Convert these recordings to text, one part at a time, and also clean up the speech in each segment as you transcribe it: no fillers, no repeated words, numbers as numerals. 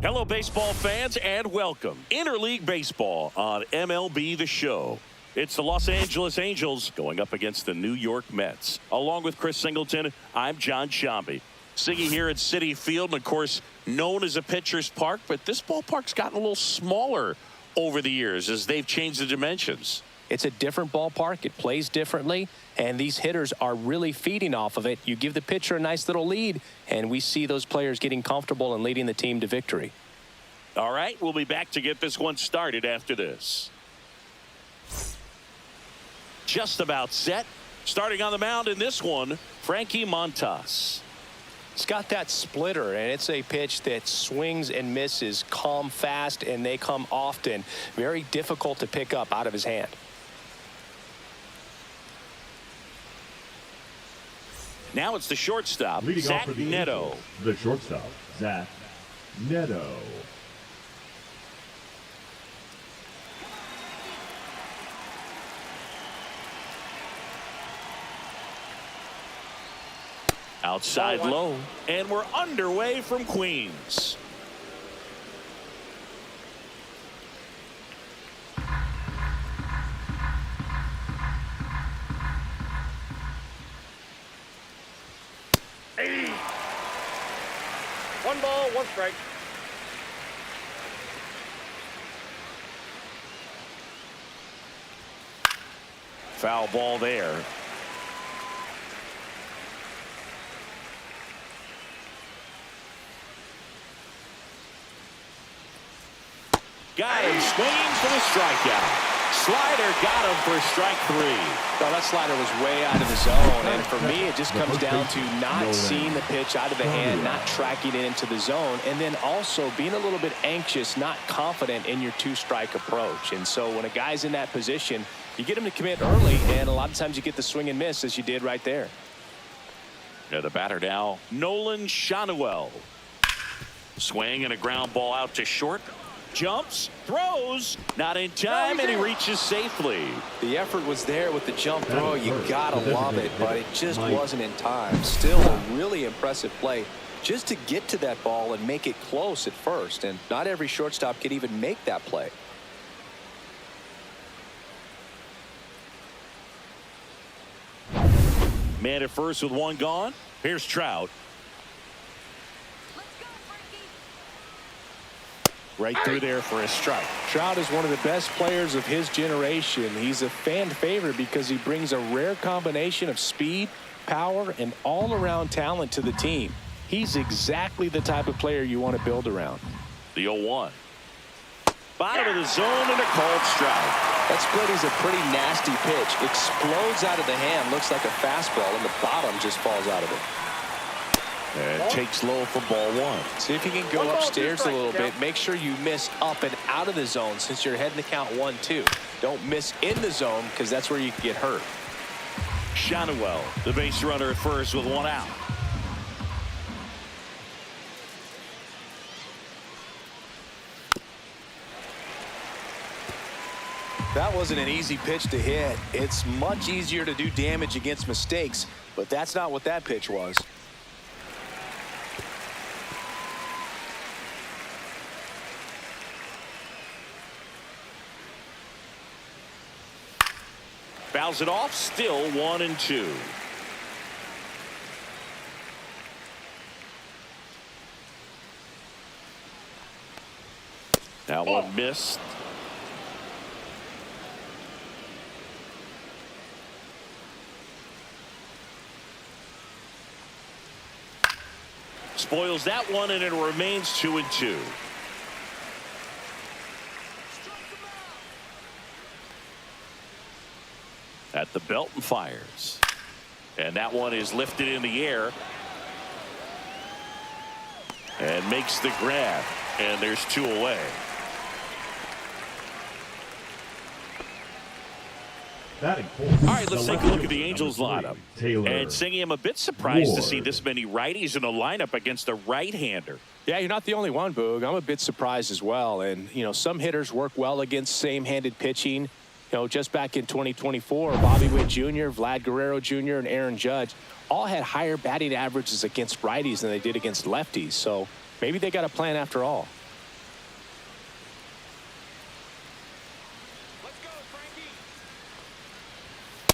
Hello, baseball fans, and welcome. Interleague Baseball on MLB The Show. It's the Los Angeles Angels going up against the New York Mets. Along with Chris Singleton, I'm John Shambi. Siggy here at Citi Field, and of course, known as a pitcher's park, but this ballpark's gotten a little smaller over the years as they've changed the dimensions. It's a different ballpark. It plays differently, and these hitters are really feeding off of it. You give the pitcher a nice little lead, and we see those players getting comfortable and leading the team to victory. All right, we'll be back to get this one started after this. Just about set. Starting on the mound in this one, Frankie Montas. It's got that splitter, and it's a pitch that swings and misses, come fast, and they come often. Very difficult to pick up out of his hand. Now it's the shortstop, Leading Zach off for the Neto. Angels, the shortstop, Zach Neto. Outside low, and we're underway from Queens. Hey. 1 ball, 1 strike. Foul ball there. Guy swinging for the strikeout. Slider got him for strike 3. Well, that slider was way out of the zone, and for me, it just comes down to not seeing the pitch out of the hand, not tracking it into the zone, and then also being a little bit anxious, not confident in your 2-strike approach. And so when a guy's in that position, you get him to commit early, and a lot of times you get the swing and miss, as you did right there. Yeah, the batter now, Nolan Shanuel. Swing and a ground ball out to short. Jumps, throws, not in time, and he reaches safely. The effort was there with the jump throw. You gotta love it, but it just wasn't in time. Still a really impressive play just to get to that ball and make it close at first, and not every shortstop can even make that play. Man at first with 1 gone. Here's Trout. Right through there for a strike. Trout is one of the best players of his generation. He's a fan favorite because he brings a rare combination of speed, power, and all-around talent to the team. He's exactly the type of player you want to build around. The 0-1. Bottom of the zone and a called strike. That split is a pretty nasty pitch. Explodes out of the hand. Looks like a fastball, and the bottom just falls out of it. And takes low for ball 1. See if you can go upstairs a little bit. Make sure you miss up and out of the zone since you're heading to count 1-2. Don't miss in the zone because that's where you can get hurt. Shanuel, the base runner at first with 1 out. That wasn't an easy pitch to hit. It's much easier to do damage against mistakes, but that's not what that pitch was. Fouls it off, still 1-2. That one missed. Spoils that one, and it remains 2-2. At the belt and fires. And that one is lifted in the air. And makes the grab. And there's 2 away. All right, let's take a look at the Angels lineup. And Singy, I'm a bit surprised to see this many righties in the lineup against a right-hander. Yeah, you're not the only one, Boog. I'm a bit surprised as well. And, you know, some hitters work well against same-handed pitching. You know, just back in 2024, Bobby Witt Jr., Vlad Guerrero Jr., and Aaron Judge all had higher batting averages against righties than they did against lefties. So maybe they got a plan after all.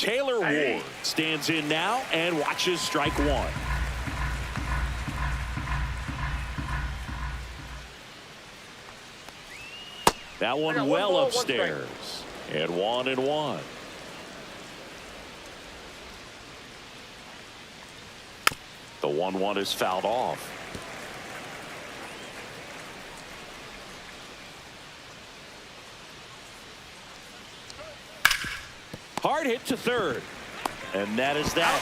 Taylor Ward stands in now and watches strike one. That one well upstairs. And 1-1. The 1-1 is fouled off. Hard hit to third. And that is that.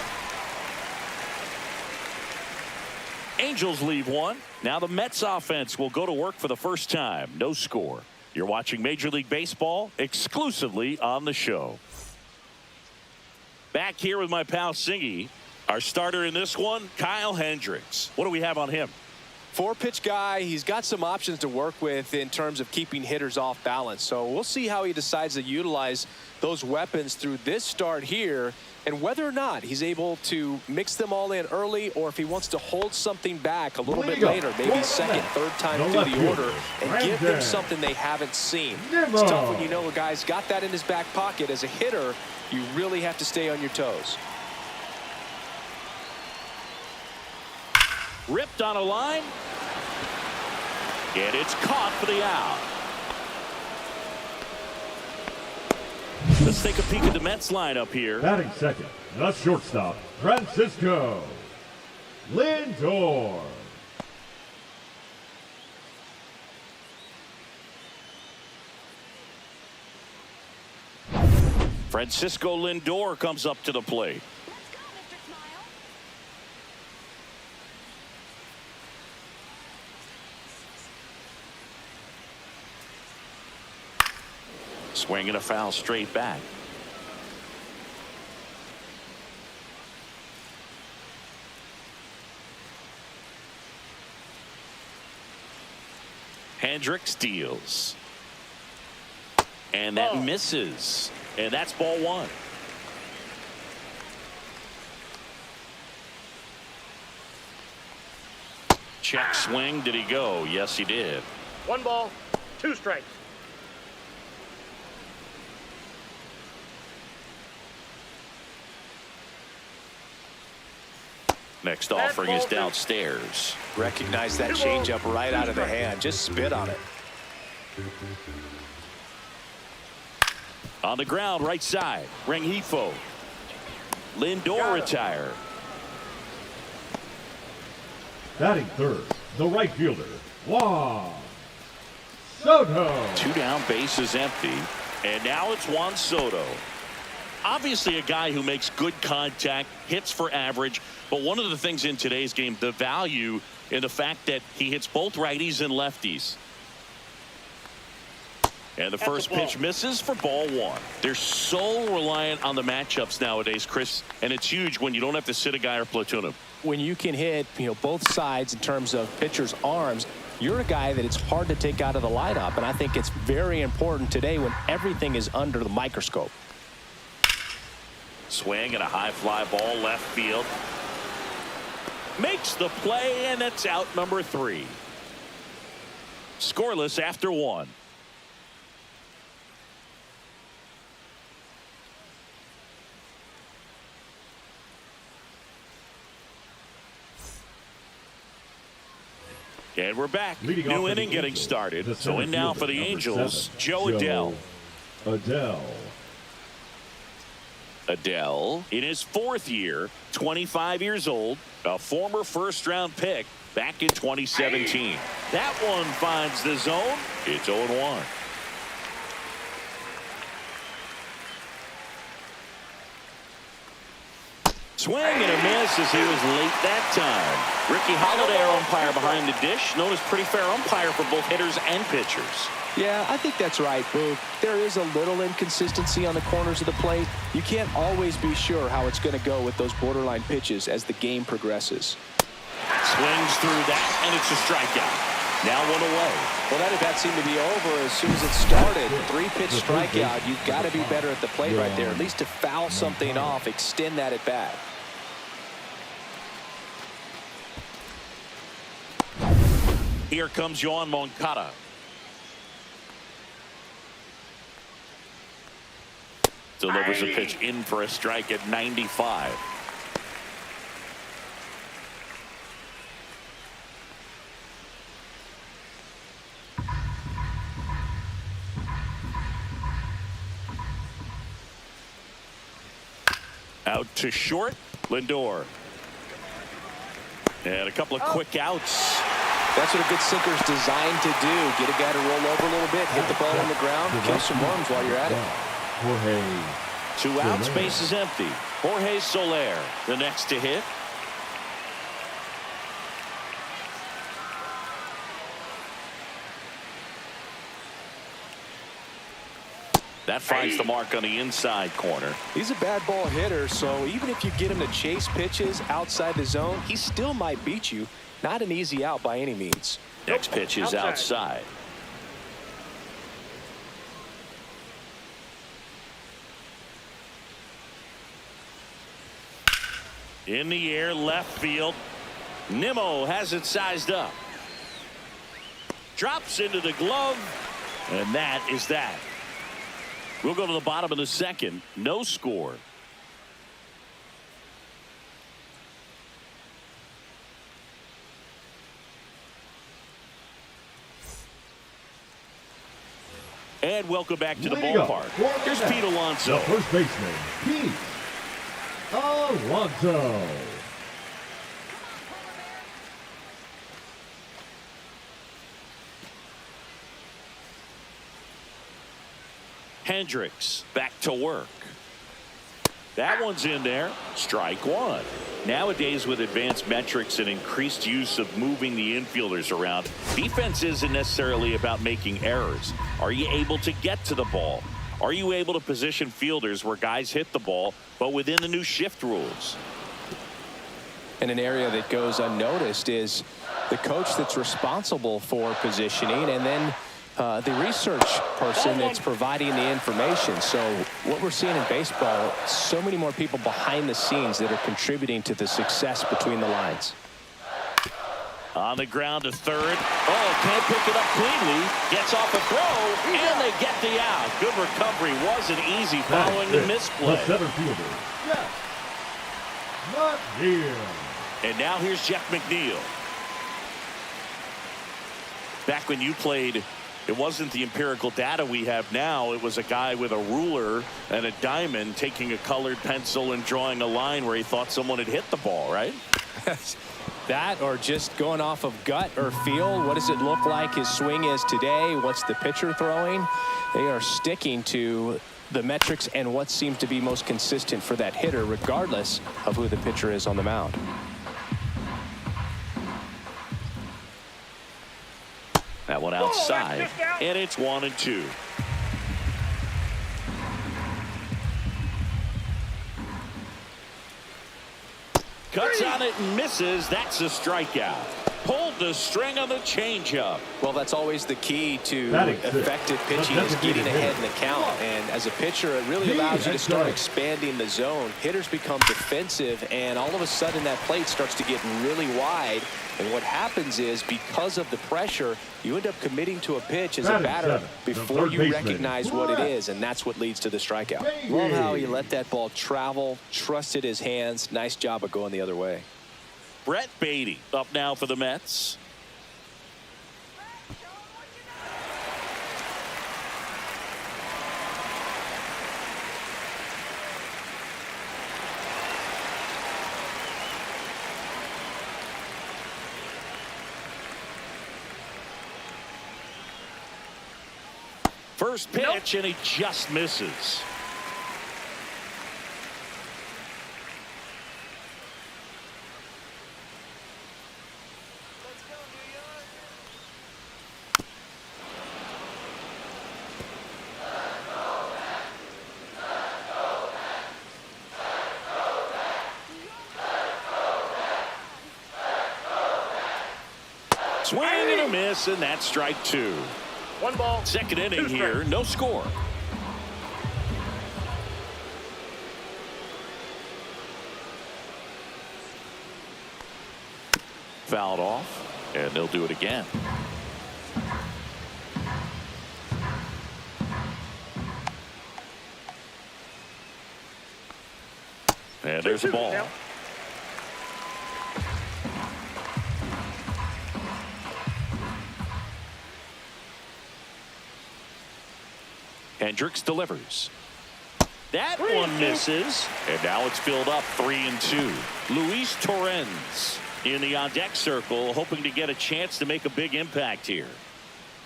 Angels leave one. Now the Mets offense will go to work for the first time. No score. You're watching Major League Baseball exclusively on the show. Back here with my pal Singy. Our starter in this one, Kyle Hendricks. What do we have on him? 4-pitch guy. He's got some options to work with in terms of keeping hitters off balance. So we'll see how he decides to utilize those weapons through this start here, and whether or not he's able to mix them all in early, or if he wants to hold something back a little bit later, maybe second, third time through the order, and give them something they haven't seen. It's tough when you know a guy's got that in his back pocket. As a hitter, you really have to stay on your toes. Ripped on a line. And it's caught for the out. Let's take a peek at the Mets lineup here. Batting second, the shortstop, Francisco Lindor. Francisco Lindor comes up to the plate. Swing and a foul straight back. Hendricks deals. And that misses. And that's ball one. Check swing. Did he go? Yes, he did. 1 ball, 2 strikes. Next offering is downstairs. Recognize that changeup right out of the hand. Just spit on it. On the ground, right side. Rengifo. Lindor retire. Batting third, the right fielder, Juan Soto. 2 down, bases empty. And now it's Juan Soto. Obviously a guy who makes good contact, hits for average, but one of the things in today's game, the value in the fact that he hits both righties and lefties. And the first pitch misses for ball one. They're so reliant on the matchups nowadays, Chris, and it's huge when you don't have to sit a guy or platoon him. When you can hit, both sides in terms of pitchers' arms, you're a guy that it's hard to take out of the lineup, and I think it's very important today when everything is under the microscope. Swing and a high fly ball left field. Makes the play, and it's out number 3. Scoreless after 1. And we're back. New inning getting started. So in now for the Angels, Joe Adell. Adell in his 4th year, 25 years old, a former first-round pick back in 2017. That one finds the zone. It's 0-1. Swing and a miss as he was late that time. Ricky Holiday, our umpire behind the dish, known as pretty fair umpire for both hitters and pitchers. Yeah, I think that's right, Boo. There is a little inconsistency on the corners of the plate. You can't always be sure how it's going to go with those borderline pitches as the game progresses. Swings through that, and it's a strikeout. Now 1 away. Well, that at bat seemed to be over as soon as it started. 3-pitch strikeout. You've got to be better at the plate right there, at least to foul something off, extend that at bat. Here comes Yohan Moncada. Delivers a pitch in for a strike at 95. Out to short, Lindor. And a couple of quick outs. That's what a good sinker is designed to do. Get a guy to roll over a little bit, hit the ball on the ground, kill some worms while you're at it. Jorge. 2 outs, base is empty. Jorge Soler, the next to hit. That finds the mark on the inside corner. He's a bad ball hitter, so even if you get him to chase pitches outside the zone, he still might beat you. Not an easy out by any means. Next pitch is outside. In the air, left field. Nimmo has it sized up. Drops into the glove, and that is that. We'll go to the bottom of the second. No score. And welcome back to the ballpark. Here's Pete Alonso. The first baseman, Pete Alonso. Hendricks back to work. That one's in there. Strike one. Nowadays, with advanced metrics and increased use of moving the infielders around, defense isn't necessarily about making errors. Are you able to get to the ball? Are you able to position fielders where guys hit the ball, but within the new shift rules? And an area that goes unnoticed is the coach that's responsible for positioning, and then the research person that's providing the information. So what we're seeing in baseball, so many more people behind the scenes that are contributing to the success between the lines. On the ground to third. Oh, can't pick it up cleanly. Gets off a throw, and they get the out. Good recovery. Wasn't easy following the misplay. The center fielder, Jeff McNeil. And now here's Jeff McNeil. Back when you played, it wasn't the empirical data we have now. It was a guy with a ruler and a diamond taking a colored pencil and drawing a line where he thought someone had hit the ball, right? That, or just going off of gut or feel. What does it look like his swing is today? What's the pitcher throwing? They are sticking to the metrics and what seems to be most consistent for that hitter, regardless of who the pitcher is on the mound. That one outside, and it's 1-2. Cuts on it and misses. That's a strikeout. Pulled the string on the changeup. Well, that's always the key to effective pitching, is getting ahead in the count. And as a pitcher, it really allows you to start expanding the zone. Hitters become defensive, and all of a sudden that plate starts to get really wide. And what happens is, because of the pressure, you end up committing to a pitch as a batter before you recognize what it is, and that's what leads to the strikeout. Love how he let that ball travel, trusted his hands. Nice job of going the other way. Brett Beatty up now for the Mets. First pitch, and he just misses. Swing and a miss, and that's strike two. 1 ball. Second inning here, no score. Fouled off, and they'll do it again. And there's the ball. Now. Hendricks delivers. That one misses. And now it's filled up 3-2. Luis Torrens in the on-deck circle, hoping to get a chance to make a big impact here.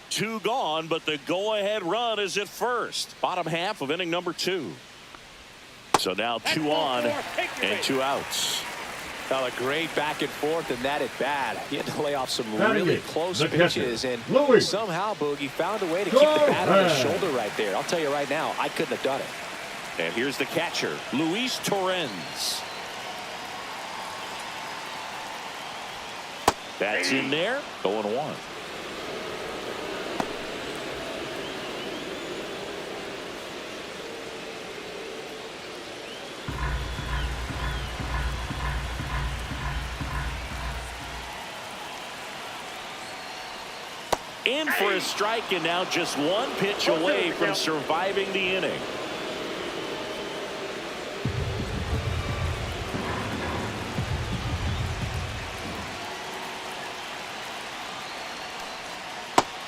2 gone, but the go-ahead run is at first. Bottom half of inning number 2. So now 2 on and 2 outs. Well, a great back and forth, and that at bat. He had to lay off some really close pitches, and somehow Boogie found a way to keep the bat on his shoulder right there. I'll tell you right now, I couldn't have done it. And here's the catcher, Luis Torrens. That's in there, 0-1. In for a strike, and now just 1 pitch away from surviving the inning.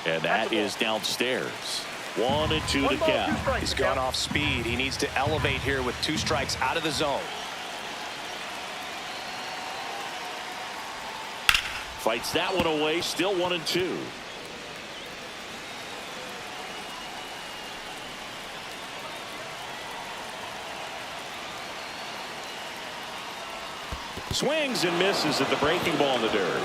And that is downstairs. 1-2 to count. He's gone off speed. He needs to elevate here with 2 strikes out of the zone. Fights that one away, still 1-2. Swings and misses at the breaking ball in the dirt.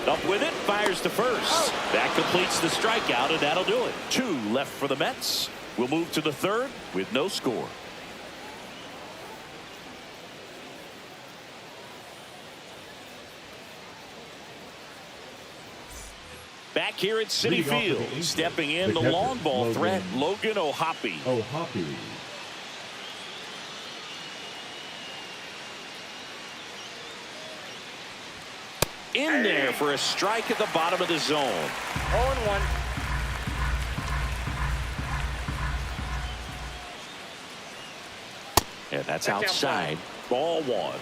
Up with it, fires to first. That completes the strikeout, and that'll do it. 2 left for the Mets. We'll move to the 3rd with no score. Back here at Citi Field, stepping in the long ball threat, Logan O'Hoppe. In there for a strike at the bottom of the zone. 0-1. And that's outside. Ball 1.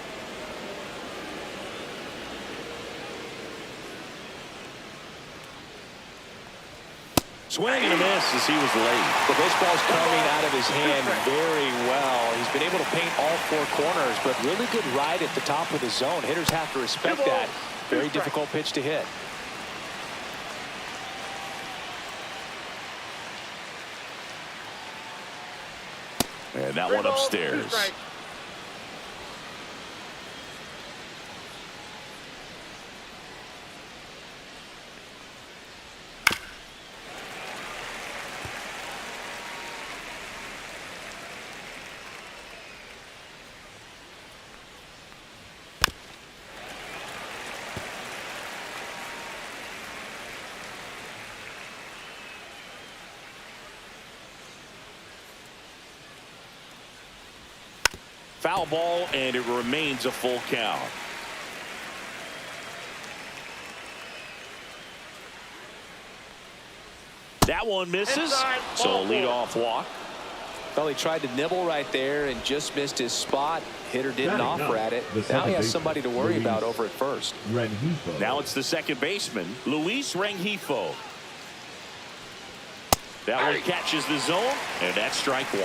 Swing and a miss as he was late. The baseball's coming out of his hand very well. He's been able to paint all 4 corners, but really good ride at the top of the zone. Hitters have to respect that. Very difficult pitch to hit. And that one upstairs. Foul ball, and it remains a full count. That one misses. So a leadoff walk. Well, he tried to nibble right there and just missed his spot. Hitter didn't offer at it. Now he has somebody to worry about over at first. Now it's the second baseman, Luis Rengifo. That one catches the zone, and that's strike 1.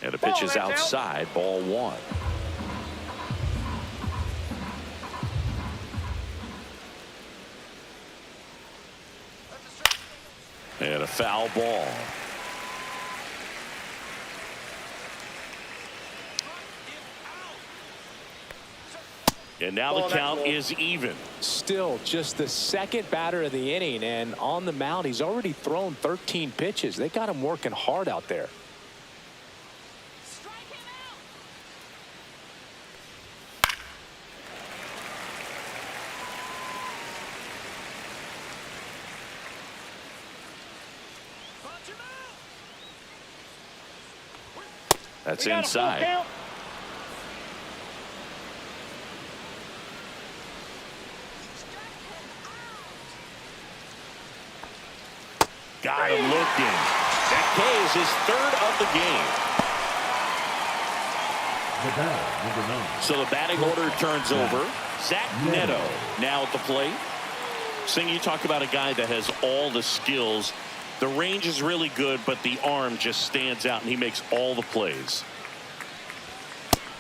And the pitch is outside, ball 1. And a foul ball. And now the count is even. Still just the second batter of the inning, and on the mound he's already thrown 13 pitches. They got him working hard out there. That's inside. Got him looking. That K is his third of the game. So the batting order turns over. Zach Neto now at the plate. Sing, you talk about a guy that has all the skills. The range is really good, but the arm just stands out, and he makes all the plays.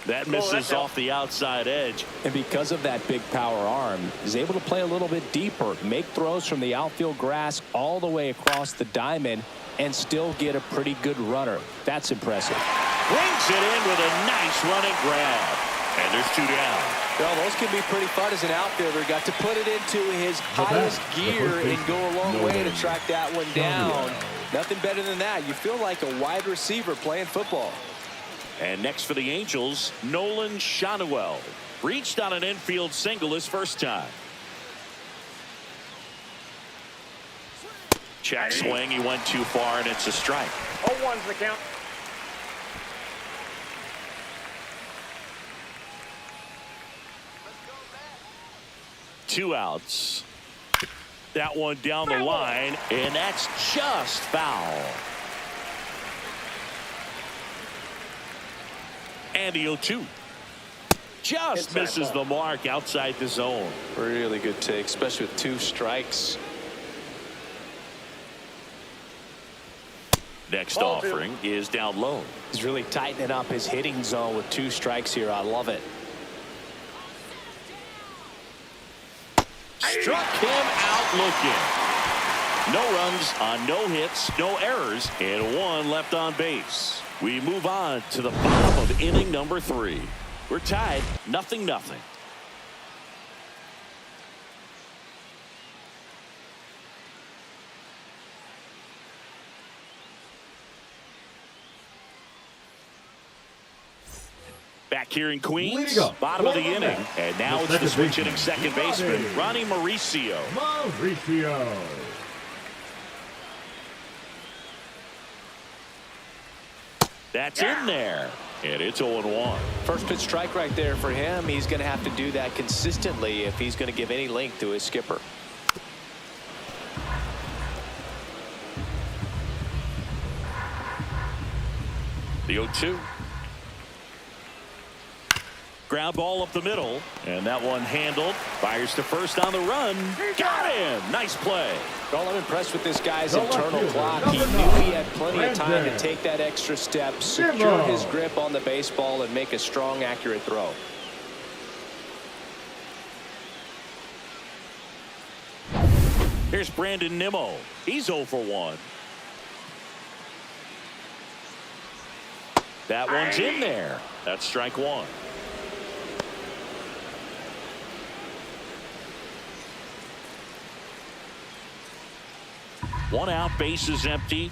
That misses off the outside edge. And because of that big power arm, he's able to play a little bit deeper, make throws from the outfield grass all the way across the diamond, and still get a pretty good runner. That's impressive. Brings it in with a nice running grab. And there's 2 down. Well, those can be pretty fun as an outfielder. Got to put it into his highest gear and go a long way to track that one down. Nothing better than that. You feel like a wide receiver playing football. And next for the Angels, Nolan Shanuel. Reached on an infield single his first time. Check swing. He went too far, and it's a strike. 0-1's the count. Two outs. That one down the line, and that's just foul. And the 0-2. Just misses the mark outside the zone. Really good take, especially with 2 strikes. Next offering is down low. He's really tightening up his hitting zone with 2 strikes here. I love it. Struck him out looking. No runs on no hits, no errors, and 1 left on base. We move on to the bottom of inning number 3. We're tied 0-0. Back here in Queens, bottom of the inning. And now it's the switch hitting second baseman, Ronnie Mauricio. That's in there. And it's 0-1. First pitch strike right there for him. He's going to have to do that consistently if he's going to give any length to his skipper. The 0-2. Ground ball up the middle, and that one handled. Fires to first on the run. Got him. Nice play. Well, I'm impressed with this guy's internal clock. He knew he had plenty of time to take that extra step, secure his grip on the baseball, and make a strong, accurate throw. Here's Brandon Nimmo. He's 0 for 1. That one's in there. That's strike 1. One out, base is empty.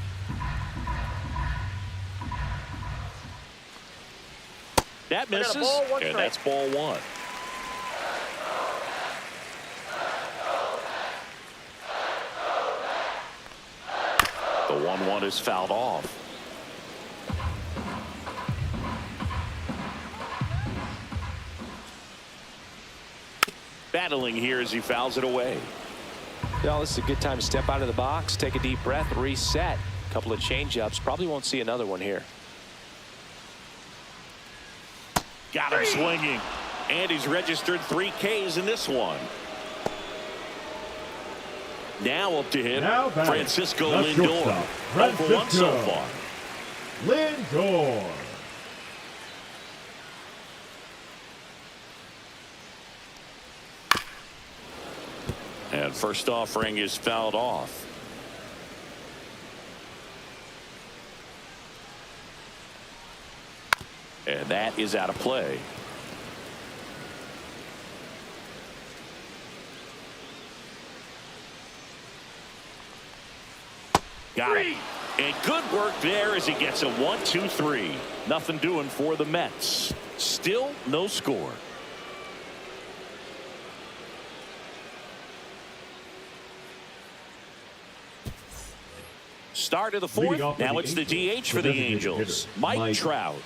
That misses, and that's ball 1. The 1-1 is fouled off. Battling here as he fouls it away. Well, this is a good time to step out of the box, take a deep breath, reset. A couple of change-ups. Probably won't see another one here. Got him swinging. And he's registered 3 Ks in this one. Now up to hit Francisco Lindor. 0 for 1 so far. Lindor. And first offering is fouled off. And that is out of play. Got it. And good work there as he gets a 1-2-3. Nothing doing for the Mets. Still no score. Start of the 4th. Now it's the DH for the Angels. Mike Trout.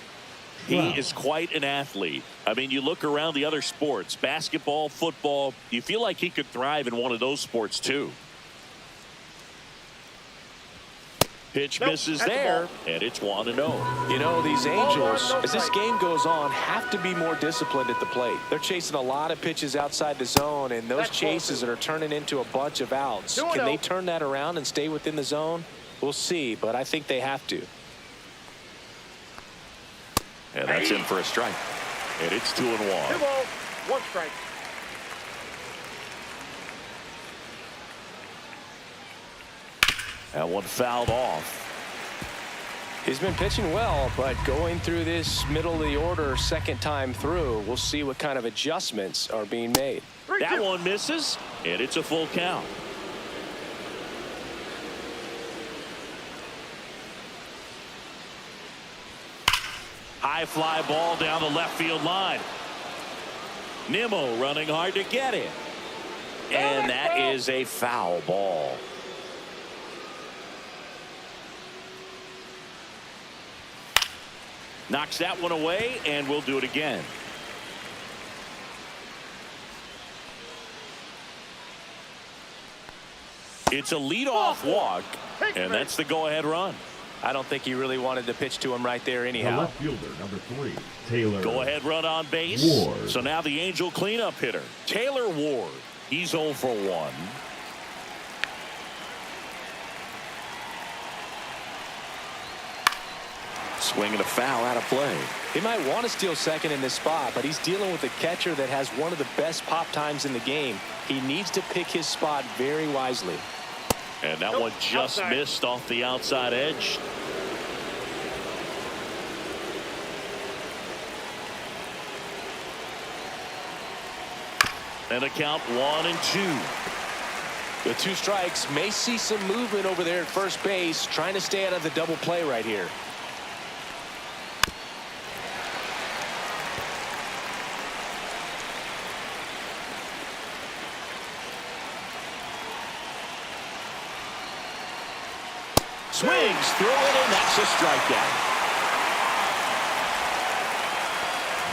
He is quite an athlete. I mean, you look around the other sports, basketball, football, you feel like he could thrive in one of those sports too. Pitch Nope, misses that's the there, ball. and it's 1-0. You know, these Angels, no as this strike. game goes on, have to be more disciplined at the plate. They're chasing a lot of pitches outside the zone, and those That's chases ball are turning into a bunch of outs. 2-0. Can they turn that around and stay within the zone? We'll see, but I think they have to. And that's in for a strike. And it's 2-1. 2 balls, 1 strike. That one fouled off. He's been pitching well, but going through this middle of the order second time through, we'll see what kind of adjustments are being made. 3-2. That one misses, and it's a full count. High fly ball down the left field line. Nimmo running hard to get it. And that is a foul ball. Knocks that one away, and we'll do it again. It's a leadoff walk, and that's the go-ahead run. I don't think he really wanted to pitch to him right there The anyhow. left fielder, number 3, Taylor. Go-ahead run on base. Ward. So now the Angel cleanup hitter, Taylor Ward. He's 0 for 1. Swinging a foul out of play. He might want to steal second in this spot, but he's dealing with a catcher that has one of the best pop times in the game. He needs to pick his spot very wisely. And that Nope, one just outside. missed off the outside edge. And a count 1-2. The 2 strikes may see some movement over there at first base, trying to stay out of the double play right here. Swings through it, and that's a strikeout.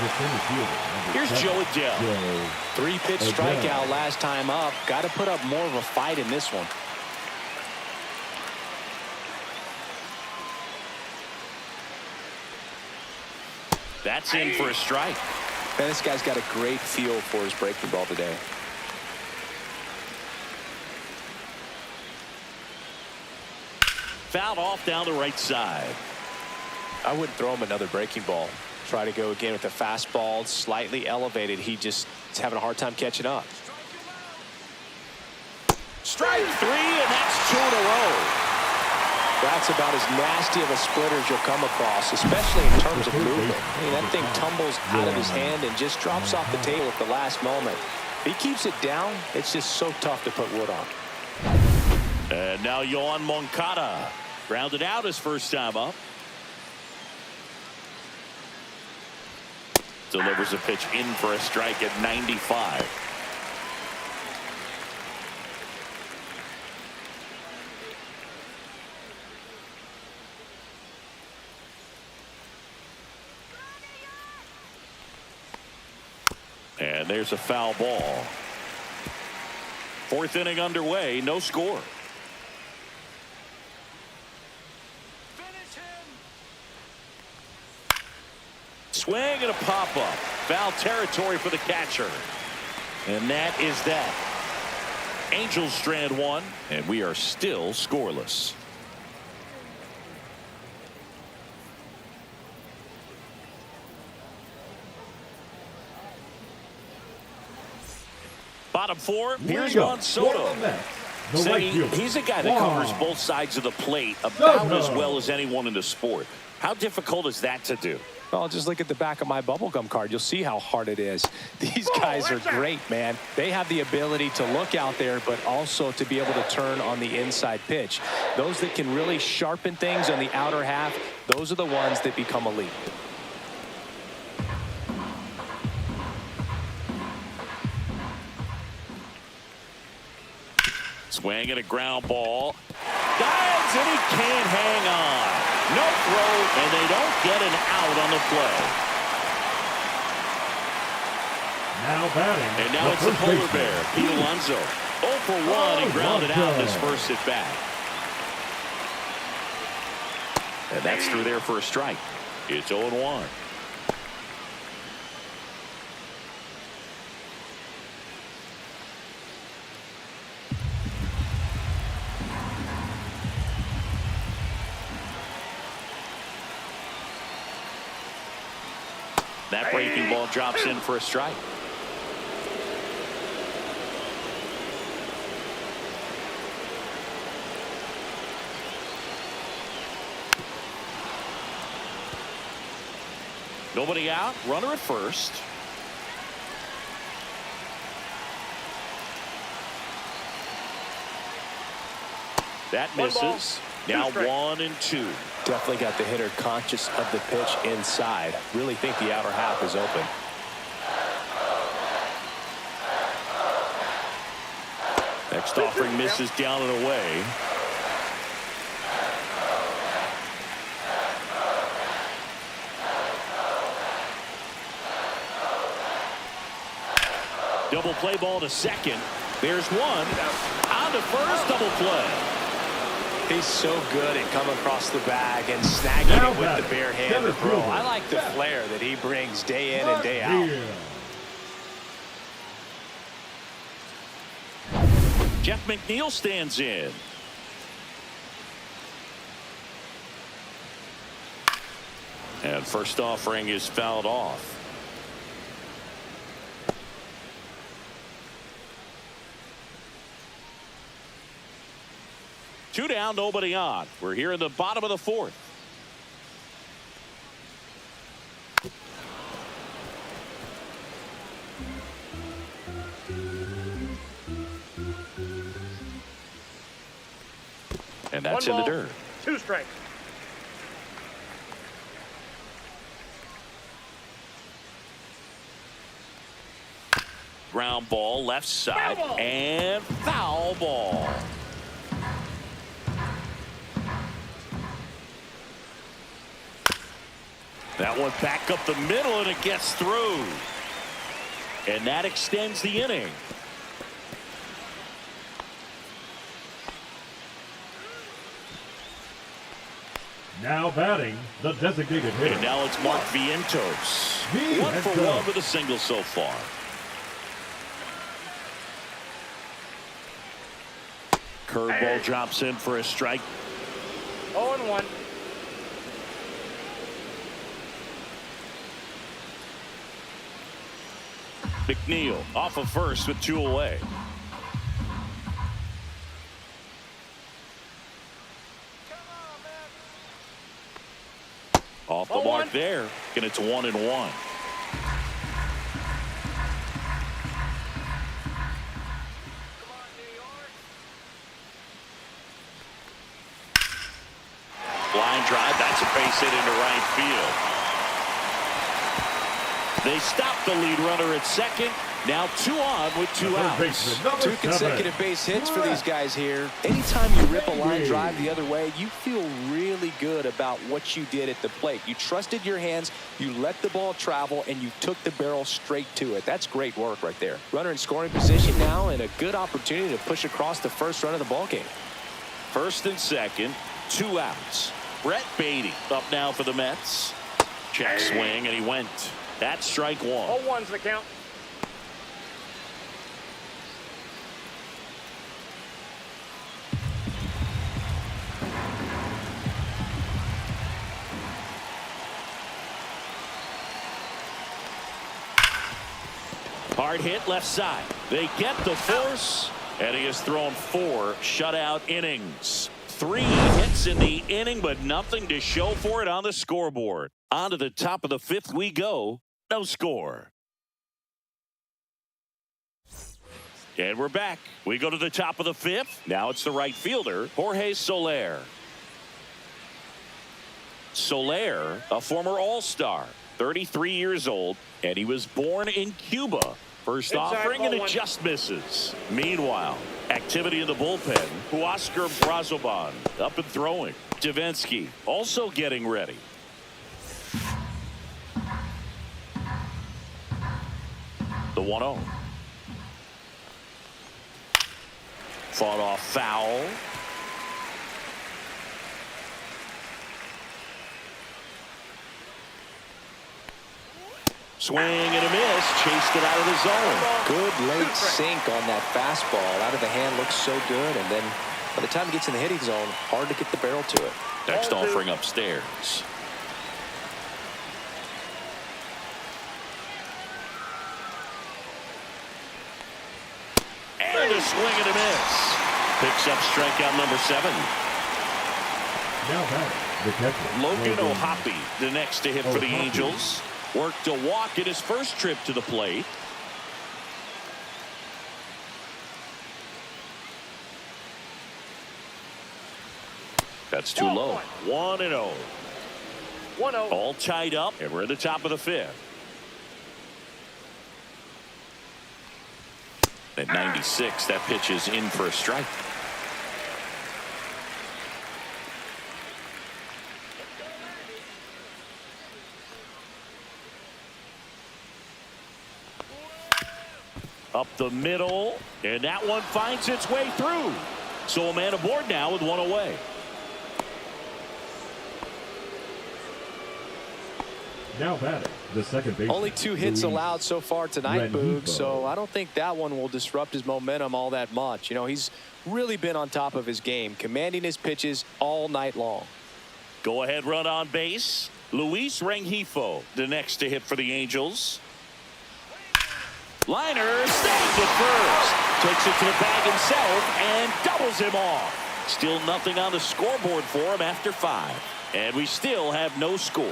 The center fielder, number Here's 7, Joe Adele. Joe. 3-pitch Adele. strikeout last time up. Got to put up more of a fight in this one. That's in for a strike. Man, this guy's got a great feel for his breaking ball today. Fouled off down the right side. I wouldn't throw him another breaking ball. Try to go again with the fastball, slightly elevated. He just is having a hard time catching up. Strike 3, and that's 2 in a row. That's about as nasty of a splitter as you'll come across, especially in terms of movement. I mean, that thing tumbles out of his hand and just drops off the table at the last moment. If he keeps it down, it's just so tough to put wood on. And now Yohan Moncada grounded out his first time up. Delivers a pitch in for a strike at 95. And there's a foul ball. 4th inning underway, no score. Swing and a pop-up. Foul territory for the catcher. And that is that. Angels strand 1, and we are still scoreless. Bottom 4, here's Juan Soto. Saying he's a guy that covers both sides of the plate about as well as anyone in the sport. How difficult is that to do? Well, just look at the back of my bubblegum card. You'll see how hard it is. These guys are great, man. They have the ability to look out there, but also to be able to turn on the inside pitch. Those that can really sharpen things on the outer half, those are the ones that become elite. Swing and a ground ball. Dives, and he can't hang on. No throw, and they don't get an out on the play. Now batting. And now it's the polar bear, Pete Alonso. 0 for 1. He grounded out in his first at bat. And that's through there for a strike. It's 0-1. That breaking ball drops in for a strike. Nobody out. Runner at first. That misses. Now 1-2. Definitely got the hitter conscious of the pitch inside. Really think the outer half is open. Next offering misses down and away. Double play ball to second. There's one. On to first, double play. He's so good at coming across the bag and snagging it with the bare hand to throw. I like the flair that he brings day in and day out. Jeff McNeil stands in. And first offering is fouled off. Two down, nobody on. We're here in the bottom of the fourth. And that's in the dirt. 2 strikes. Ground ball left side and foul ball. That one back up the middle and it gets through. And that extends the inning. Now batting, the designated hitter. And now it's Mark Vientos. 1 for 1 with a single so far. Curveball drops in for a strike. 0-1. McNeil off of first with 2 away. Off the mark there, and it's 1-1. Line drive, that's a base hit into right field. They stop the lead runner at second. Now 2 on with 2 outs. 2 consecutive base hits for these guys here. Anytime you rip a line drive the other way, you feel really good about what you did at the plate. You trusted your hands, you let the ball travel, and you took the barrel straight to it. That's great work right there. Runner in scoring position now, and a good opportunity to push across the first run of the ball game. First and second, 2 outs. Brett Beatty up now for the Mets. Check swing, and he went. That's strike 1. 0-1's the count. Hard hit left side. They get the force, and he has thrown 4 shutout innings. 3 hits in the inning, but nothing to show for it on the scoreboard. On to the top of the 5th we go. No score. And we're back. We go to the top of the 5th. Now it's the right fielder, Jorge Soler. Soler, a former All-Star, 33 years old, and he was born in Cuba. First offering, and it just misses. Meanwhile, activity in the bullpen. Huascar Brazoban up and throwing. Davinsky also getting ready. The 1-0. Fought off foul. Swing and a miss. Chased it out of the zone. Good late sink on that fastball. Out of the hand looks so good. And then by the time it gets in the hitting zone, hard to get the barrel to it. Next offering upstairs. And a swing and a miss. Picks up strikeout number 7. Now batting, the catcher, Logan O'Hoppe, the next to hit for the Angels. Worked a walk in his first trip to the plate. That's too low. 1-0. 1-0. All tied up, and we're at the top of the 5th. At 96, that pitch is in for a strike. Up the middle, and that one finds its way through. So a man aboard now with one away. Now batting, the second baseman. Only 2 hits allowed so far tonight, Boog, so I don't think that one will disrupt his momentum all that much. You know, he's really been on top of his game, commanding his pitches all night long. Go ahead run on base. Luis Rengifo, the next to hit for the Angels. Liner stays at first. Takes it to the bag himself and doubles him off. Still nothing on the scoreboard for him after 5. And we still have no score.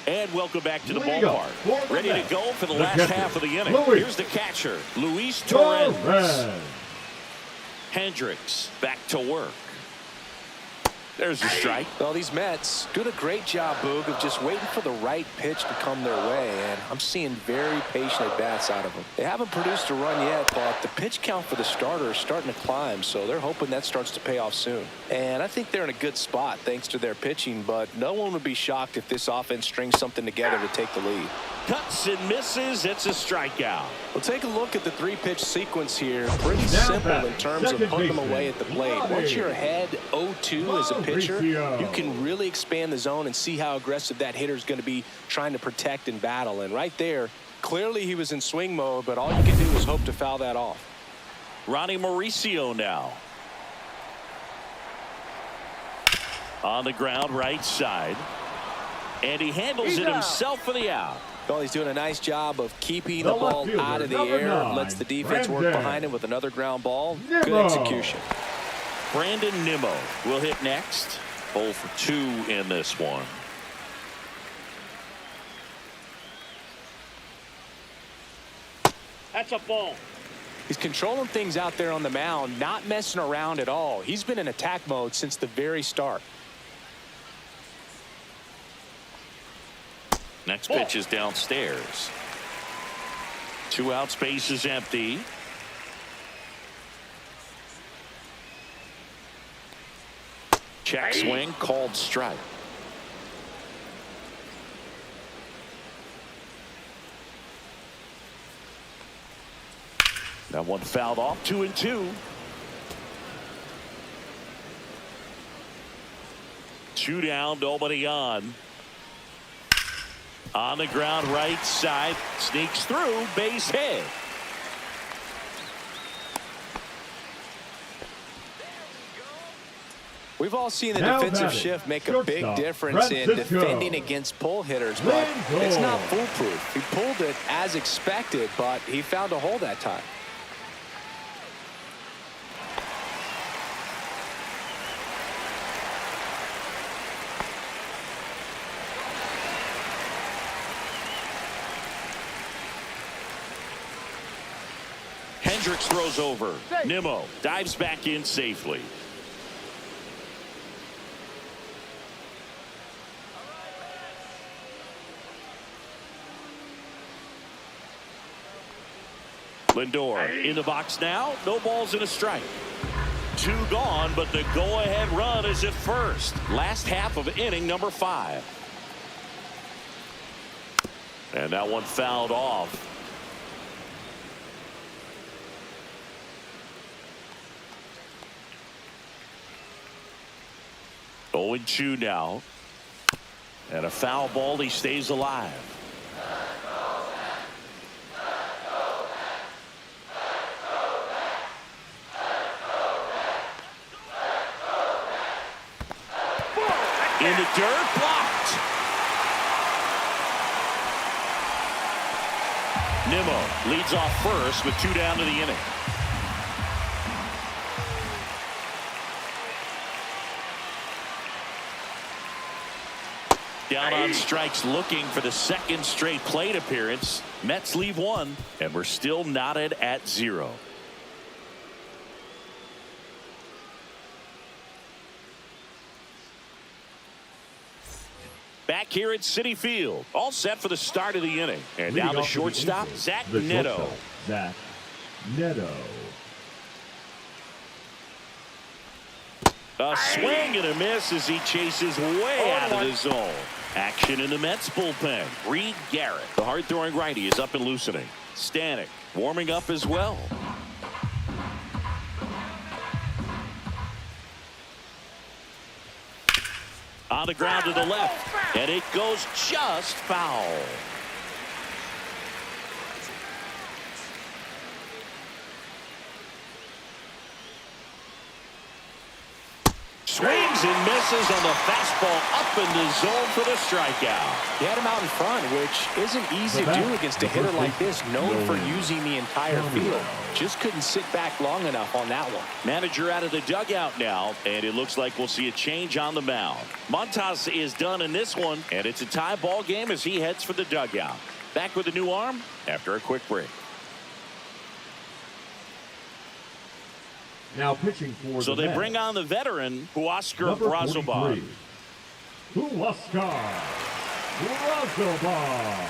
And welcome back to the ballpark. Ready to go for the last half of the inning. Here's the catcher, Luis Torrens. Hendricks back to work. There's a strike. Well, these Mets doing a great job, Boog, of just waiting for the right pitch to come their way, and I'm seeing very patient at-bats out of them. They haven't produced a run yet, but the pitch count for the starter is starting to climb, so they're hoping that starts to pay off soon. And I think they're in a good spot thanks to their pitching, but no one would be shocked if this offense strings something together to take the lead. Cuts and misses. It's a strikeout. Well, take a look at the 3-pitch sequence here. Pretty simple in terms of putting them away at the plate. Once you're ahead 0-2 as a pitcher, you can really expand the zone and see how aggressive that hitter is going to be trying to protect and battle. And right there, clearly he was in swing mode, but all you can do is hope to foul that off. Ronnie Mauricio now. On the ground, right side. And he handles it himself for the out. Well, he's doing a nice job of keeping the ball out of the air. Lets the defense work behind him with another ground ball. Good execution. Brandon Nimmo will hit next. 0 for 2 in this one. That's a ball. He's controlling things out there on the mound, not messing around at all. He's been in attack mode since the very start. Next pitch is downstairs. 2 out, space is empty. Check swing, called strike. That one fouled off. 2-2. 2 down, nobody on. On the ground, right side, sneaks through, base hit. We've all seen the defensive shift make a big difference in defending against pull hitters, but it's not foolproof. He pulled it as expected, but he found a hole that time. Hendricks throws over. Nimmo dives back in safely. Lindor in the box now. No balls and a strike. 2 gone, but the go-ahead run is at first. Last half of inning number 5. And that one fouled off. Oh, 2 now. And a foul ball, he stays alive. In the dirt, blocked. Nimmo leads off first with 2 down to the inning. Down on strikes, looking for the second straight plate appearance. Mets leave 1, and we're still knotted at 0. Back here at Citi Field, all set for the start of the inning. And now the shortstop, Zach Neto. Zach Neto. A swing and a miss as he chases way out of the zone. Action in the Mets bullpen. Reed Garrett, the hard-throwing righty, is up and loosening. Stanek warming up as well. On the ground to the left, and it goes just foul. Swings and misses on the fastball up in the zone for the strikeout. He had him out in front, which isn't easy to do against a hitter like this, known for using the entire field. Just couldn't sit back long enough on that one. Manager out of the dugout now, and it looks like we'll see a change on the mound. Montas is done in this one, and it's a tie ball game as he heads for the dugout. Back with a new arm after a quick break. Now pitching for so the they Mets, bring on the veteran Huascar number Brazoban. 43, Huascar Brazoban.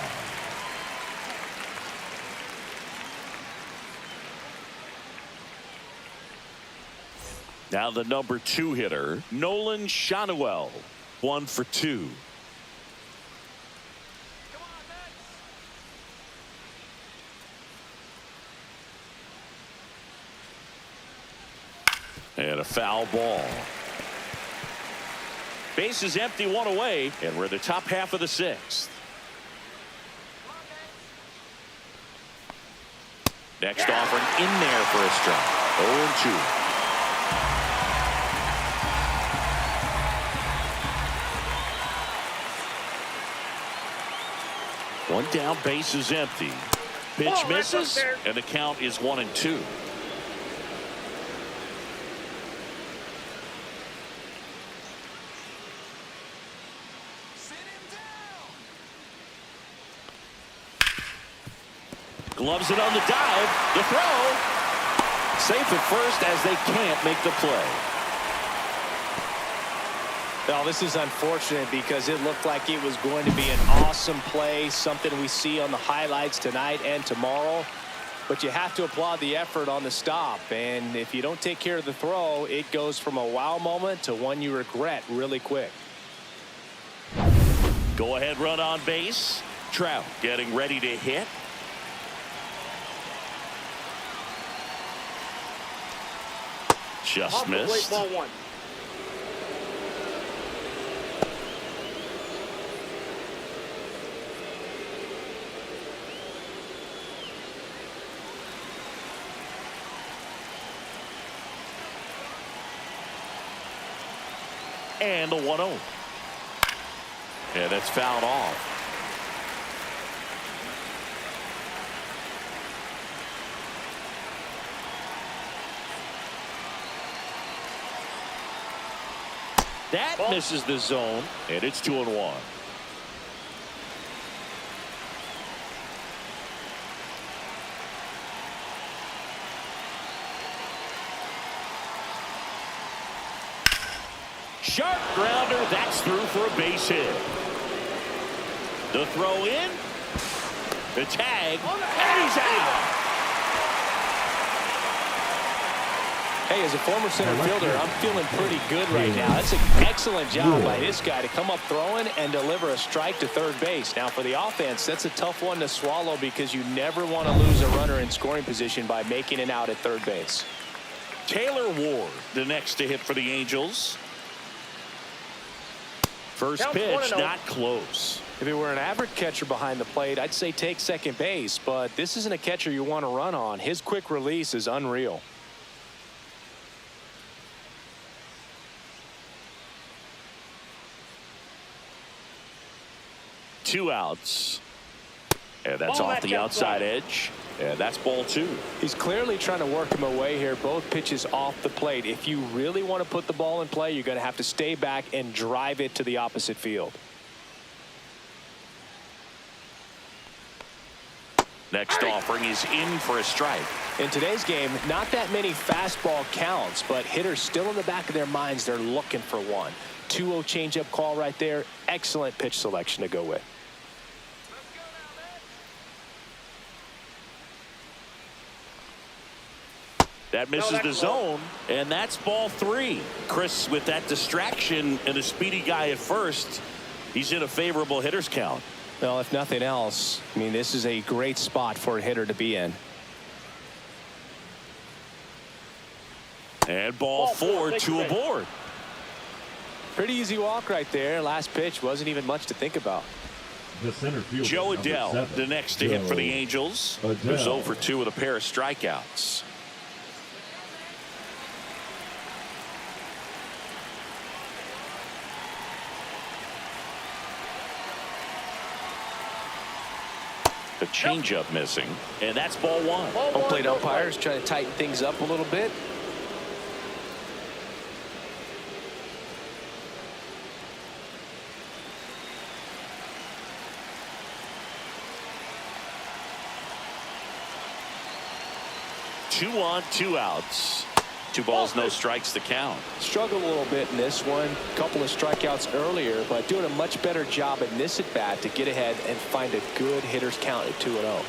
Now the number 2 hitter, Nolan Shanuel, 1 for 2. And a foul ball. Base is empty, 1 away, and we're in the top half of the 6th. Next offering in there for a strike. 0-2. One down, base is empty. Pitch misses, and the count is 1-2. Gloves it on the dive. The throw. Safe at first as they can't make the play. Well, this is unfortunate because it looked like it was going to be an awesome play, something we see on the highlights tonight and tomorrow. But you have to applaud the effort on the stop. And if you don't take care of the throw, it goes from a wow moment to one you regret really quick. Go ahead run on base. Trout getting ready to hit. Just missed. Ball 1. And the 1-0. And it's fouled off. That misses the zone, and it's 2-1. Sharp grounder, that's through for a base hit. The throw in, the tag, and he's out. Hey, as a former center fielder, I'm feeling pretty good right now. That's an excellent job by this guy to come up throwing and deliver a strike to third base. Now, for the offense, that's a tough one to swallow because you never want to lose a runner in scoring position by making it out at third base. Taylor Ward, the next to hit for the Angels. First Counts pitch, 1-0. not close. If it were an average catcher behind the plate, I'd say take second base, but this isn't a catcher you want to run on. His quick release is unreal. Two outs. And that's Ball off the match outside outside. edge. And that's ball two. He's clearly trying to work him away here. Both pitches off the plate. If you really want to put the ball in play, you're going to have to stay back and drive it to the opposite field. Next offering is in for a strike. In today's game, not that many fastball counts, but hitters still in the back of their minds, they're looking for one. 2-0 changeup call right there. Excellent pitch selection to go with. That misses the zone, and that's ball three. Chris, with that distraction and a speedy guy at first, he's in a favorable hitter's count. Well, if nothing else, I mean, this is a great spot for a hitter to be in. And ball four, two aboard. Pretty easy walk right there. Last pitch wasn't even much to think about. The center fielder, Joe number Adell, 7, the next to hit for the Joe Angels, Adell. who's 0 for 2 with a pair of strikeouts. The changeup missing, and that's ball one. Home plate umpires trying to tighten things up a little bit. Two on, two outs. 2 balls, no strikes to count. Struggled a little bit in this one. Couple of strikeouts earlier, but doing a much better job in this at bat to get ahead and find a good hitter's count at 2-0.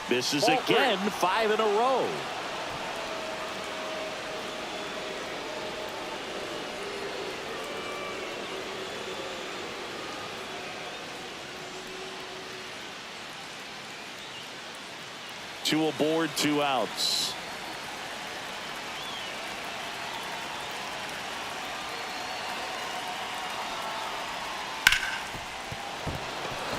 Misses again, 5 in a row. Two aboard, 2 outs.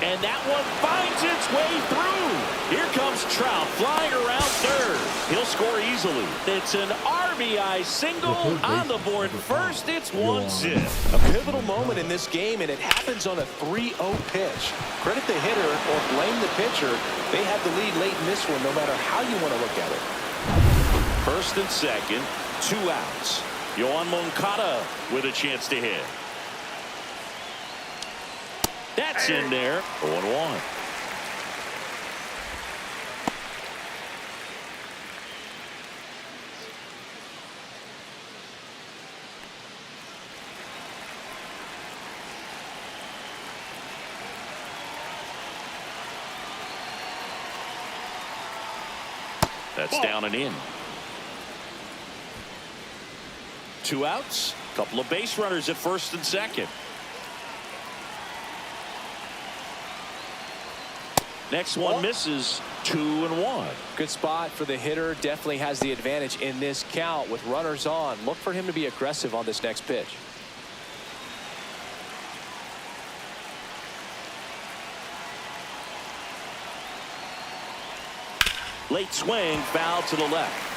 And that one finds its way through. Here comes Trout flying around third. He'll score easily. It's an RBI single on the board first. It's 1-0. A pivotal moment in this game, and it happens on a 3-0 pitch. Credit the hitter or blame the pitcher. They had the lead late in this one, no matter how you want to look at it. First and second, 2 outs. Yoan Moncada with a chance to hit. That's in there. 0-1. That's down and in. 2 outs. Couple of base runners at first and second. Next one misses. 2-1. Good spot for the hitter. Definitely has the advantage in this count with runners on. Look for him to be aggressive on this next pitch. Late swing, foul to the left.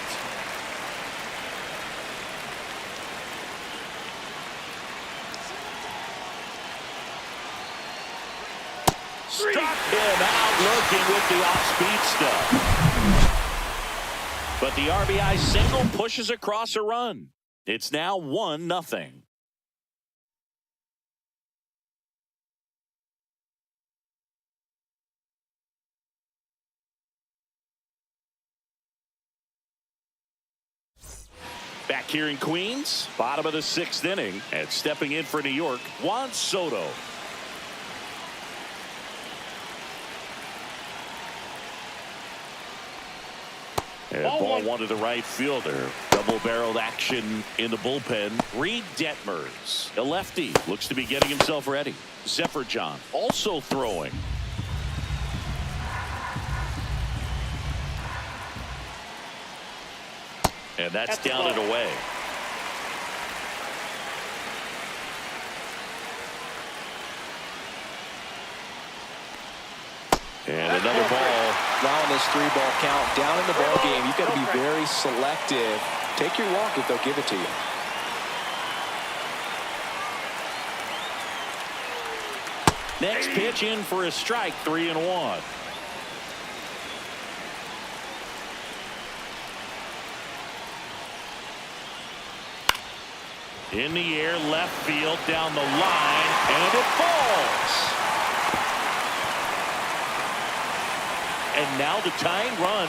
Struck him out looking with the off-speed stuff. But the RBI single pushes across a run. It's now 1-0. Back here in Queens, bottom of the 6th inning, and stepping in for New York, Juan Soto. And ball one to the right fielder. Double-barreled action in the bullpen. Reed Detmers, a lefty, looks to be getting himself ready. Zephyr-John also throwing. And that's down and away. And another ball. Now in this 3-ball count, down in the ball game, you've got to be very selective. Take your walk if they'll give it to you. Next pitch in for a strike, 3-1. In the air, left field, down the line, and it falls. And now the tying run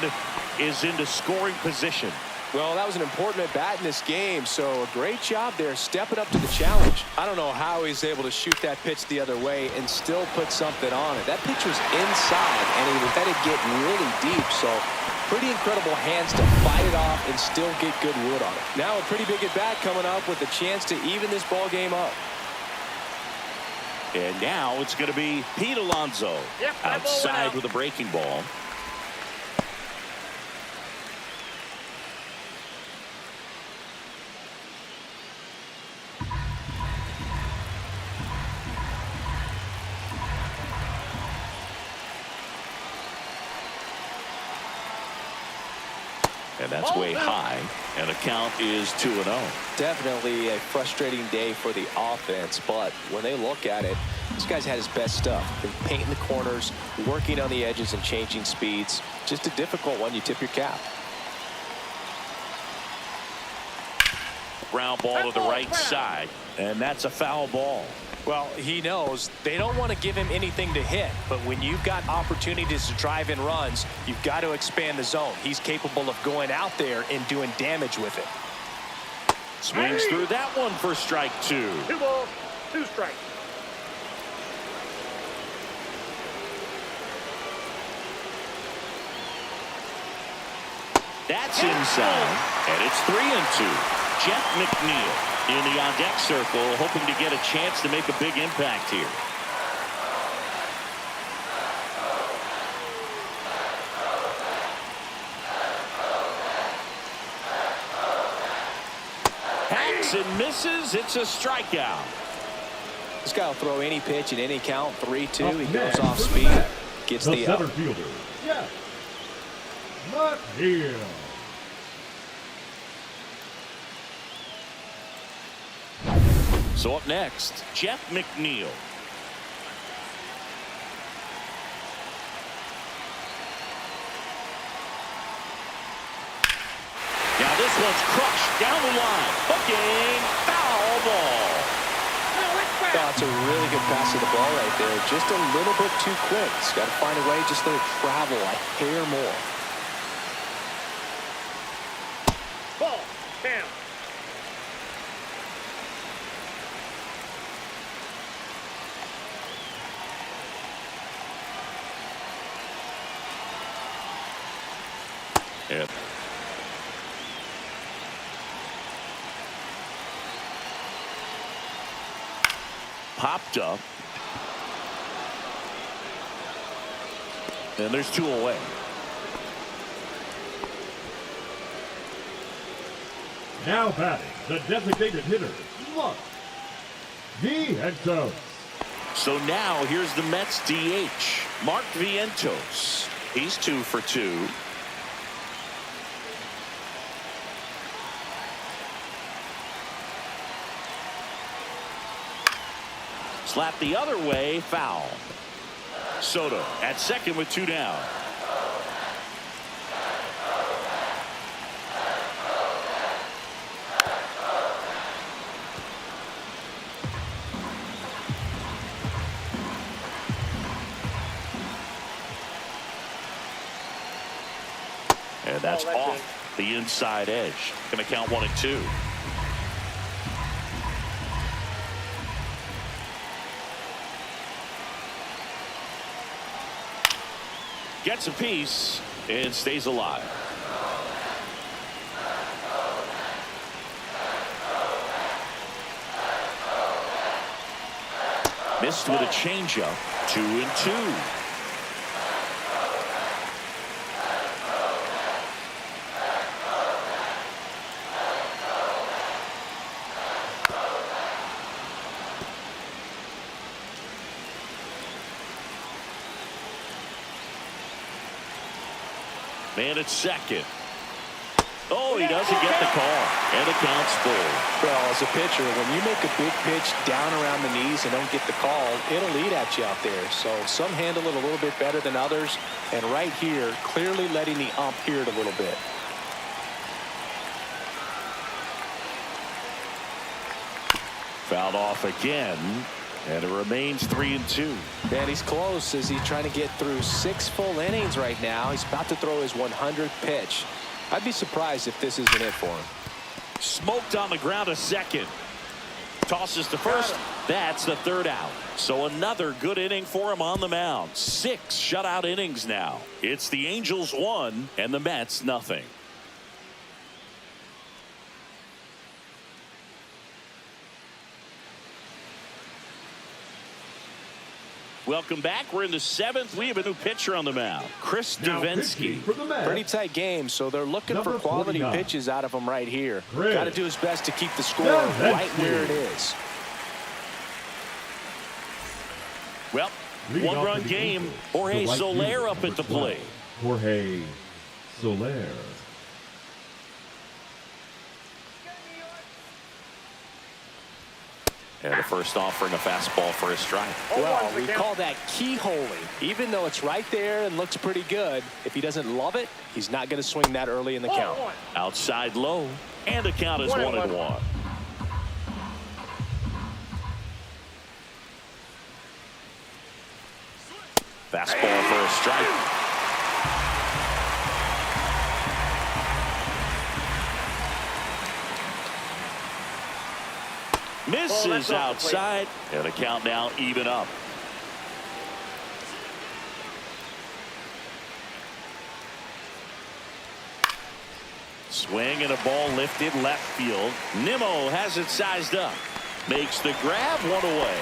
is into scoring position. Well, that was an important at-bat in this game, so a great job there stepping up to the challenge. I don't know how he's able to shoot that pitch the other way and still put something on it. That pitch was inside, and he let it get really deep, so pretty incredible hands to fight it off and still get good wood on it. Now a pretty big at-bat coming up with a chance to even this ball game up. And now it's going to be Pete Alonso outside with a breaking ball. And that's way high, and the count is 2-0. Definitely a frustrating day for the offense, but when they look at it, this guy's had his best stuff. Been painting the corners, working on the edges, and changing speeds. Just a difficult one. You tip your cap. Ground ball to the right side, and that's a foul ball. Well, he knows they don't want to give him anything to hit, but when you've got opportunities to drive in runs, you've got to expand the zone. He's capable of going out there and doing damage with it. Swings through that one for strike 2. 2 balls, 2 strikes. That's inside, and it's 3-2. Jeff McNeil in the on-deck circle, hoping to get a chance to make a big impact here. Hacks and misses. It's a strikeout. This guy will throw any pitch in any count. 3-2. He goes off speed. Gets the out. Center fielder, Jeff McNeil. So up next, Jeff McNeil. Now this one's crushed down the line. Hooking, foul ball. That's a really good pass of the ball right there. Just a little bit too quick. He's got to find a way just to travel a hair more. Ball, down. Yeah. Popped up. And there's 2 away. Now batting, the designated hitter, Mark Vientos. So now here's the Mets DH, Mark Vientos. He's 2 for 2. Slap the other way, foul. Soto at second with 2 down. And that's off the inside edge. Going to count 1-2. Gets a piece and stays alive. Missed with a changeup. 2-2. Man at second. Oh, he doesn't get the call. And the count's full. Well, as a pitcher, when you make a big pitch down around the knees and don't get the call, it'll eat at you out there. So some handle it a little bit better than others. And right here, clearly letting the ump hear it a little bit. Fouled off again. And it remains 3-2. Man, he's close as he's trying to get through 6 full innings right now. He's about to throw his 100th pitch. I'd be surprised if this isn't it for him. Smoked on the ground a second. Tosses to first. That's the third out. So another good inning for him on the mound. 6 shutout innings now. It's the Angels 1 and the Mets nothing. Welcome back. We're in the 7th. We have a new pitcher on the mound, Chris Davinsky. Pretty tight game, so they're looking for quality pitches out of him right here. Got to do his best to keep the score right where it is. Well, one-run game. Jorge Soler up at the plate. Jorge Soler. And the first offering a fastball for a strike. Well, we call that keyholing. Even though it's right there and looks pretty good, if he doesn't love it, he's not going to swing that early in the count. Outside low, and the count is 1-1. Fastball for a strike. Misses outside, and the count now even up. Swing and a ball lifted left field. Nimmo has it sized up. Makes the grab, 1 away.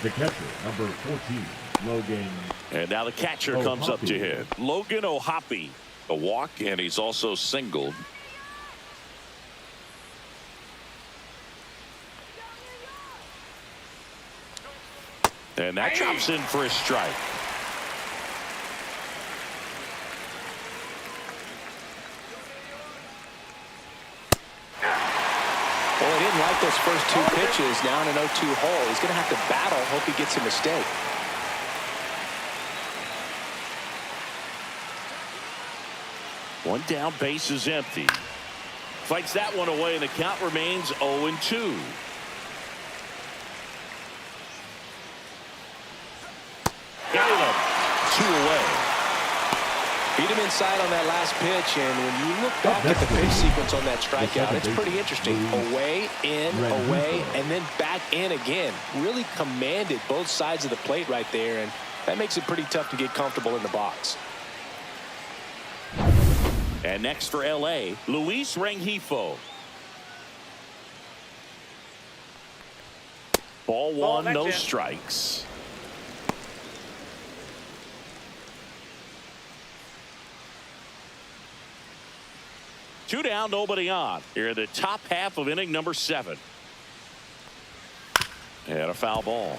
The catcher, number 14, Logan. And now the catcher comes up to hit. Logan O'Hoppe. A walk, and he's also singled. And that drops in for a strike. Well, he didn't like those first 2 pitches. Now in an 0-2 hole. He's going to have to battle. Hope he gets a mistake. One down, base is empty. Fights that one away, and the count remains 0-2. Got him. 2 away. Beat him inside on that last pitch, and when you look back at the pitch sequence on that strikeout, it's pretty interesting. Away, in, away, and then back in again. Really commanded both sides of the plate right there, and that makes it pretty tough to get comfortable in the box. And next for L.A., Luis Rengifo. Ball 1, no strikes. Two down, nobody on. Here in the top half of inning number 7. And a foul ball.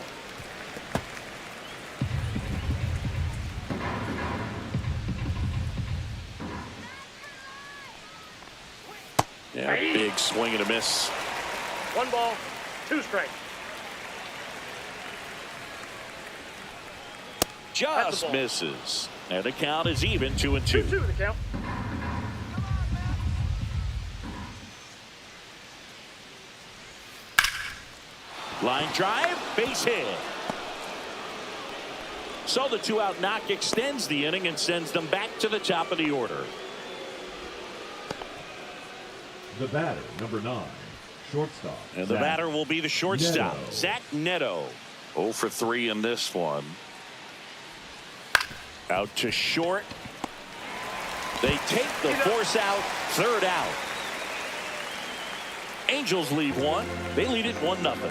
Yeah, big swing and a miss. 1 ball, 2 strikes. Just misses. And the count is even 2-2. 2-2 the count. Line drive, base hit. So the 2-out knock extends the inning and sends them back to the top of the order. The batter, number 9, shortstop. And the batter will be the shortstop, Zach Neto. 0 for 3 in this one. Out to short. They take the force out, 3rd out. Angels leave 1. They lead it 1-0.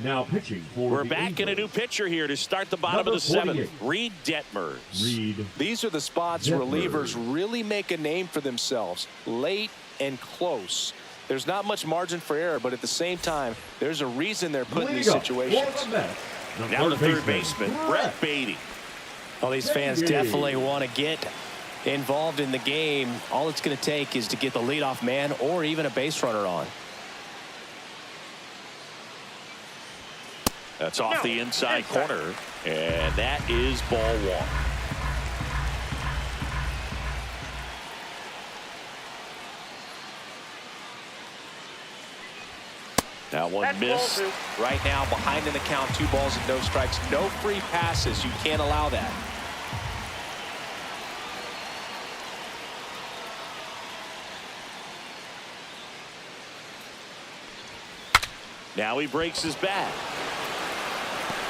Now pitching for We're the back in a new Angels. pitcher here to start the bottom Number of the 7th. 48. Reed Detmers. Reed. These are the spots Detmers. relievers really make a name for themselves. Late and close. There's not much margin for error, but at the same time, there's a reason they're put in these situations. Now the third baseman, Brett Beatty. Well, these fans definitely want to get involved in the game. All it's going to take is to get the leadoff man or even a base runner on. That's off the inside corner, and that is ball 1. That one missed. Right now, behind in the count, 2 balls and no strikes. No free passes. You can't allow that. Now he breaks his bat.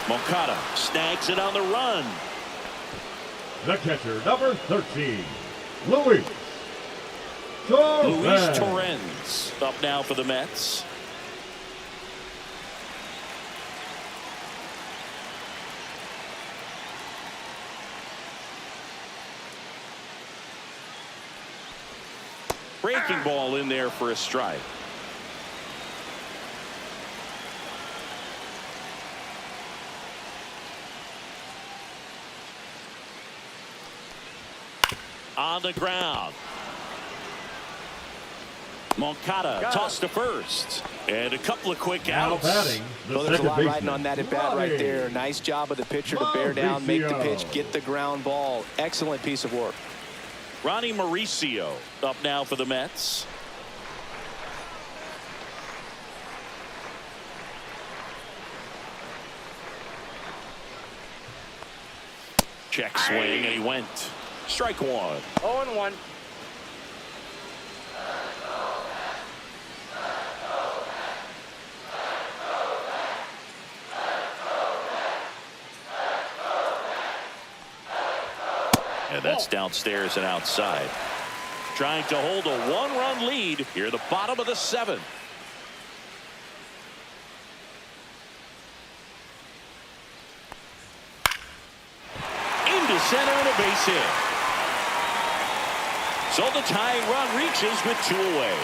Moncada snags it on the run. The catcher, number 13, Luis Torrens up now for the Mets. Breaking ball in there for a strike. On the ground. Moncada tossed to first. And a couple of quick outs. Well, there's a lot riding on that at bat right there. Nice job of the pitcher to bear down, make the pitch, get the ground ball. Excellent piece of work. Ronnie Mauricio up now for the Mets. Check swing, and he went. Strike 1. 0-1. And that's downstairs and outside. Trying to hold a 1-run lead here at the bottom of the 7th. Into center and a base hit. So the tying run reaches with 2 away.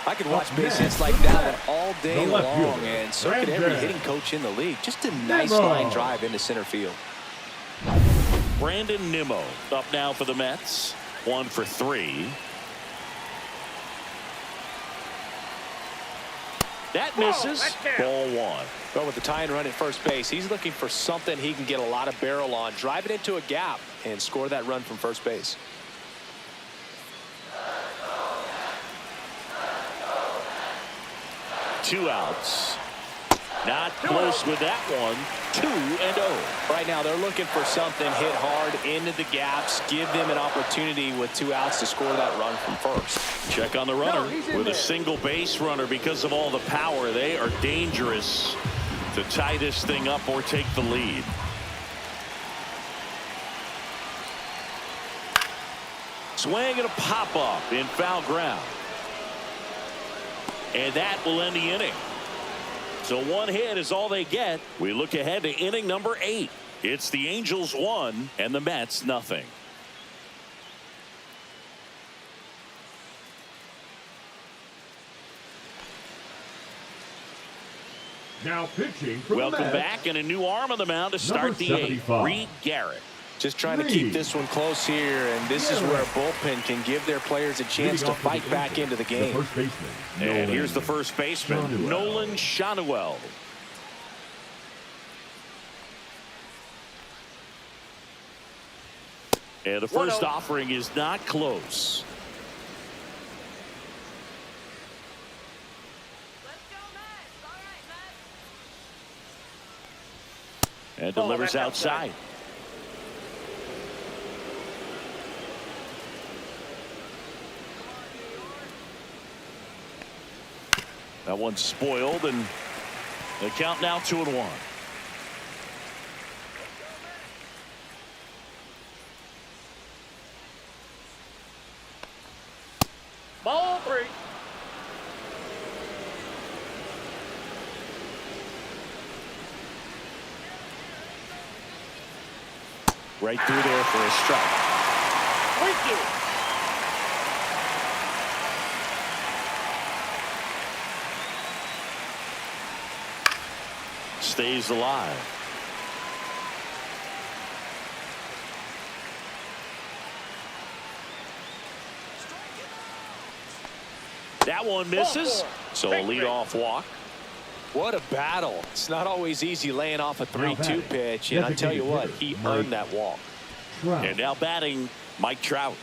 I could watch base hits like that all day long, and so could every hitting coach in the league. Just a nice line drive into center field. Brandon Nimmo up now for the Mets. 1 for 3. That misses. Ball 1. Well, with the tying run at first base, he's looking for something he can get a lot of barrel on, drive it into a gap, and score that run from first base. Two outs. Not close with that one. 2-0. Right now, they're looking for something hit hard into the gaps, give them an opportunity with 2 outs to score that run from first. Check on the runner with a single base runner. Because of all the power, they are dangerous to tie this thing up or take the lead. Swing and a pop up in foul ground. And that will end the inning. So 1 hit is all they get. We look ahead to inning number 8. It's the Angels 1 and the Mets nothing. Now pitching for Welcome the Mets, back, and a new arm on the mound to start the 8th. Reed Garrett. Just trying to keep this one close here, and this is where a bullpen can give their players a chance to fight back into the game. first baseman, And here's the first baseman, Nolan Shanuel. And the first offering is not close. And delivers outside. That one's spoiled, and the count now 2-1. Ball 3. Right through there for a strike. Thank you. Stays alive. That one misses. So a leadoff walk. What a battle. It's not always easy laying off a 3-2 pitch, and I tell you what, he earned that walk. And now batting, Mike Trout.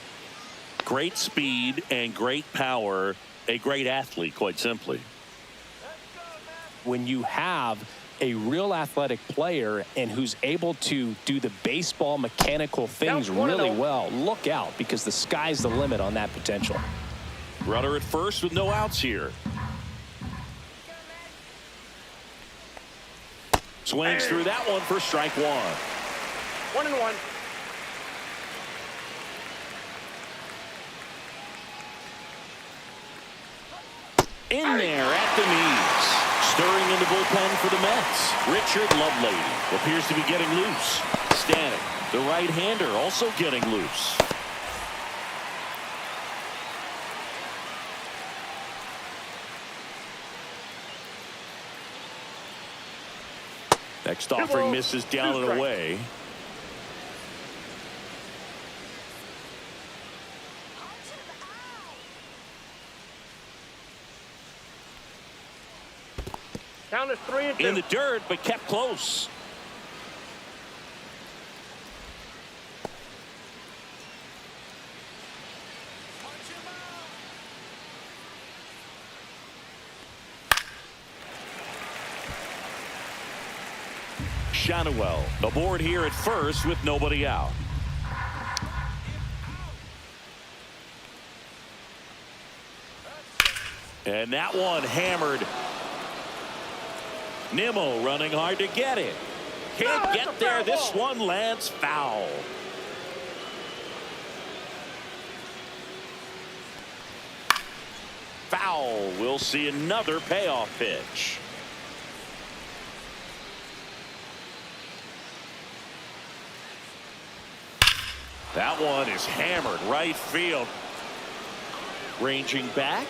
Great speed and great power. A great athlete, quite simply. When you have a real athletic player and who's able to do the baseball mechanical things really well, look out, because the sky's the limit on that potential. Runner at first with no outs here. Swings through that one for strike one. 1-1. In there at the knees. Stirring in the bullpen for the Mets. Richard Lovelady appears to be getting loose. Stanek, the right-hander, also getting loose. Next offering misses down and away. Count is 3-2. In the dirt, but kept close. Shanawell aboard here at first with nobody out. And that one hammered. Nimmo running hard to get it. Can't get there. This one lands foul. Foul. We'll see another payoff pitch. That one is hammered right field. Ranging back.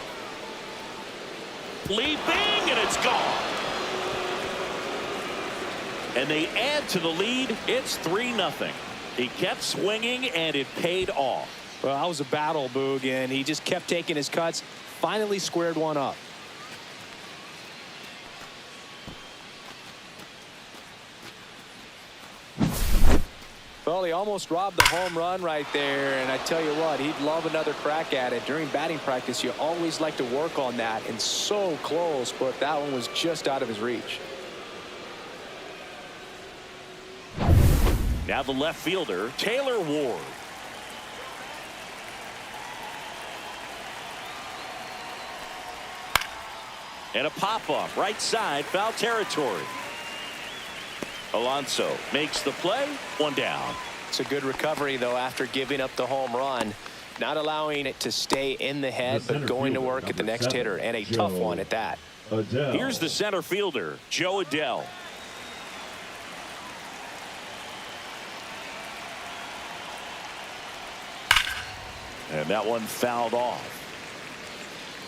Leaping, and it's gone. And they add to the lead. It's 3-0. He kept swinging, and it paid off. Well, that was a battle, Boog, and he just kept taking his cuts. Finally squared one up. Well, he almost robbed the home run right there, and I tell you what, he'd love another crack at it. During batting practice, you always like to work on that, and so close, but that one was just out of his reach. Now the left fielder, Taylor Ward. And a pop-up right side, foul territory. Alonso makes the play, one down. It's a good recovery, though, after giving up the home run. Not allowing it to stay in the head, but going to work at the next hitter, and a tough one at that. Here's the center fielder, Joe Adell. And that one fouled off.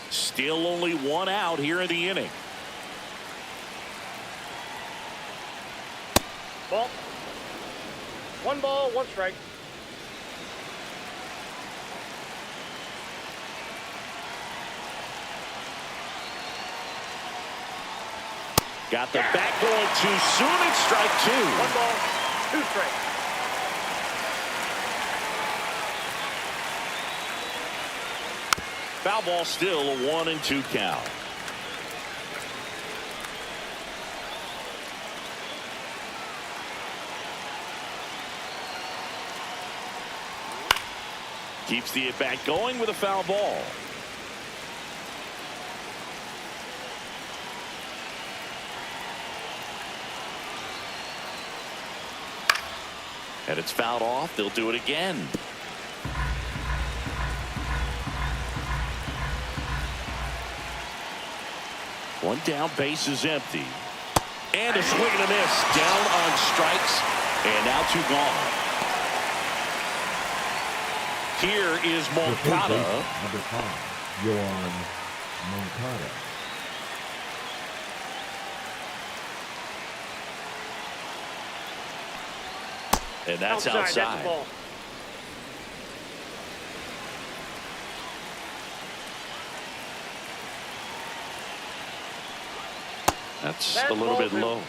Still only one out here in the inning. Ball. 1 ball, 1 strike. Got the bat going too soon. It's strike 2. 1 ball, 2 strikes. Foul ball, still a 1-2 count. Keeps the at-bat going with a foul ball. And it's fouled off. They'll do it again. One down, base is empty. And a swing and a miss. Down on strikes. And now 2 gone. Here is Moncada. Number 5, Yohan Moncada. And that's outside. That's the ball. That's a little bit low.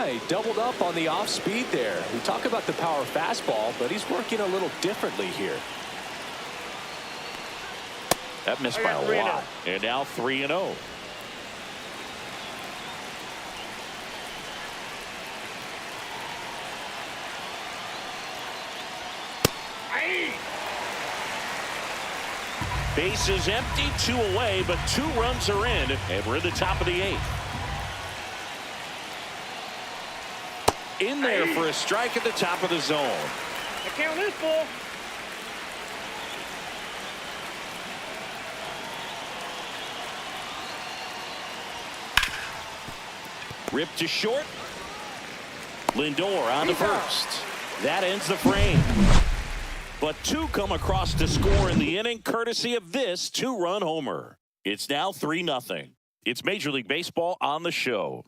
He doubled up on the off speed there. We talk about the power fastball, but he's working a little differently here. That missed by a lot. And now 3-0. Base is empty, 2 away, but 2 runs are in, and we're in the top of the 8th. In there for a strike at the top of the zone. I count this ball. Ripped to short. Lindor on to first. That ends the frame. But 2 come across to score in the inning, courtesy of this 2-run homer. It's now 3-0. It's Major League Baseball on the show.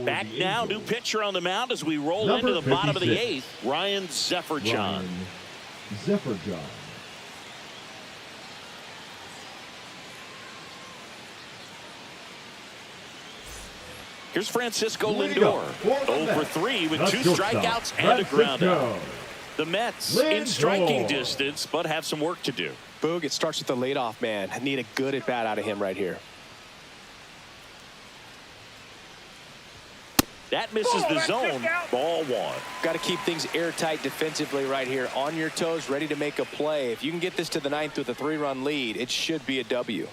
Back now, new pitcher on the mound as we roll into the bottom of the 8th. Ryan Zefferjohn. Here's Francisco Lindor. 0-for-3 with 2 strikeouts and a groundout. The Mets in striking distance, but have some work to do. Boog, it starts with the leadoff man. I need a good at-bat out of him right here. That misses the zone. Ball 1. Got to keep things airtight defensively right here. On your toes, ready to make a play. If you can get this to the 9th with a 3-run lead, it should be a W.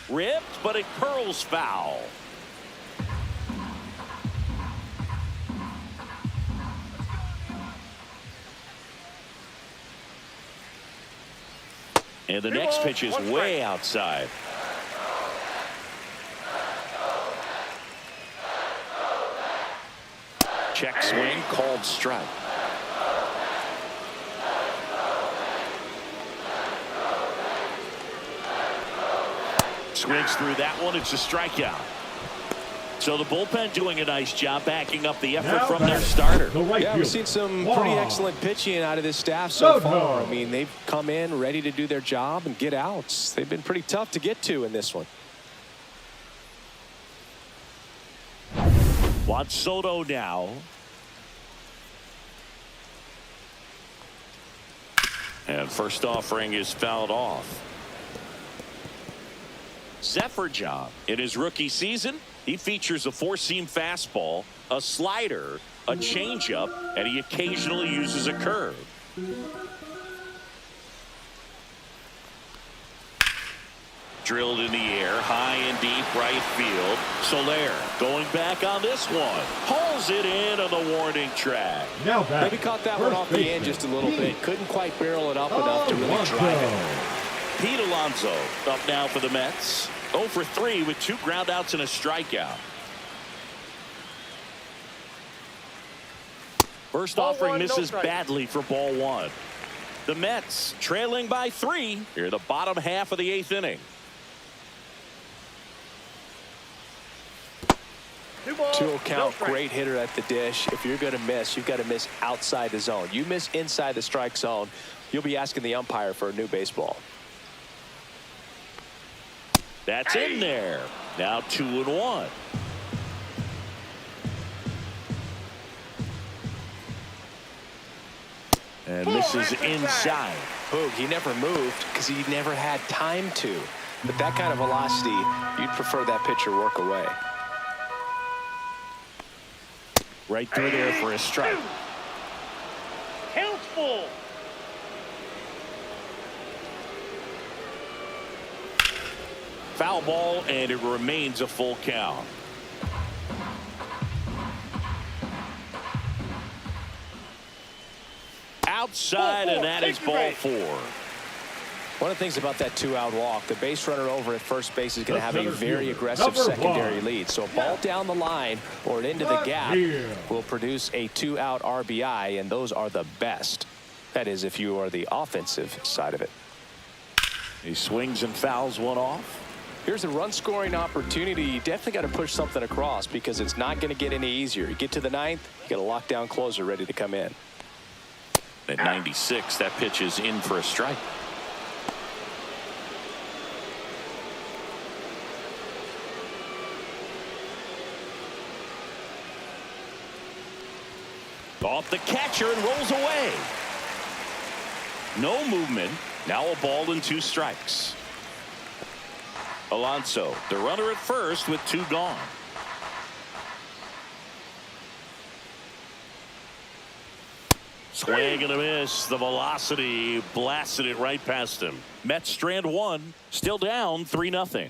Ripped, but it curls foul. And the next pitch is way outside. Check swing, called strike. Swings through that one. It's a strikeout. So the bullpen doing a nice job backing up the effort from their starter. Yeah, we've seen some pretty excellent pitching out of this staff so far. I mean, they've come in ready to do their job and get outs. They've been pretty tough to get to in this one. Juan Soto now. And first offering is fouled off. Zefferjohn in his rookie season, he features a 4-seam fastball, a slider, a changeup, and he occasionally uses a curve. Drilled in the air, high and deep right field. Soler going back on this one. Hauls it in on the warning track. Maybe caught that one off the end just a little bit. Couldn't quite barrel it up enough to really drive it. Pete Alonso up now for the Mets. 0-for-3 with 2 groundouts and a strikeout. First offering misses badly for ball 1. The Mets trailing by 3 here in the bottom half of the 8th inning. 2-0 count, great hitter at the dish. If you're going to miss, you've got to miss outside the zone. You miss inside the strike zone, you'll be asking the umpire for a new baseball. That's in there. Now 2-1. And this is inside. Boog, he never moved because he never had time to. But that kind of velocity, you'd prefer that pitcher work away. Right through there for a strike. Count full. Foul ball, and it remains a full count. Outside, and that is ball 4. One of the things about that two-out walk, the base runner over at first base is going to have a very aggressive Number secondary one. lead. So a ball down the line or into the gap will produce a two-out RBI, and those are the best. That is, if you are the offensive side of it. He swings and fouls one off. Here's a run-scoring opportunity. You definitely got to push something across because it's not going to get any easier. You get to the ninth, you got a lockdown closer ready to come in. At 96, that pitch is in for a strike. Off the catcher and rolls away. No movement. Now a ball and 2 strikes. Alonso, the runner at first with 2 gone. Swing and a miss. The velocity blasted it right past him. Mets strand 1, still down 3-0.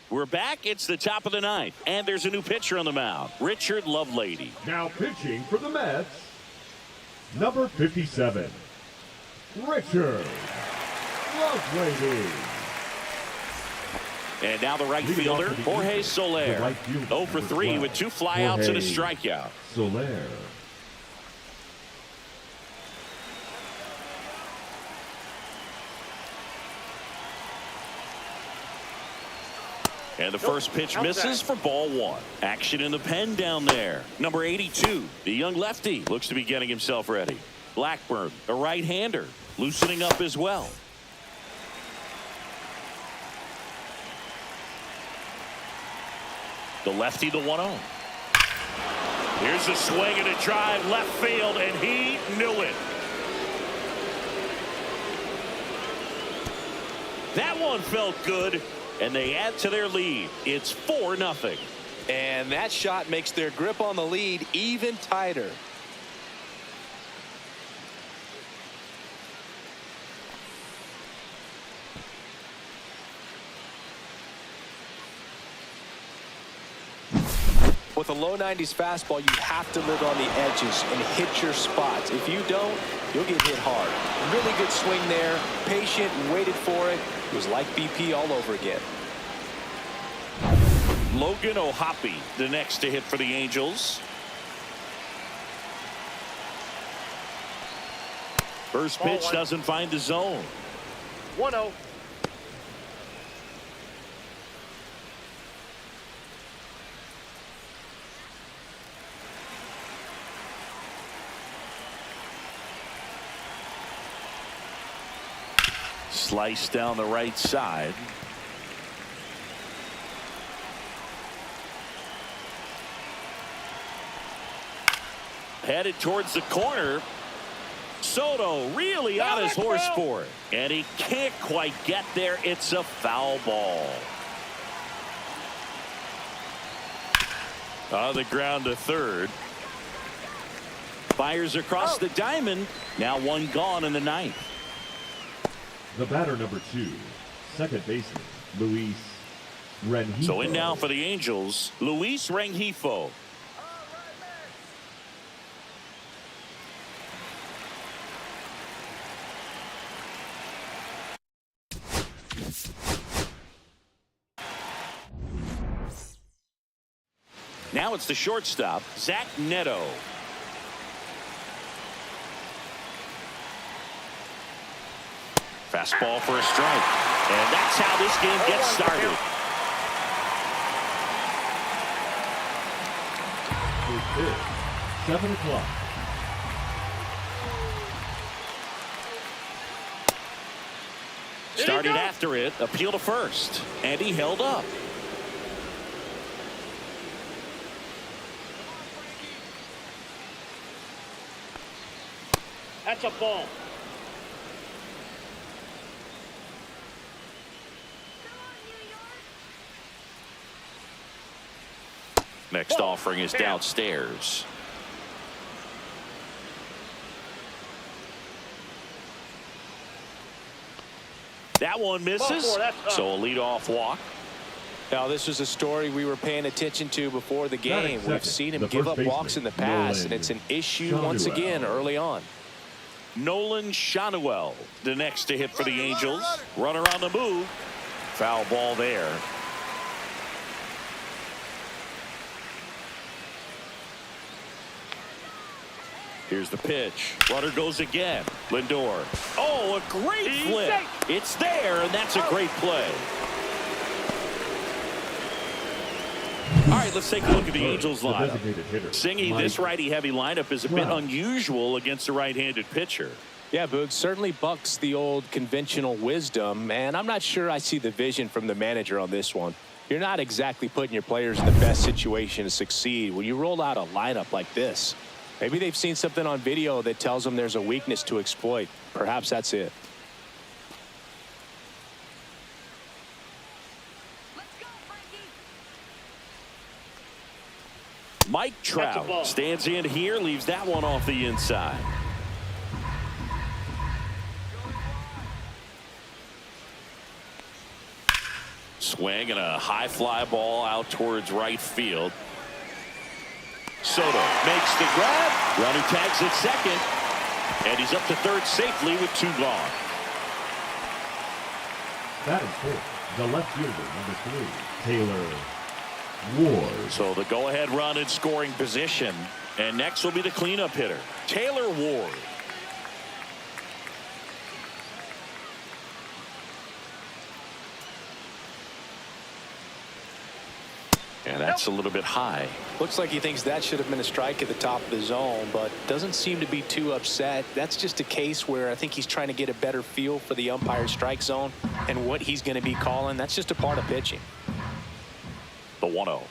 We're back. It's the top of the 9th, and there's a new pitcher on the mound, Richard Lovelady. Now pitching for the Mets, number 57, Richard Lovelady. And now the right fielder, Jorge Soler. 0 for 3 with 2 flyouts and a strikeout. Soler. And the first pitch misses for ball 1. Action in the pen down there. Number 82, the young lefty, looks to be getting himself ready. Blackburn, a right-hander, loosening up as well. The lefty, the 1-0. Here's a swing and a drive left field, and he knew it. That one felt good, and they add to their lead. It's 4-0. And that shot makes their grip on the lead even tighter. With a low 90s fastball, you have to live on the edges and hit your spots. If you don't, you'll get hit hard. Really good swing there. Patient, waited for it. It was like BP all over again. Logan O'Hoppe, the next to hit for the Angels. First pitch doesn't find the zone. 1-0. Slice down the right side. Headed towards the corner. Soto really on his horse for it. And he can't quite get there. It's a foul ball. On the ground to third. Fires across the diamond. Now 1 gone in the 9th. The batter, number 2, second baseman, Luis Rengifo. So in now for the Angels, Luis Rengifo. Now it's the shortstop, Zach Neto. Fastball for a strike. And that's how this game gets started. It's 7 o'clock. Started after it, appeal to first. And he held up. That's a ball. Next offering is downstairs. That one misses. So a leadoff walk. Now, this was a story we were paying attention to before the game. We've seen him give up walks in the past, and it's an issue once again early on. Nolan Shanuel, the next to hit for the Angels. Runner on the move. Foul ball there. Here's the pitch. Runner goes again. Lindor. Oh, a great flip. It's there, and that's a great play. All right, let's take a look at the Angels lineup. Singy, this righty-heavy lineup is a bit unusual against a right-handed pitcher. Yeah, Boog, certainly bucks the old conventional wisdom, and I'm not sure I see the vision from the manager on this one. You're not exactly putting your players in the best situation to succeed when you roll out a lineup like this. Maybe they've seen something on video that tells them there's a weakness to exploit. Perhaps that's it. Mike Trout stands in here, leaves that one off the inside. Swing and a high fly ball out towards right field. Soto makes the grab. Runner tags at second. And he's up to third safely with 2 gone. Batting fourth, the left fielder, number 3, Taylor Ward. So the go-ahead run in scoring position. And next will be the cleanup hitter, Taylor Ward. And that's a little bit high. Looks like he thinks that should have been a strike at the top of the zone, but doesn't seem to be too upset. That's just a case where I think he's trying to get a better feel for the umpire's strike zone and what he's going to be calling. That's just a part of pitching. The 1-0.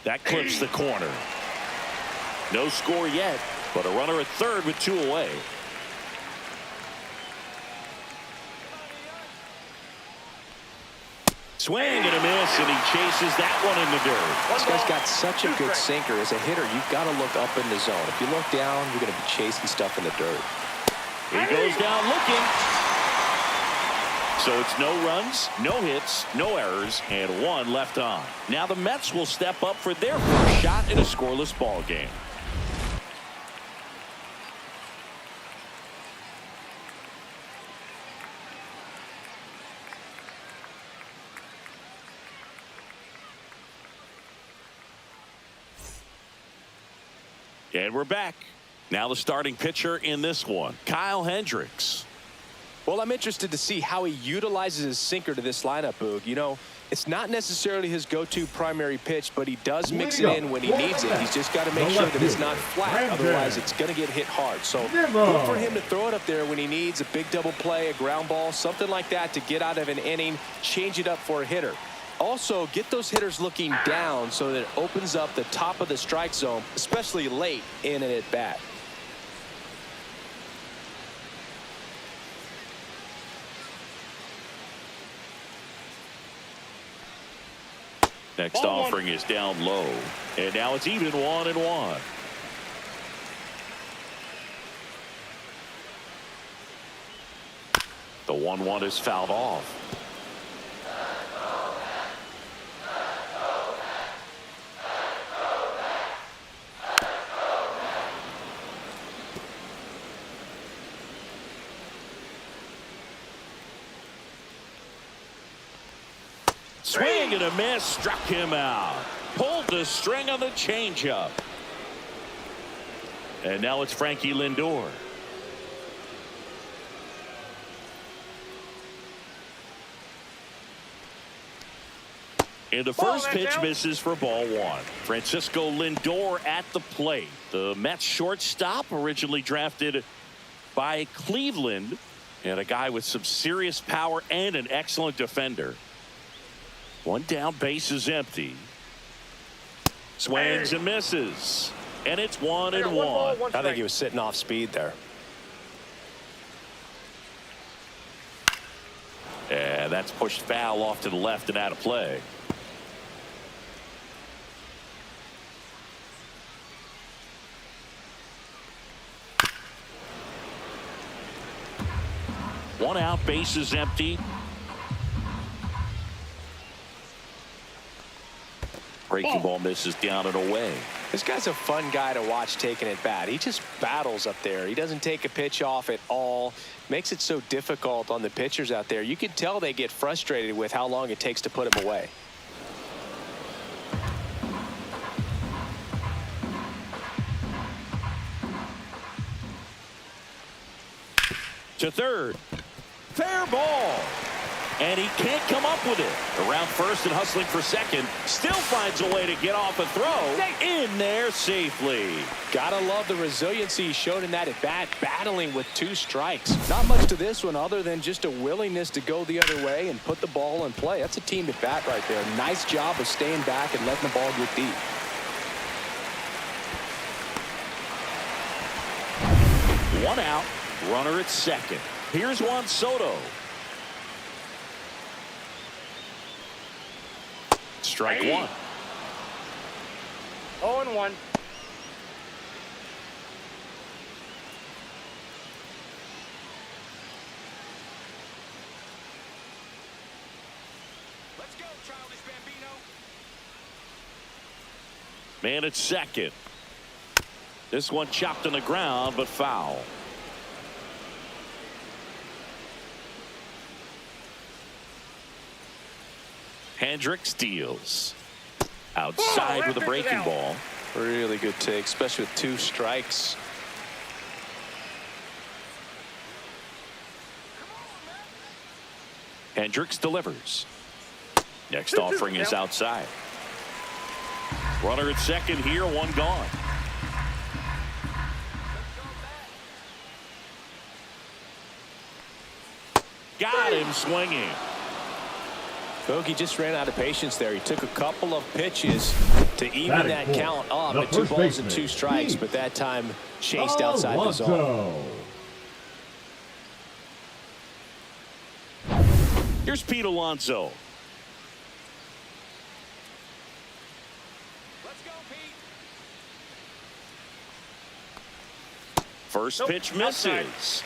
That clips the corner. No score yet, but a runner at third with 2 away. Swing and a miss, and he chases that one in the dirt. This guy's got such a good sinker. As a hitter, you've got to look up in the zone. If you look down, you're going to be chasing stuff in the dirt. He goes down looking. So it's no runs, no hits, no errors, and 1 left on. Now the Mets will step up for their first shot in a scoreless ball game. And we're back. Now the starting pitcher in this one, Kyle Hendricks. Well, I'm interested to see how he utilizes his sinker to this lineup, Boog. You know, it's not necessarily his go-to primary pitch, but he does mix it in when he needs it. He's just got to make sure that it's not flat. Otherwise, it's going to get hit hard. So look for him to throw it up there when he needs a big double play, a ground ball, something like that to get out of an inning, change it up for a hitter. Also, get those hitters looking down so that it opens up the top of the strike zone, especially late in an at-bat. Next offering is down low. And now it's even 1-1. The 1-1 is fouled off. Swing and a miss, struck him out. Pulled the string on the changeup. And now it's Frankie Lindor. And the first pitch misses for ball 1. Francisco Lindor at the plate. The Mets shortstop, originally drafted by Cleveland, and a guy with some serious power and an excellent defender. 1 down, base is empty. Swings and misses. And it's 1-1. I think he was sitting off speed there. And that's pushed foul off to the left and out of play. One out, base is empty. Breaking ball misses down and away. This guy's a fun guy to watch taking at bat. He just battles up there. He doesn't take a pitch off at all. Makes it so difficult on the pitchers out there. You can tell they get frustrated with how long it takes to put him away. To third. Fair ball. And he can't come up with it. Around first and hustling for second. Still finds a way to get off a throw. In there safely. Gotta love the resiliency he showed in that at bat, battling with 2 strikes. Not much to this one other than just a willingness to go the other way and put the ball in play. That's a team at bat right there. Nice job of staying back and letting the ball get deep. One out. Runner at second. Here's Juan Soto. Strike one. 0-1. Let's go, childish Bambino. Man at second. This one chopped on the ground, but foul. Hendricks deals. Outside with a breaking ball. Really good take, especially with 2 strikes. Hendricks delivers. Next offering is outside. Runner at second here, one gone. Got him swinging. Bogey just ran out of patience there. He took a couple of pitches to even that count up at 2 balls and 2 strikes, but that time chased outside the zone. Here's Pete Alonso. Let's go, Pete. First pitch misses.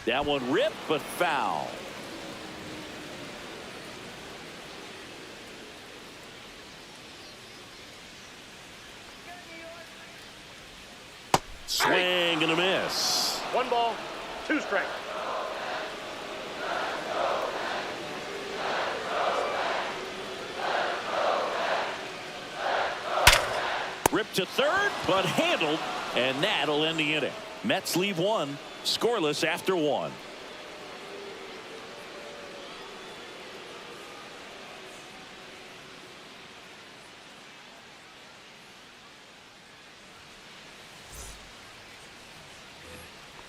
That one ripped, but foul. Swing and a miss. 1 ball, 2 strikes. Ripped to third, but handled, and that'll end the inning. Mets leave 1. Scoreless after 1.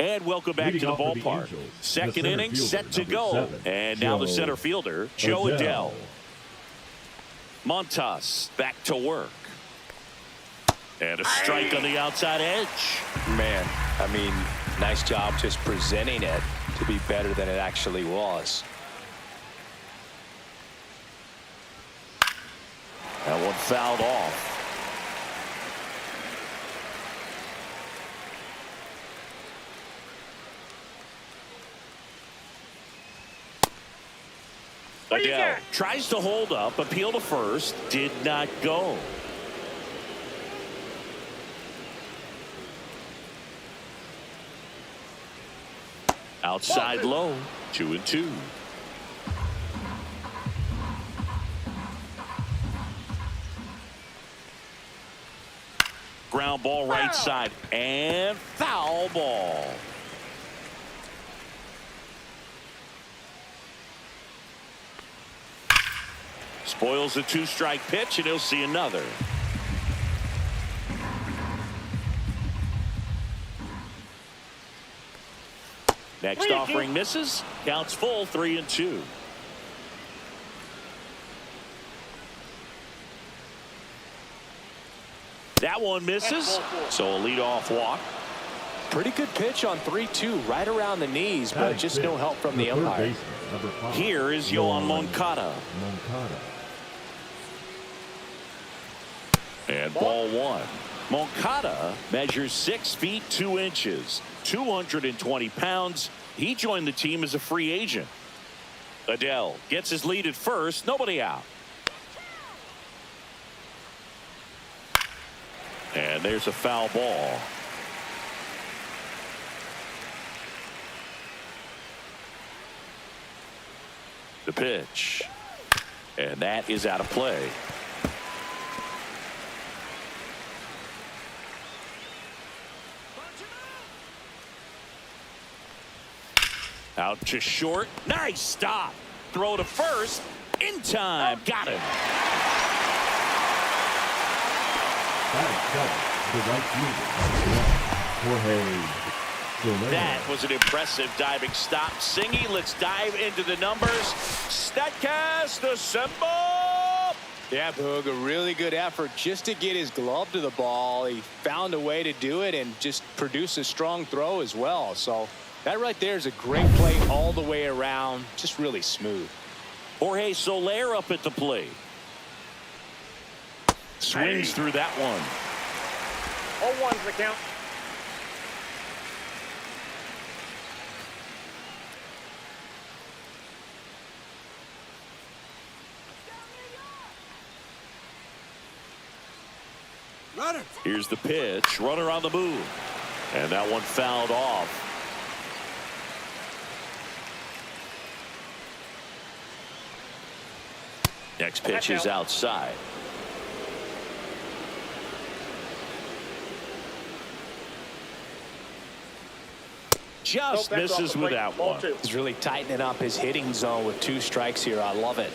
And welcome back to the ballpark. Second inning set to go. And now the center fielder, Joe Adell. Montas back to work. And a strike on the outside edge. Man, I mean, nice job just presenting it to be better than it actually was. That one fouled off. Adell tries to hold up, appeal to first, did not go. Outside low, 2-2. Ground ball right side and foul ball. Spoils a 2-strike pitch, and he'll see another. Next offering misses. Counts full, 3-2. That one misses. So a leadoff walk. Pretty good pitch on 3-2, right around the knees, but just no help from the umpire. Here is Yoan Moncada. And ball one. Moncada measures 6 feet 2 inches, 220 pounds. He joined the team as a free agent. Adele gets his lead at first, nobody out. And there's a foul ball. The pitch. And that is out of play. Out to short. Nice stop. Throw to first. In time. Got him. That was an impressive diving stop. Singy, let's dive into the numbers. Statcast assemble. Yeah, Boog, a really good effort just to get his glove to the ball. He found a way to do it and just produce a strong throw as well. So that right there is a great play all the way around. Just really smooth. Jorge Soler up at the plate. Swings through that one. 0-1's the count. Here's the pitch. Runner on the move. And that one fouled off. Next pitch is outside. Just misses with that one. He's really tightening up his hitting zone with 2 strikes here. I love it.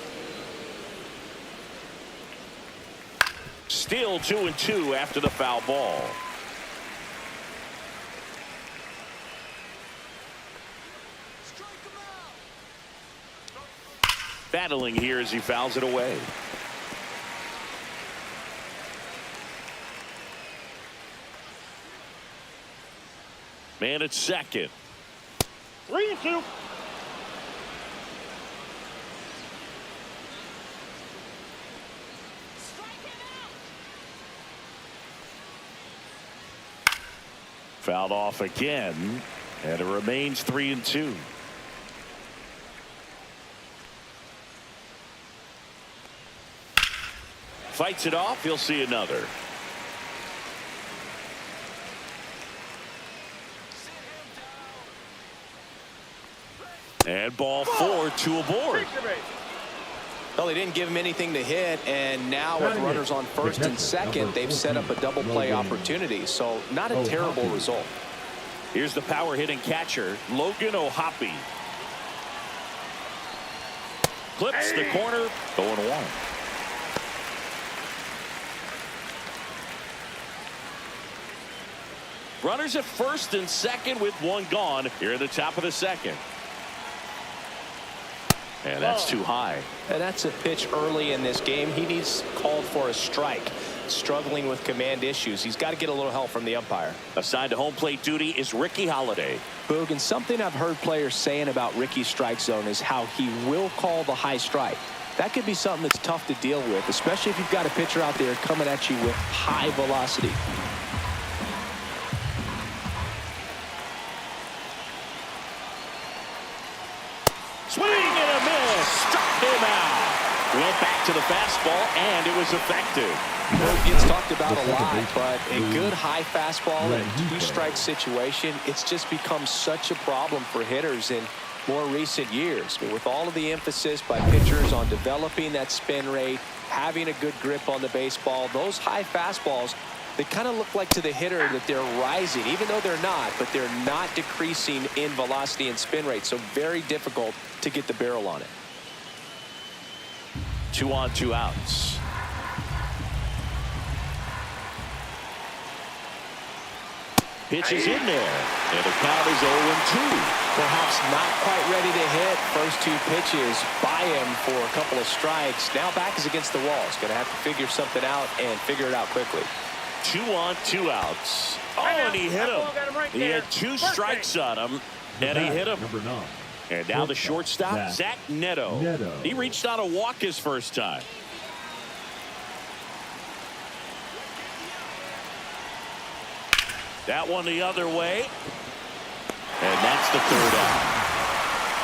Still 2-2 after the foul ball. Battling here as he fouls it away. Man at second. 3-2. Fouled off again, and it remains 3-2. Fights it off. He'll see another. And ball 4, 2 aboard. Well, they didn't give him anything to hit, and now with runners on first and second, they've set up a double play opportunity. So not a terrible result. Here's the power hitting catcher, Logan O'Hoppe. Clips the corner, 0-1. Runners at first and second with 1 gone here in the top of the second. And that's too high. And that's a pitch early in this game. He needs called for a strike. Struggling with command issues. He's got to get a little help from the umpire. Assigned to home plate duty is Ricky Holiday. Boog, and something I've heard players saying about Ricky's strike zone is how he will call the high strike. That could be something that's tough to deal with, especially if you've got a pitcher out there coming at you with high velocity. Swing and a miss. Struck him out. Went back to the fastball, and it was effective. It gets talked about a lot, but a good high fastball in a 2-strike situation, it's just become such a problem for hitters in more recent years. But with all of the emphasis by pitchers on developing that spin rate, having a good grip on the baseball, those high fastballs, they kind of look like to the hitter that they're rising, even though they're not, but they're not decreasing in velocity and spin rate. So very difficult to get the barrel on it. 2 on, 2 outs. Pitch is in there, and the count is 0-2. Perhaps not quite ready to hit. First 2 pitches by him for a couple of strikes. Now back is against the wall. He's going to have to figure something out and figure it out quickly. 2 on, 2 outs. Oh, and he hit him. He had 2 strikes on him, and he hit him. Number 9. And now the shortstop, Zach Neto. He reached on a walk his first time. That one the other way. And that's the 3rd out.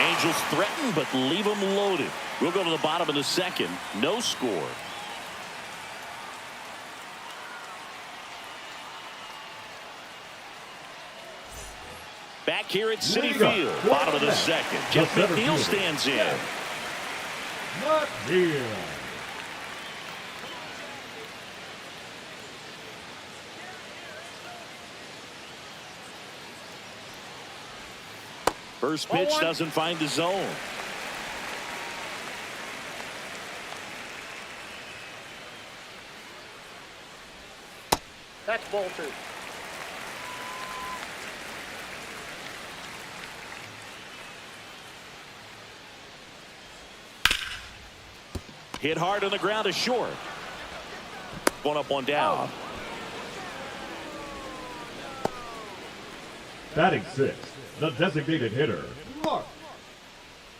Angels threaten, but leave them loaded. We'll go to the bottom of the 2nd. No score. Back here at Citi Field, bottom of the 2nd. Jeff McNeil stands in. McNeil. First pitch doesn't find the zone. That's ball 2. Hit hard on the ground is short. One up, one down. Batting 6th, the designated hitter, Mark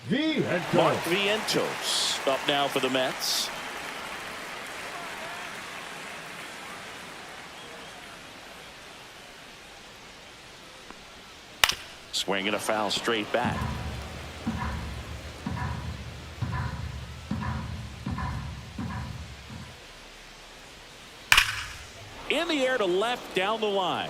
Vientos. Mark Vientos up now for the Mets. Swinging a foul straight back. In the air to left down the line.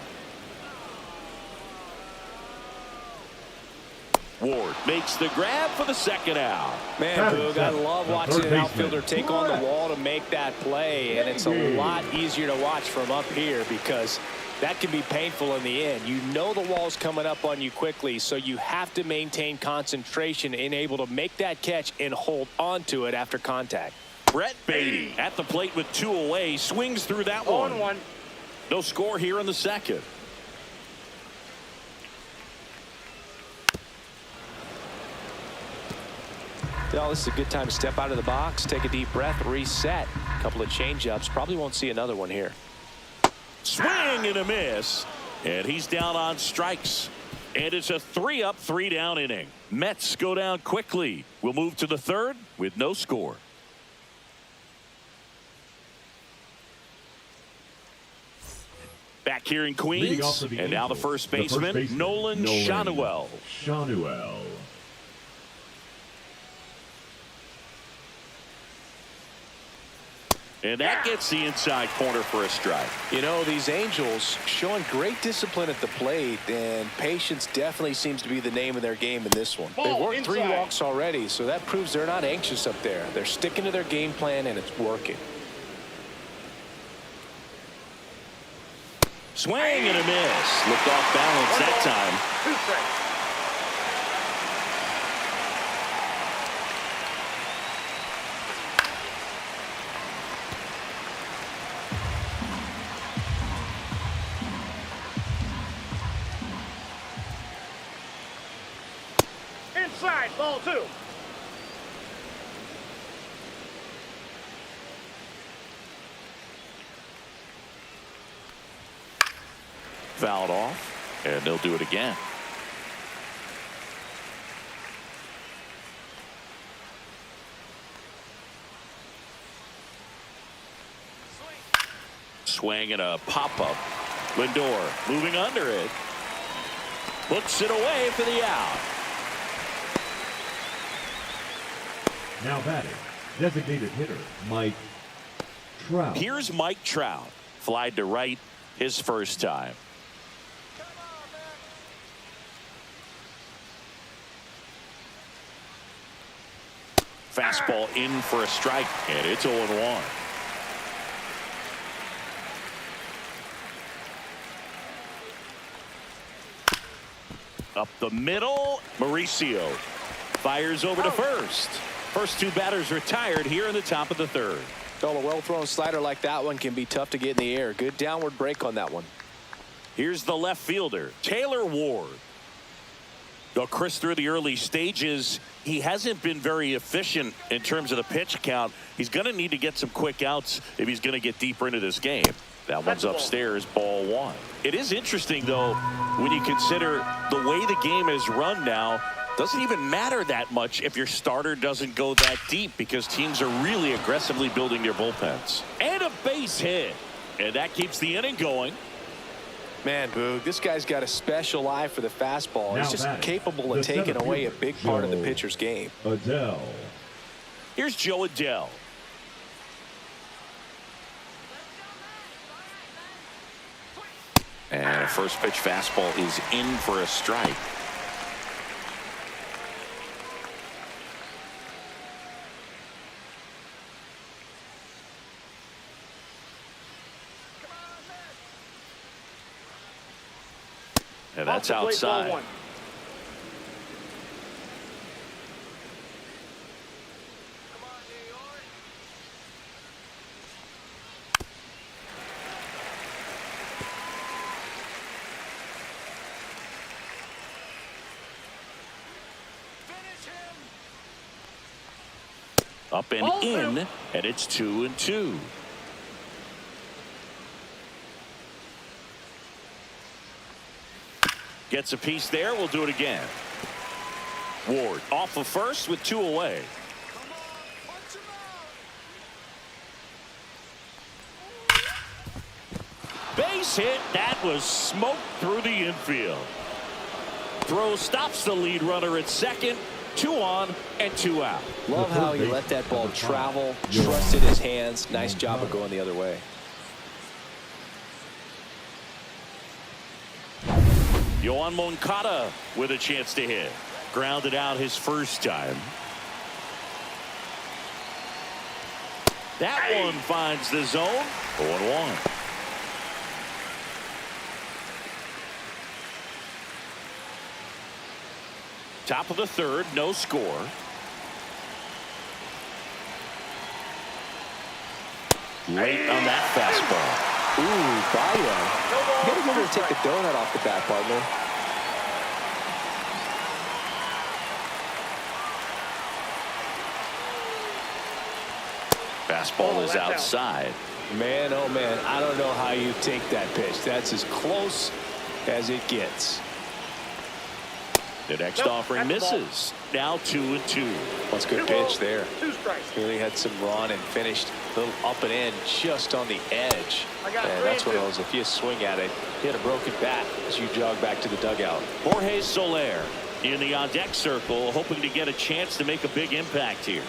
Ward makes the grab for the 2nd out. Man, Boog, I love watching an outfielder take on the wall to make that play, and it's a lot easier to watch from up here because that can be painful in the end. You know the wall's coming up on you quickly, so you have to maintain concentration and able to make that catch and hold on to it after contact. Brett Beatty at the plate with 2 away, swings through that one. 1. No score here in the 2nd. Well, this is a good time to step out of the box, take a deep breath, reset. A couple of change-ups. Probably won't see another one here. Swing and a miss. And he's down on strikes. And it's a 3-up, 3-down inning. Mets go down quickly. We'll move to the 3rd with no score. Back here in Queens. And now the first baseman, Nolan Schanuel. And that gets the inside corner for a strike. You know, these Angels showing great discipline at the plate, and patience definitely seems to be the name of their game in this one. They've worked 3 walks already, so that proves they're not anxious up there. They're sticking to their game plan, and it's working. Swing and a miss. Looked off balance that time. 2 strikes. Inside, ball 2. Fouled off, and they'll do it again. Swing and a pop-up. Lindor moving under it. Puts it away for the out. Now batting, designated hitter, Mike Trout. Here's Mike Trout. Flied to right his first time. Fastball in for a strike, and it's 0-1. Up the middle, Mauricio fires over to first. First 2 batters retired here in the top of the 3rd. Well, a well-thrown slider like that one can be tough to get in the air. Good downward break on that one. Here's the left fielder, Taylor Ward. Though Chris, through the early stages, he hasn't been very efficient in terms of the pitch count. He's going to need to get some quick outs if he's going to get deeper into this game. That one's upstairs, ball one. It is interesting, though, when you consider the way the game is run now. Doesn't even matter that much if your starter doesn't go that deep, because teams are really aggressively building their bullpens. And a base hit. And that keeps the inning going. Man, Boog, this guy's got a special eye for the fastball. He's just capable of taking away a big part of the pitcher's game. Adele. Here's Joe Adele. And a first pitch fastball is in for a strike. And that's outside. Up and in, and it's 2-2. Gets a piece there. We'll do it again. Ward off of first with 2 away. Base hit. That was smoked through the infield. Throw stops the lead runner at second. 2 on and 2 out. Love how he let that ball travel, trusted his hands. Nice job of going the other way. Yohan Moncada with a chance to hit. Grounded out his first time. That one finds the zone. 0-1. Top of the third, no score. Late on that fastball. Ooh, Baya. You gotta remember to take the donut off the bat, partner. Fastball is outside. Man, oh man, I don't know how you take that pitch. That's as close as it gets. The next offering misses. Now 2-2. That's a good pitch there. 2 strikes. Really had some run and finished a little up and in just on the edge. And that's what it was. If you swing at it, hit a broken bat as you jog back to the dugout. Jorge Soler in the on-deck circle, hoping to get a chance to make a big impact here.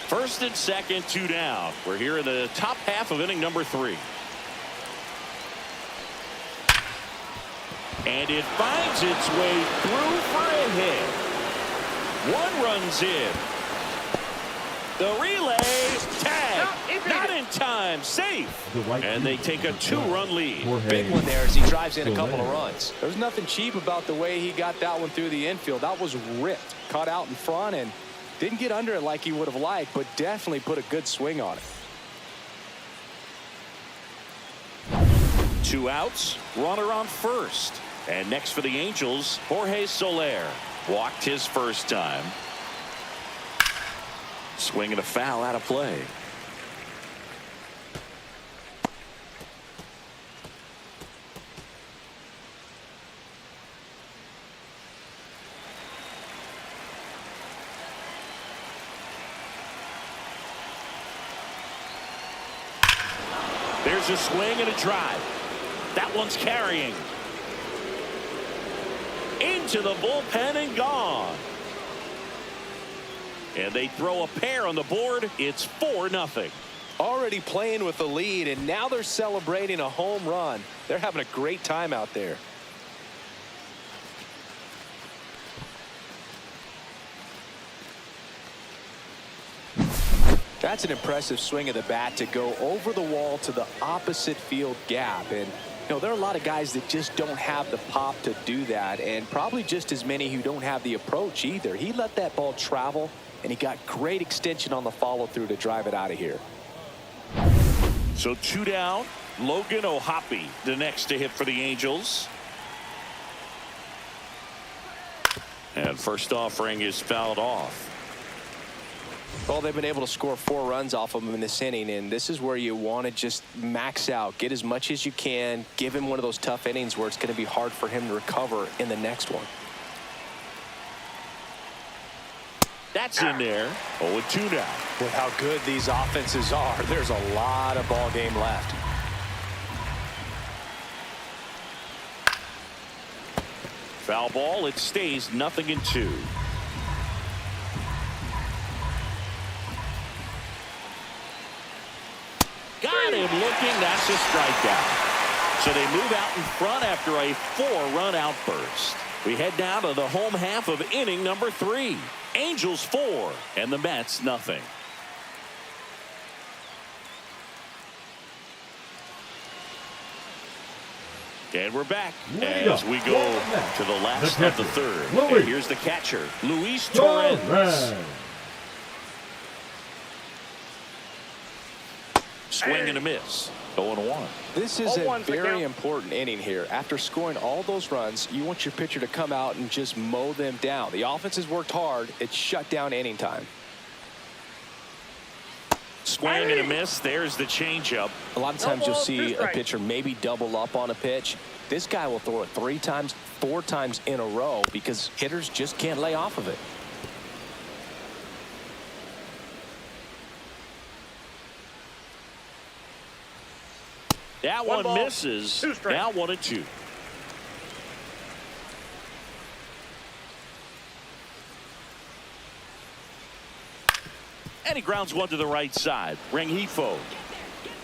First and second, 2 down. We're here in the top half of inning number 3. And it finds its way through for a hit. 1 runs in. The relay tag. Not in time. Safe. And they take a 2-run lead. Big one there as he drives in a couple of runs. There's nothing cheap about the way he got that one through the infield. That was ripped. Caught out in front and didn't get under it like he would have liked, but definitely put a good swing on it. 2 outs. Runner on first. And next for the Angels, Jorge Soler. Walked his first time. Swinging a foul out of play. There's a swing and a drive. That one's carrying. Into the bullpen and gone. And they throw a pair on the board. It's 4-0. Already playing with the lead, and now they're celebrating a home run. They're having a great time out there. That's an impressive swing of the bat to go over the wall to the opposite field gap. And you know, there are a lot of guys that just don't have the pop to do that, and probably just as many who don't have the approach either. He let that ball travel, and he got great extension on the follow-through to drive it out of here. So 2 down. Logan O'Hoppe, the next to hit for the Angels. And first offering is fouled off. Well, they've been able to score 4 runs off of him in this inning, and this is where you want to just max out, get as much as you can, give him one of those tough innings where it's going to be hard for him to recover in the next one. That's in there. 0-2 now. With how good these offenses are, there's a lot of ball game left. Foul ball. It stays 0-2. Got him looking. That's a strikeout. So they move out in front after a 4-run outburst. We head down to the home half of inning number 3. Angels 4 and the Mets nothing. And we're back as we go to the last of the third. And here's the catcher, Luis Torrens. Swing and a miss. 0-1. This is a very important inning here. After scoring all those runs, you want your pitcher to come out and just mow them down. The offense has worked hard. It's shut down inning time. Swing and a miss. There's the changeup. A lot of times you'll see a pitcher maybe double up on a pitch. This guy will throw it 3 times, 4 times in a row because hitters just can't lay off of it. That one misses. Now 1-2. And he grounds one to the right side. Rengifo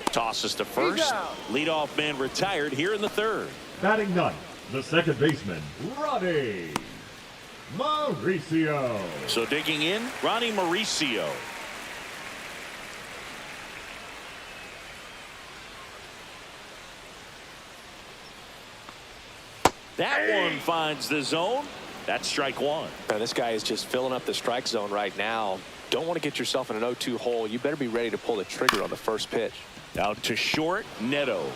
tosses to first. Leadoff man retired here in the third. Batting ninth, the second baseman, Ronnie Mauricio. So digging in, Ronnie Mauricio. That one finds the zone. That's strike 1. Now, this guy is just filling up the strike zone right now. Don't want to get yourself in an 0-2 hole. You better be ready to pull the trigger on the first pitch. Out to short, Neto.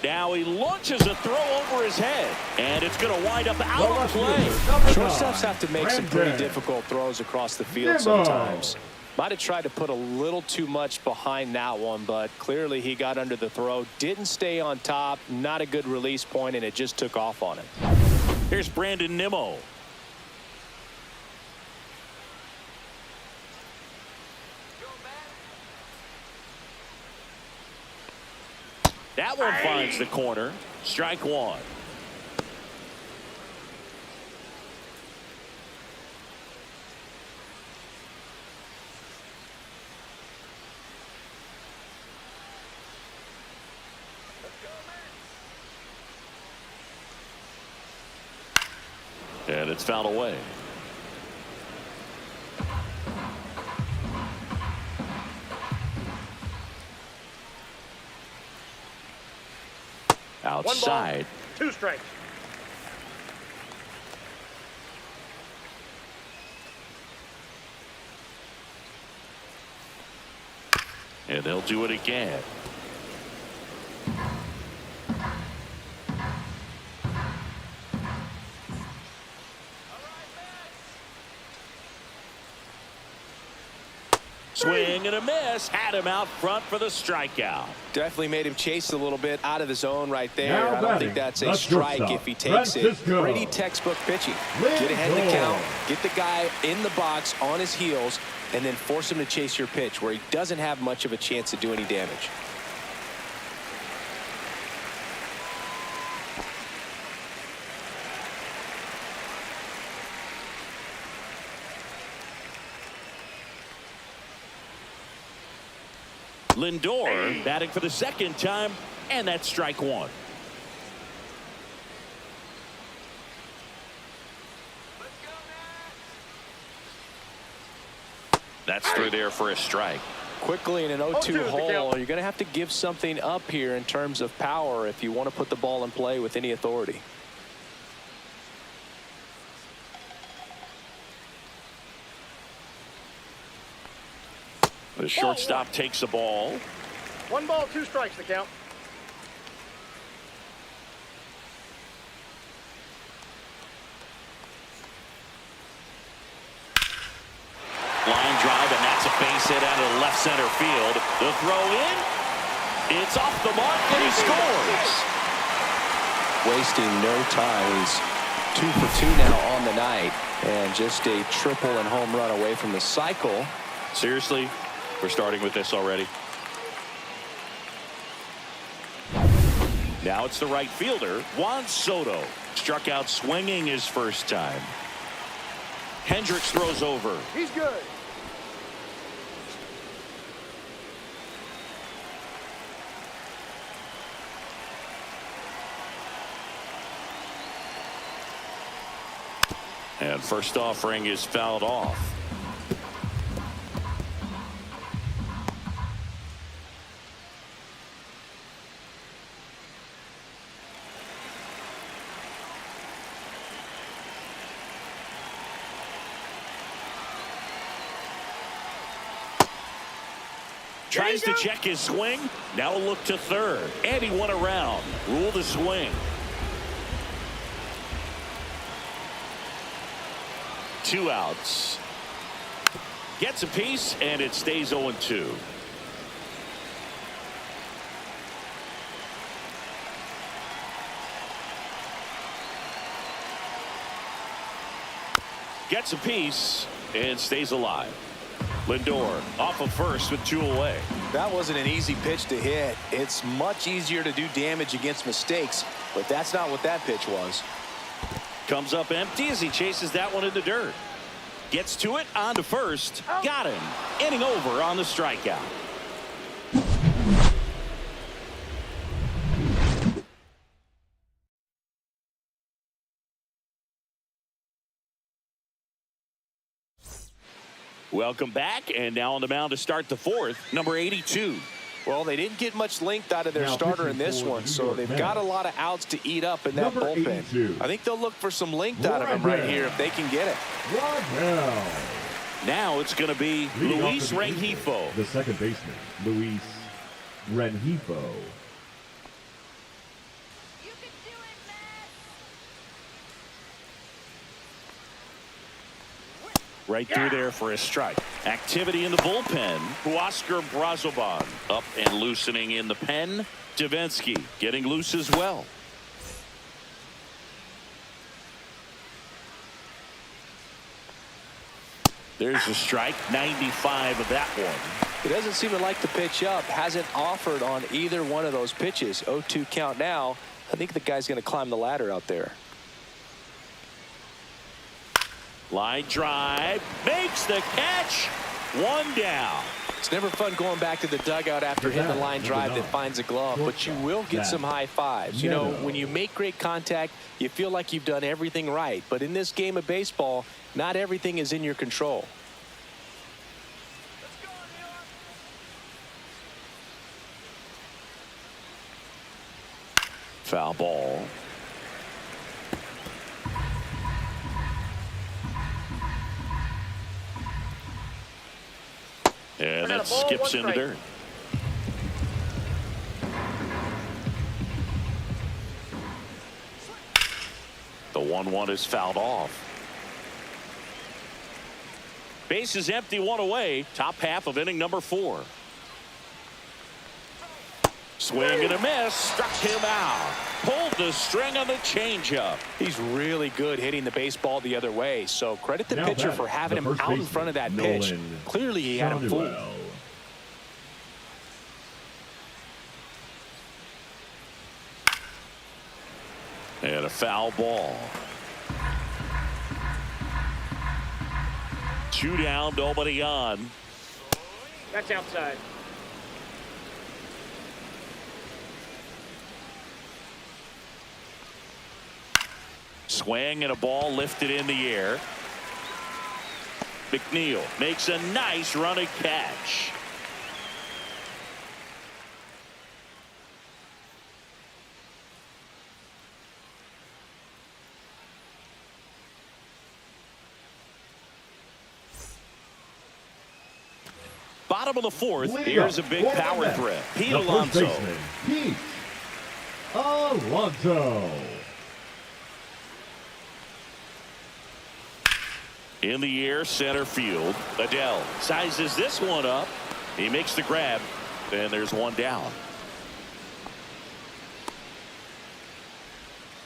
Now he launches a throw over his head, and it's going to wind up out of play. Shortstops have to make some pretty difficult throws across the field sometimes. Might have tried to put a little too much behind that one, but clearly he got under the throw, didn't stay on top, not a good release point, and it just took off on him. Here's Brandon Nimmo. That one finds the corner. Strike 1. And it's fouled away. Outside. 2 strikes. And they'll do it again. Swing and a miss. Had him out front for the strikeout. Definitely made him chase a little bit out of the zone right there. Now I don't think that's a strike if he takes it. Pretty textbook pitching. Get ahead of the count, get the guy in the box on his heels, and then force him to chase your pitch where he doesn't have much of a chance to do any damage. Lindor batting for the second time, and that's strike 1. That's through there for a strike. Quickly in an 0-2 hole, you're going to have to give something up here in terms of power if you want to put the ball in play with any authority. The shortstop takes the ball. 1 ball, 2 strikes the count. Line drive, and that's a base hit out of the left center field. The throw in. It's off the mark, and he scores. Wasting no time. He's 2 for 2 now on the night, and just a triple and home run away from the cycle. Seriously, we're starting with this already. Now it's the right fielder, Juan Soto. Struck out swinging his first time. Hendricks throws over. He's good. And first offering is fouled off. Tries to check his swing. Now look to third. And he went around. Rule the swing. 2 outs. Gets a piece, and it stays 0-2. Gets a piece and stays alive. Lindor off of first with 2 away. That wasn't an easy pitch to hit. It's much easier to do damage against mistakes, but that's not what that pitch was. Comes up empty as he chases that one in the dirt. Gets to it, on to first. Got him. Inning over on the strikeout. Welcome back, and now on the mound to start the fourth, number 82. Well, they didn't get much length out of their starter in this one, so they've got a lot of outs to eat up in that bullpen. 82. I think they'll look for some length out of him right here if they can get it. Now it's going to be Luis Rengifo. The second baseman, Luis Rengifo. Right through there for a strike. Activity in the bullpen. Huascar Brazoban up and loosening in the pen. Davinsky getting loose as well. There's a strike. 95 of that one. He doesn't seem to like the pitch up. Hasn't offered on either one of those pitches. 0-2 count now. I think the guy's going to climb the ladder out there. Line drive, makes the catch, 1 down. It's never fun going back to the dugout after hitting the line drive that finds a glove, but you will get some high fives. You know, when you make great contact, you feel like you've done everything right. But in this game of baseball, not everything is in your control. Foul ball. And that skips in the dirt. The 1-1 is fouled off. Base is empty, 1 away. Top half of inning number 4. Swing and a miss. Struck him out. Pulled the string on the changeup. He's really good hitting the baseball the other way. So credit the pitcher for having him out in front of that pitch. Clearly he had him fooled. And a foul ball. 2 down, nobody on. That's outside. Swing and a ball lifted in the air. McNeil makes a nice running catch. Bottom of the 4th, here's a big power threat. Pete Alonso. Pete Alonso. In the air, center field. Adele sizes this one up. He makes the grab, and there's one down.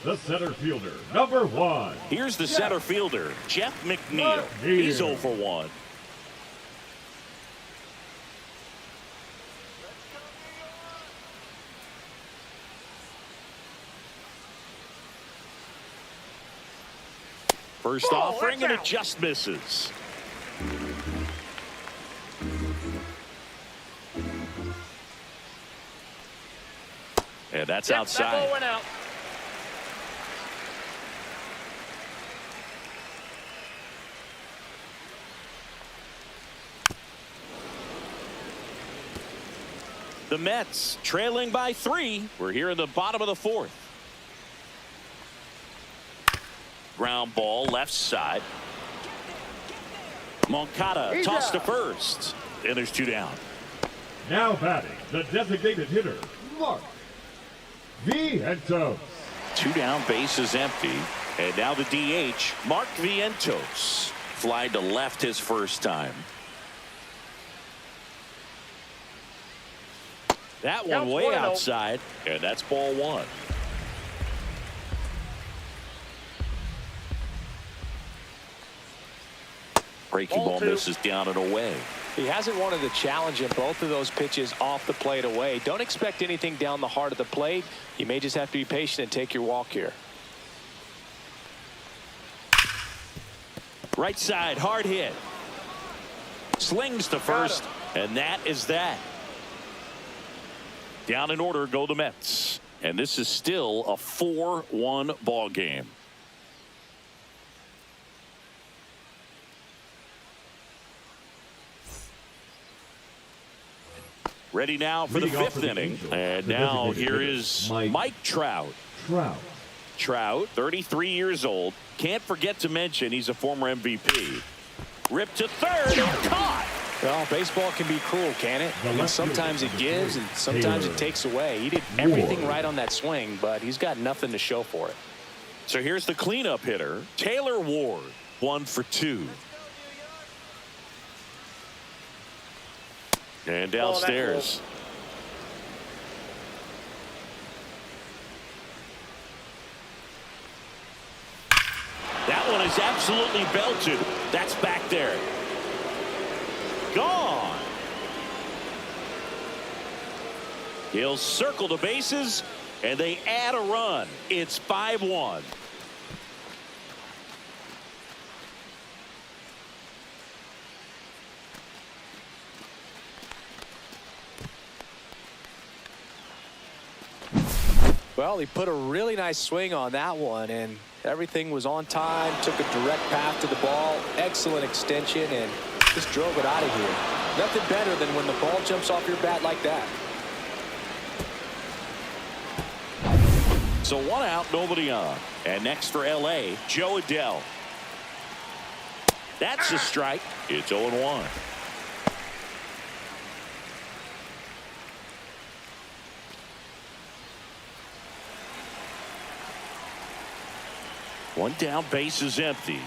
The center fielder, number 1. Here's the center fielder, Jeff McNeil. He's 0 for 1. First offering and it just misses. And that's outside. That ball went out. The Mets trailing by 3. We're here in the bottom of the 4th. Ground ball left side. Moncada tossed to first. And there's 2 down. Now batting, the designated hitter, Mark Vientos. 2 down, base is empty. And now the DH, Mark Vientos. Fly to left his first time. That one way outside, and that's ball 1. Breaking ball misses down and away. He hasn't wanted to challenge in both of those pitches off the plate away. Don't expect anything down the heart of the plate. You may just have to be patient and take your walk here. Right side, hard hit. Slings to first, and that is that. Down in order go the Mets. And this is still a 4-1 ball game. Ready now for the 5th inning. And now here is Mike Trout. Trout, 33 years old. Can't forget to mention he's a former MVP. Ripped to third and caught. Well, baseball can be cruel, can it? I mean, sometimes it gives and sometimes it takes away. He did everything right on that swing, but he's got nothing to show for it. So here's the cleanup hitter, Taylor Ward, 1 for 2. And downstairs. That one is absolutely belted. That's back there. Gone. He'll circle the bases, and they add a run. It's 5-1. Well, he put a really nice swing on that one, and everything was on time. Took a direct path to the ball. Excellent extension, and just drove it out of here. Nothing better than when the ball jumps off your bat like that. So 1 out, nobody on. And next for L.A., Joe Adele. That's a strike. It's 0-1. One down, base is empty.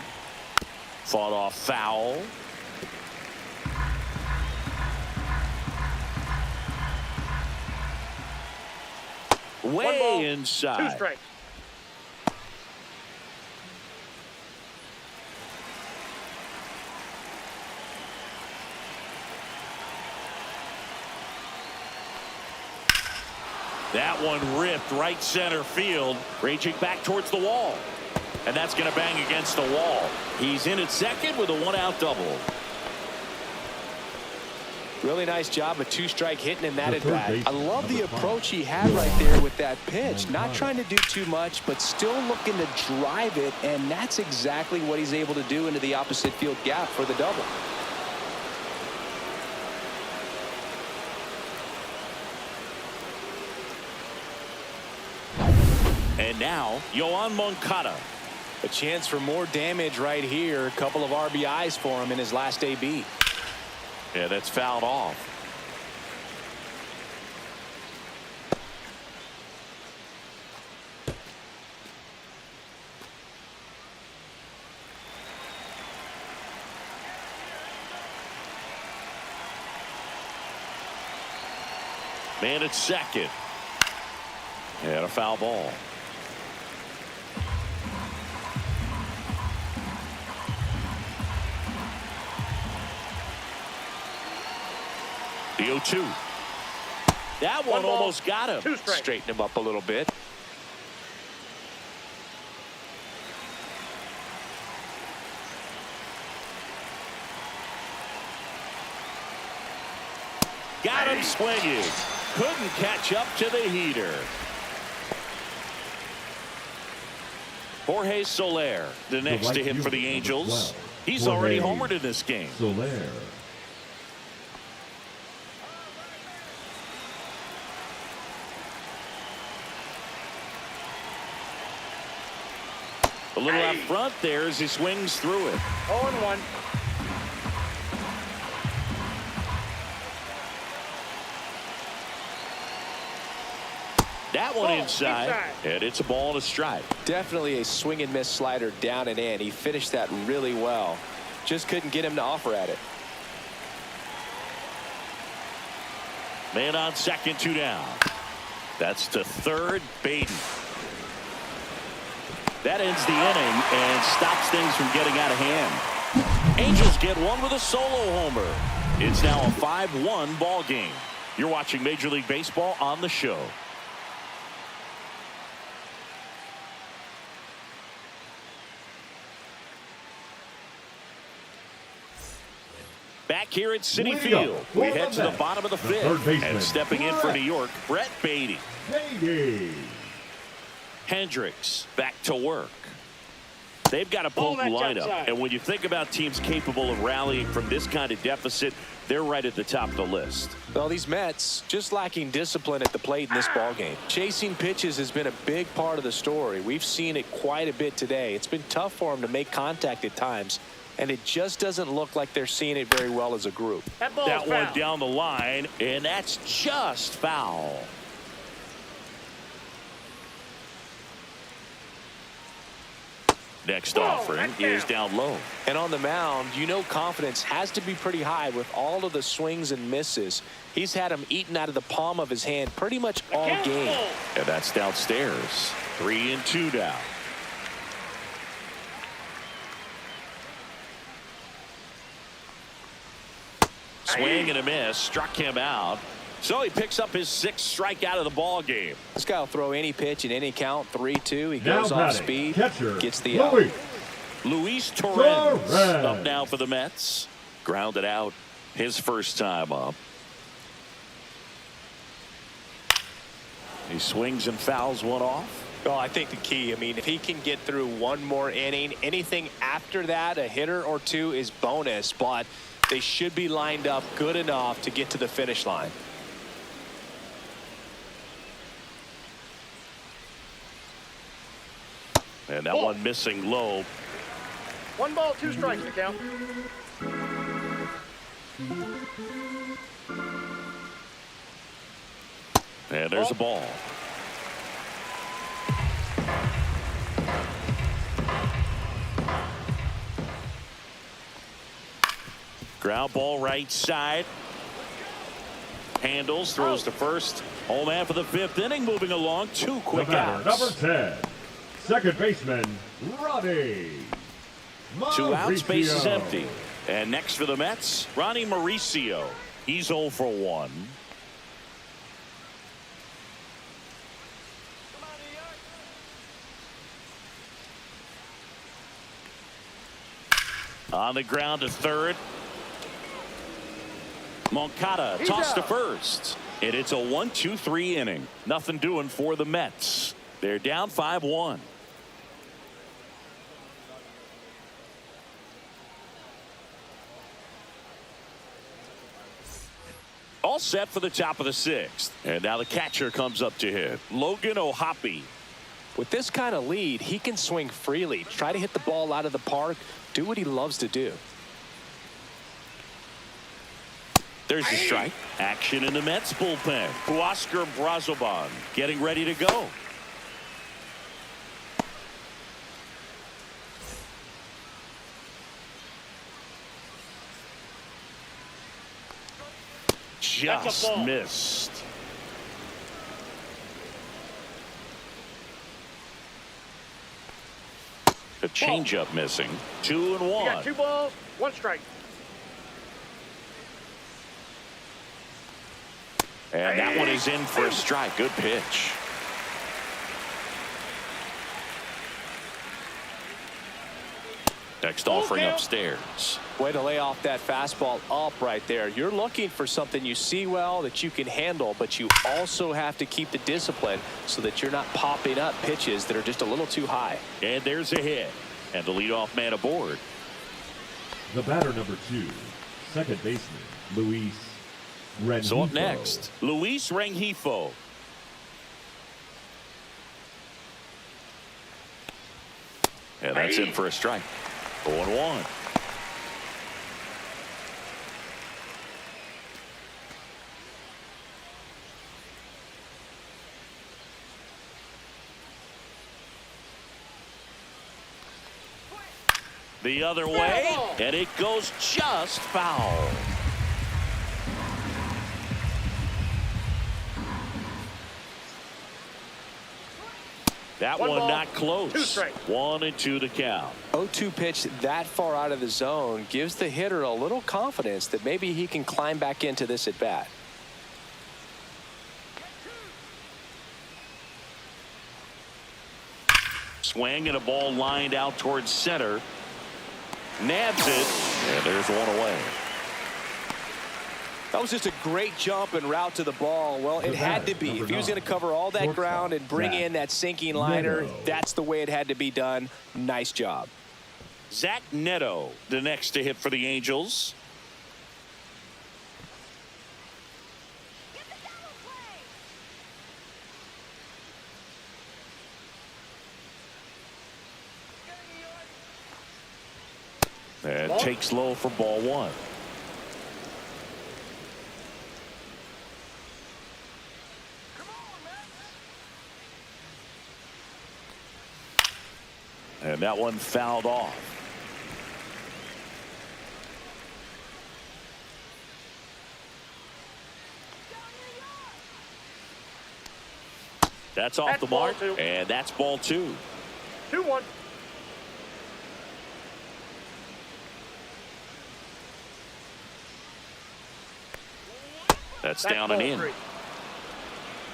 Fought off foul. Way inside. 2 strikes. That one ripped right center field, raging back towards the wall. And that's going to bang against the wall. He's in at second with a 1-out double. Really nice job of 2-strike hitting in that at bat. I love the approach he had right there with that pitch. Not trying to do too much, but still looking to drive it, and that's exactly what he's able to do into the opposite field gap for the double. And now, Yoan Moncada. A chance for more damage right here. A couple of RBIs for him in his last AB. Yeah, that's fouled off. Man at second. And a foul ball. The 0-2. That one almost got him. Straighten him up a little bit. Got him swinging. Couldn't catch up to the heater. Jorge Soler, the next to hit for the Angels. He's already homered in this game. Soler. A little out front there as he swings through it. 0-1. That one inside, and it's a ball and a strike. Definitely a swing and miss slider down and in. He finished that really well. Just couldn't get him to offer at it. Man on second, 2 down. That's to third, Baden. That ends the inning and stops things from getting out of hand. Angels get one with a solo homer. It's now a 5-1 ball game. You're watching Major League Baseball on the show. Back here at Citi Field, we head to the bottom of the fifth, and stepping in for New York, Brett Baty. Hendricks back to work. They've got a potent lineup, and when you think about teams capable of rallying from this kind of deficit, they're right at the top of the list. Well, these Mets just lacking discipline at the plate in this ballgame. Chasing pitches has been a big part of the story. We've seen it quite a bit today. It's been tough for them to make contact at times, and it just doesn't look like they're seeing it very well as a group. That one down the line, and that's just foul. Next offering is down low. And on the mound, you know confidence has to be pretty high with all of the swings and misses. He's had them eaten out of the palm of his hand pretty much all game. And that's downstairs. 3-2 down. Swing and a miss. Struck him out. So he picks up his 6th strikeout of the ball game. This guy will throw any pitch in any count. 3-2. He goes off speed. Gets the out. Luis Torrens up now for the Mets. Grounded out his first time up. He swings and fouls one off. Well, I think the key, if he can get through one more inning, anything after that, a hitter or two is bonus, but they should be lined up good enough to get to the finish line. And that one missing low. 1 ball, 2 strikes to count. And there's a ball. Ground ball right side. Handles, throws to first. Home man for the 5th inning, moving along. 2 quick outs. Number 10, second baseman, Ronnie 2 outs, Mauricio. base is empty. And next for the Mets, Ronnie Mauricio. He's 0 for 1. On the ground to third. Moncada tossed to first. And it's a 1-2-3 inning. Nothing doing for the Mets. They're down 5-1. All set for the top of the 6th. And now the catcher comes up to hit. Logan O'Hoppe. With this kind of lead, he can swing freely, try to hit the ball out of the park, do what he loves to do. There's the strike. Action in the Mets bullpen. Huascar Brazoban getting ready to go. Just missed. The changeup missing. 2-1. You got 2 balls, 1 strike. And that one is in for a strike. Good pitch. Next offering upstairs. Way to lay off that fastball up right there. You're looking for something you see well that you can handle, but you also have to keep the discipline so that you're not popping up pitches that are just a little too high. And there's a hit. And the leadoff man aboard. The batter number 2, second baseman, Luis Rengifo. So up next, Luis Rengifo. And that's in for a strike. 0-1. The other way, and it goes just foul. That one not close. 2 strikes. 1-2 to count. 0-2 pitch that far out of the zone gives the hitter a little confidence that maybe he can climb back into this at bat. Swing and a ball lined out towards center. Nabs it, and there's one away. That was just a great jump and route to the ball. Well, it had to be. If he was going to cover all that ground and bring in that sinking liner, that's the way it had to be done. Nice job. Zach Neto, the next to hit for the Angels. And takes low for ball 1. And that one fouled off. That's off the mark, and that's ball 2. 2-1. That's down and in.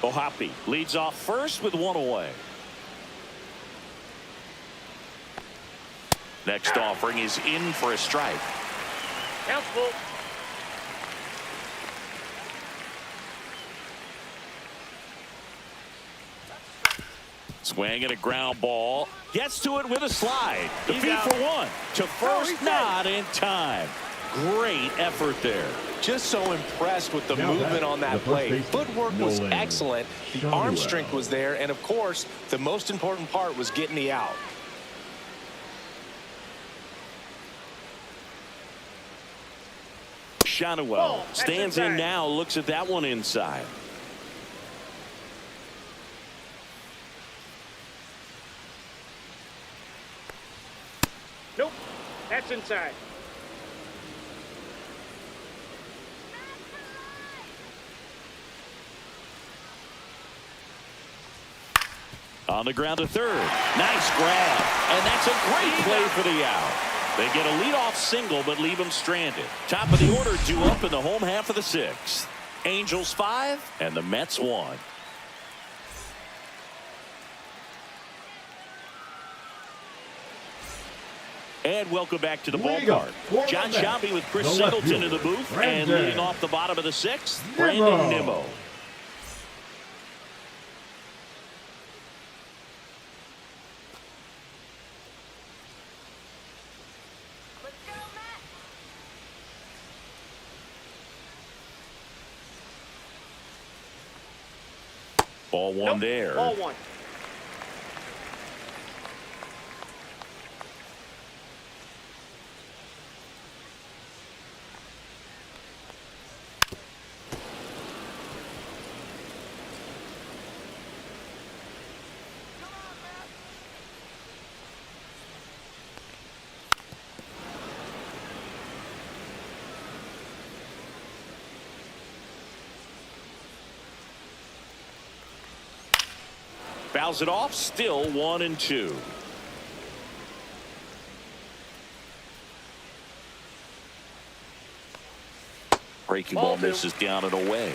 Ohapi leads off first with 1 away. Next offering is in for a strike. Count's full. Swing and a ground ball. Gets to it with a slide. The feed for 1. To first, not in time. Great effort there. Just so impressed with the movement on that play. Footwork was excellent. The arm strength was there. And, of course, the most important part was getting the out. Shanuel stands in now, looks at that one inside. Nope, that's inside. On the ground to third. Nice grab. And that's a great play for the out. They get a leadoff single, but leave him stranded. Top of the order due up in the home half of the 6th. Angels 5 and the Mets 1. And welcome back to the ballpark. John Sciambi with Chris Singleton in the booth. And leading off the bottom of the 6th, Brandon Nimmo. Ball 1 there. Ball 1. Fouls it off, still 1-2. Breaking ball misses down and away.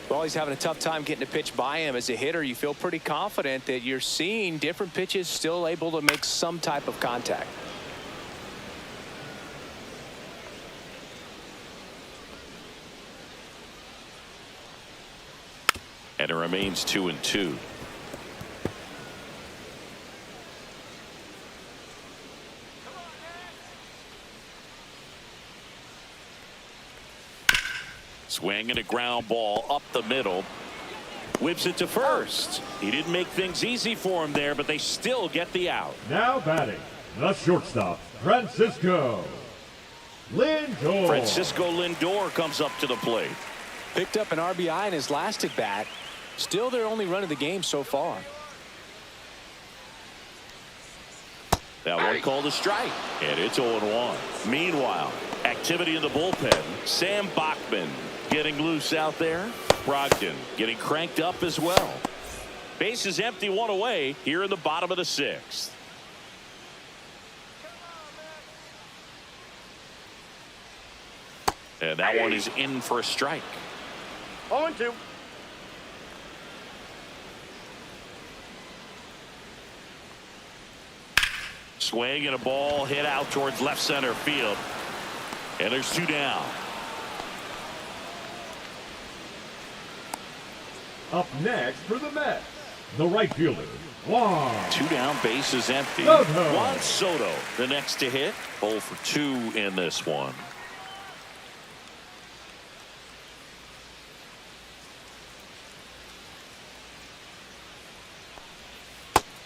Well, he's having a tough time getting a pitch by him. As a hitter, you feel pretty confident that you're seeing different pitches still able to make some type of contact. And it remains 2-2. Swinging a ground ball up the middle. Whips it to first. He didn't make things easy for him there, but they still get the out. Now batting, the shortstop, Francisco Lindor. Francisco Lindor comes up to the plate. Picked up an RBI in his last at bat. Still their only run of the game so far. That one called a strike, and it's 0-1. Meanwhile, activity in the bullpen. Sam Bachman getting loose out there. Brogdon getting cranked up as well. Bases empty, one away here in the bottom of the sixth. And that one is in for a strike. 0-2. Swing and a ball hit out towards left center field. And there's two down. Up next for the Mets, the right fielder, Juan. Two down, bases empty. Soto. Juan Soto, the next to hit. 0 for 2 in this one.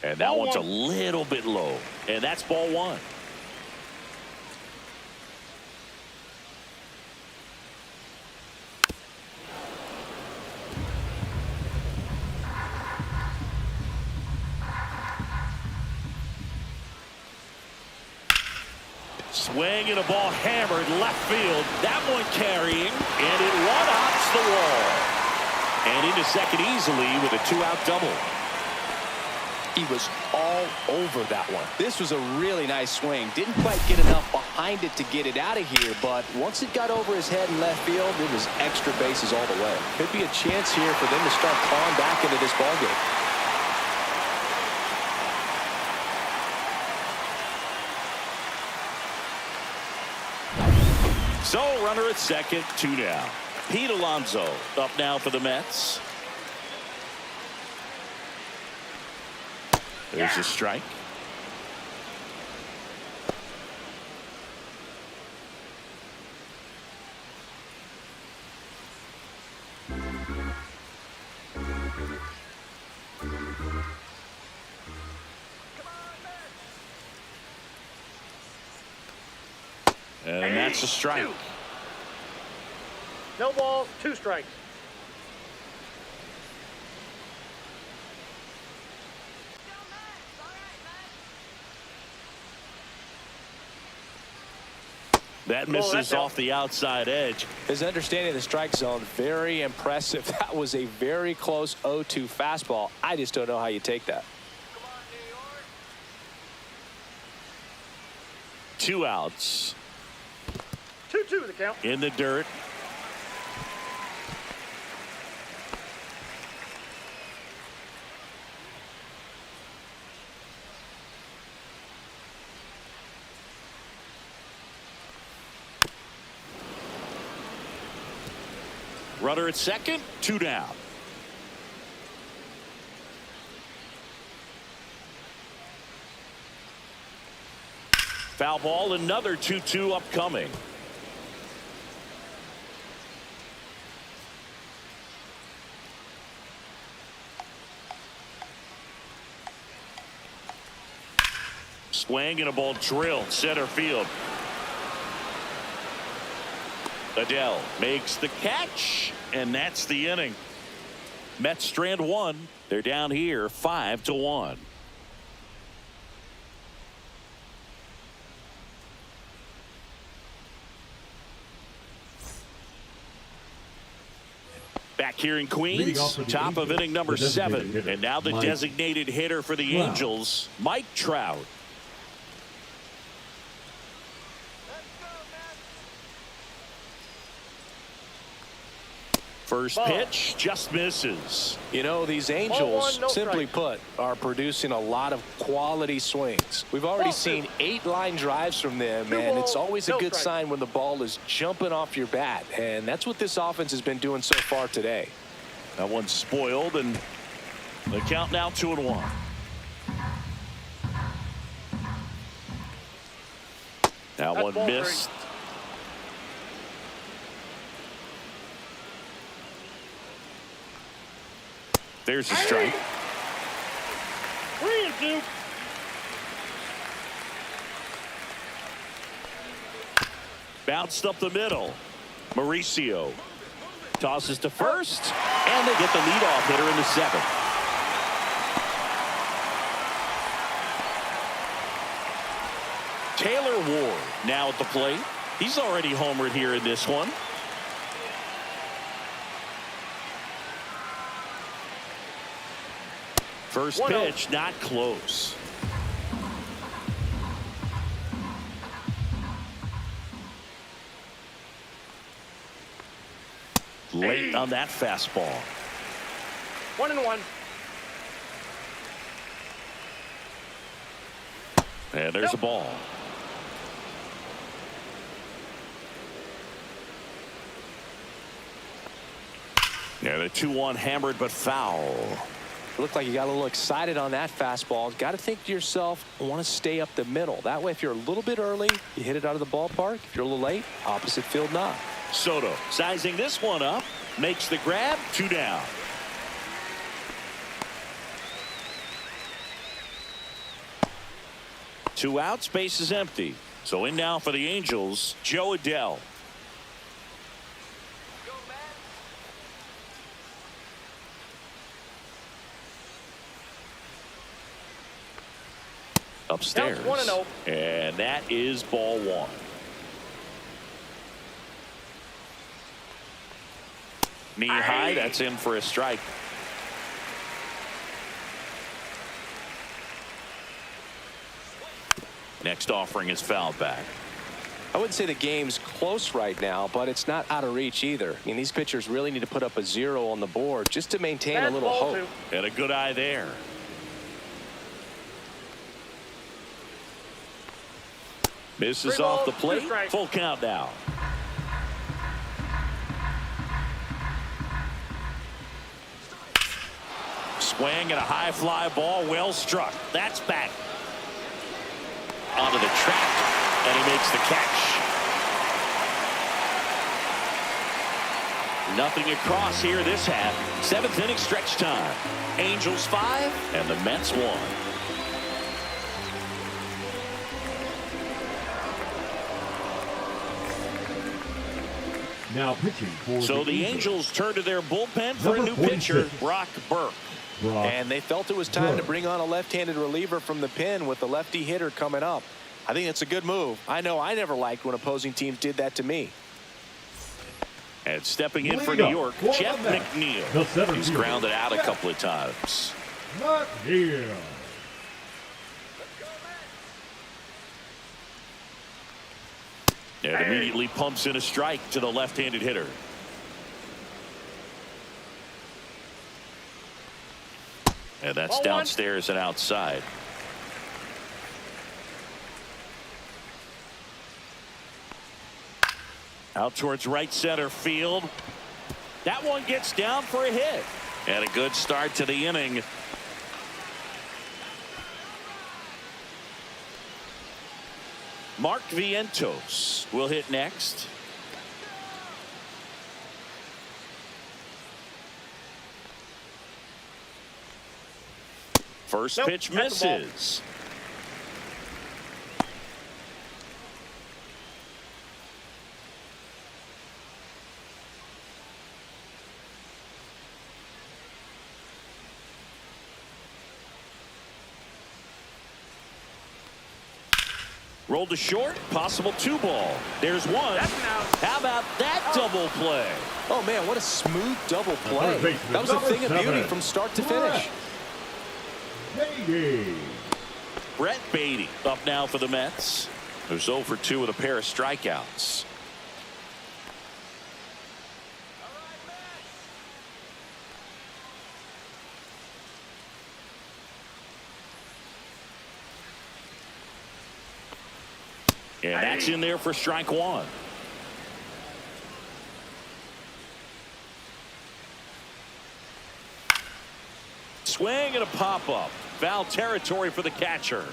And that one's a little bit low. And that's ball one. Swing and a ball hammered left field. That one carrying, and it one-hops the wall. And into second easily with a two-out double. He was all over that one. This was a really nice swing. Didn't quite get enough behind it to get it out of here, but once it got over his head in left field, it was extra bases all the way. Could be a chance here for them to start clawing back into this ballgame. So, runner at second, 2 down. Pete Alonso up now for the Mets. There's a strike. And that's a strike. No balls, 2 strikes. That misses off the outside edge. His understanding of the strike zone, very impressive. That was a very close 0-2 fastball. I just don't know how you take that. 2 outs. 2-2 the count. In the dirt. Runner at second, 2 down. Foul ball, another 2-2 upcoming. Swing and a ball drilled center field. Adele makes the catch, and that's the inning. Mets strand 1. They're down here 5-1. Back here in Leading Queens, off for the top of Angels, inning number the designated 7. hitter, And now the Mike designated hitter for the Trout. Angels, Mike Trout. First pitch just misses. You know, these Angels, no simply strike. put, are producing a lot of quality swings. We've already seen 8 line drives from them, and it's always a no good strike. sign when the ball is jumping off your bat, and that's what this offense has been doing so far today. That one's spoiled, and the count now 2-1. That That's one ball missed. There's a strike. 3-2. Bounced up the middle. Mauricio tosses to first, and they get the leadoff hitter in the 7th. Taylor Ward now at the plate. He's already homered here in this one. First 1-0. pitch, not close. Late on that fastball. 1-1. And there's a ball. Yeah, the 2-1 hammered but foul. Looked like you got a little excited on that fastball. Got to think to yourself, I want to stay up the middle. That way, if you're a little bit early, you hit it out of the ballpark. If you're a little late, opposite field knock. Soto sizing this one up, makes the grab, 2 down. Two outs, base is empty. So in now for the Angels, Joe Adell. Upstairs. Counts 1-0. And that is ball 1. Knee high, that's in for a strike. Next offering is fouled back. I wouldn't say the game's close right now, but it's not out of reach either. I mean, these pitchers really need to put up a 0 on the board just to maintain a little Ball hope. 2. And a good eye there. Misses 3 off the balls, 2 plate. strikes. Full count now. Swing and a high fly ball, well struck. That's back onto the track, and he makes the catch. Nothing across here this half. 7th inning stretch time. Angels 5 and the Mets 1. Now pitching for So the Angels turn to their bullpen for a new Number pitcher, 46. Brock Burke. And they felt it was time to bring on a left-handed reliever from the pen with the lefty hitter coming up. I think it's a good move. I know I never liked when opposing teams did that to me. And stepping in for Leading New up York, for Jeff the Mets, the McNeil. center He's fielder, grounded out a Jeff couple of times. McNeil. And immediately pumps in a strike to the left-handed hitter. And that's Ball 1. downstairs and outside. Out towards right center field. That one gets down for a hit. And a good start to the inning. Mark Vientos will hit next. First pitch that's the ball. misses. Rolled to short, possible 2 ball. There's one. That's an out. How about that double play? Oh, man, what a smooth double play. That was a thing of beauty from start to finish. Beatty. Brett Beatty up now for the Mets. They're 0 for 2 with a pair of strikeouts. And that's in there for strike one. Swing and a pop-up. Foul territory for the catcher.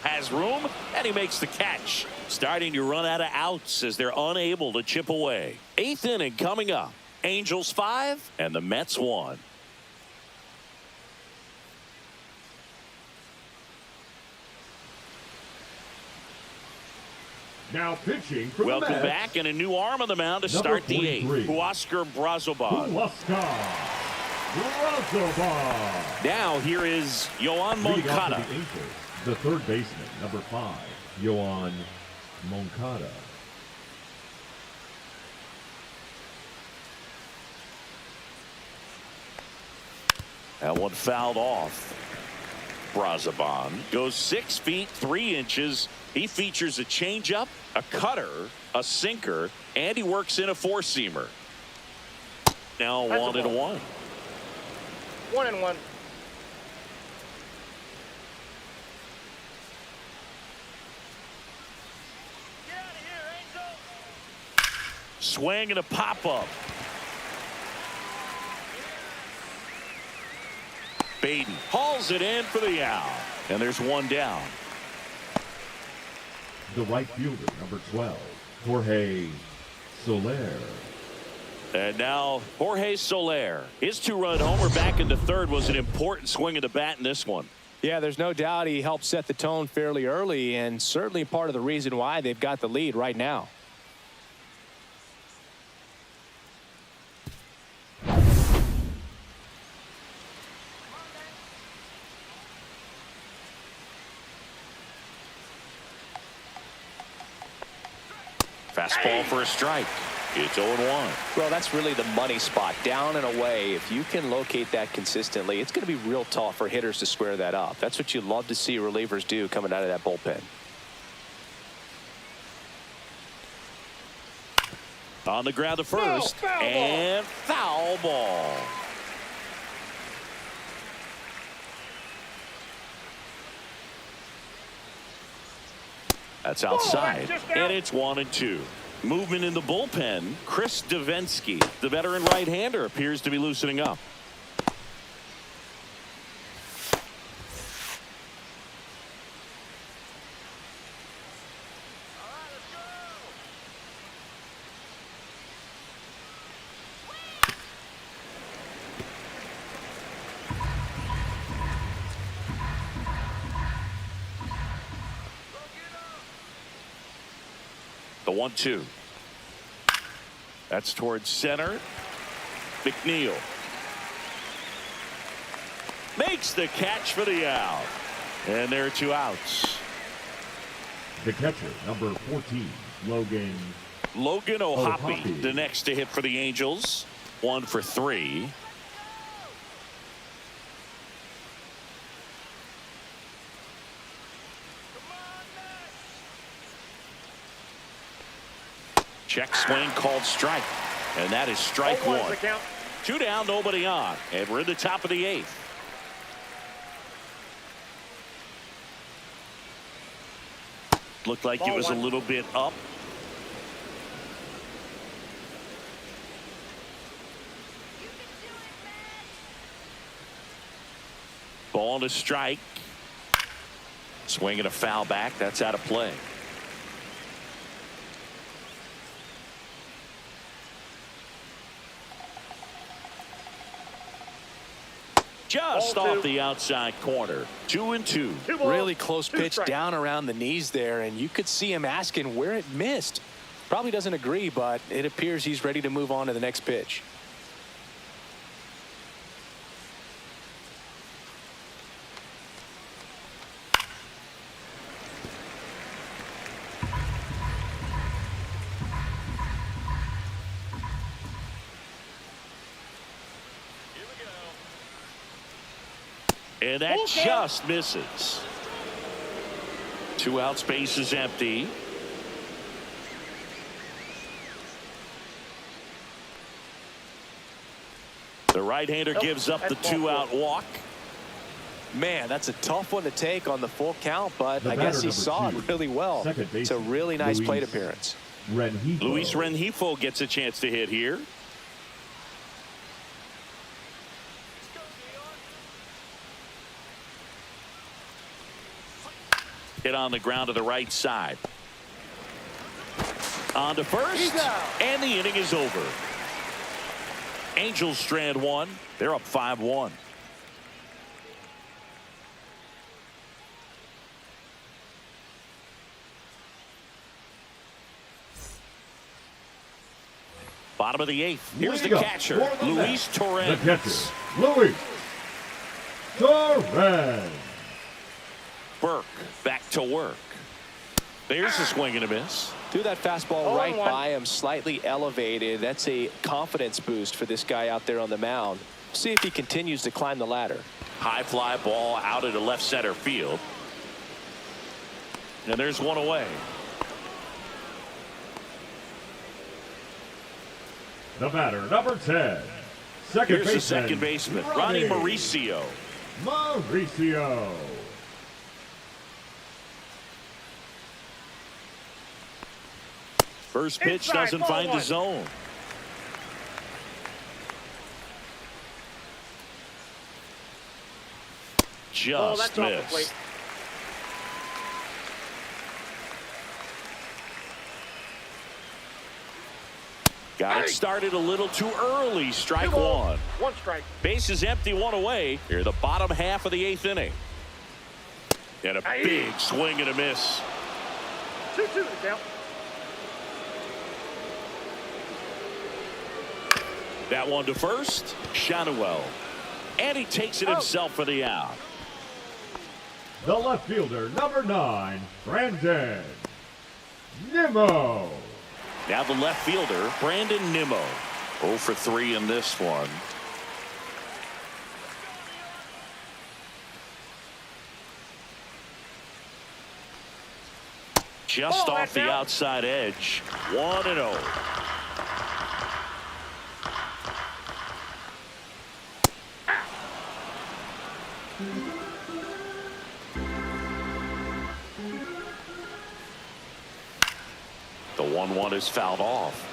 Has room, and he makes the catch. Starting to run out of outs as they're unable to chip away. 8th inning coming up. Angels 5 and the Mets 1. Now pitching for Welcome the Mets, back, and a new arm on the mound to number start the 43. 8th. Huascar Brazoban. Now here is Yoan Moncada. The Angels, the third baseman, number 5, Yoan Moncada. That one fouled off. Brazoban goes 6 feet 3 inches. He features a changeup, a cutter, a sinker, and he works in a four-seamer. Now 1-1. 1-1. Swing and a pop-up. Baden hauls it in for the out. And there's one down. The right fielder, number 12, Jorge Soler. And now Jorge Soler. His 2-run homer back into third was an important swing of the bat in this one. Yeah, there's no doubt he helped set the tone fairly early, and certainly part of the reason why they've got the lead right now. Fastball for a strike. It's 0-1. Well, that's really the money spot, down and away. If you can locate that consistently, it's going to be real tough for hitters to square that up. That's what you love to see relievers do coming out of that bullpen. On the ground to first, and foul ball. That's outside, and it's 1-2. Movement in the bullpen. Chris Davensky, the veteran right-hander, appears to be loosening up. The 1-2. That's towards center. McNeil makes the catch for the out. And there are 2 outs. The catcher, number 14, Logan O'Hoppe, the next to hit for the Angels. 1 for 3. Check swing called strike. And that is strike 1. 2 down, nobody on. And we're in the top of the 8th. Looked like it was a little bit up. Ball to strike. Swing and a foul back. That's out of play. Just off the outside corner. 2-2. Really close pitch down around the knees there, and you could see him asking where it missed. Probably doesn't agree, but it appears he's ready to move on to the next pitch. And that just misses. 2 outs, base is empty. The right-hander gives up the 2-out walk. Man, that's a tough one to take on the full count, but I guess he saw it really well. It's a really nice plate appearance. Luis Rengifo gets a chance to hit here. Hit on the ground to the right side. On to first, and the inning is over. Angels strand 1. They're up 5-1. Bottom of the 8th. Here's the catcher, Luis Torrens. The catcher, Luis Torrens. Burke back to work. There's a swing and a miss. Threw that fastball right by him, slightly elevated. That's a confidence boost for this guy out there on the mound. See if he continues to climb the ladder. High fly ball out into left center field. And there's one away. The batter, number 10. Here's the second baseman, Ronnie Mauricio. First pitch doesn't find the zone. Just missed. Got it started a little too early. Strike 1. 1 strike. Base is empty, 1 away. Here, the bottom half of the 8th inning. And a big swing and a miss. 2-2 to count. That one to first, Shanuel. And he takes it himself for the out. The left fielder, number 9, Brandon Nimmo. Now the left fielder, Brandon Nimmo. 0 for 3 in this one. Just off the outside edge. 1-0. The 1-1 is fouled off.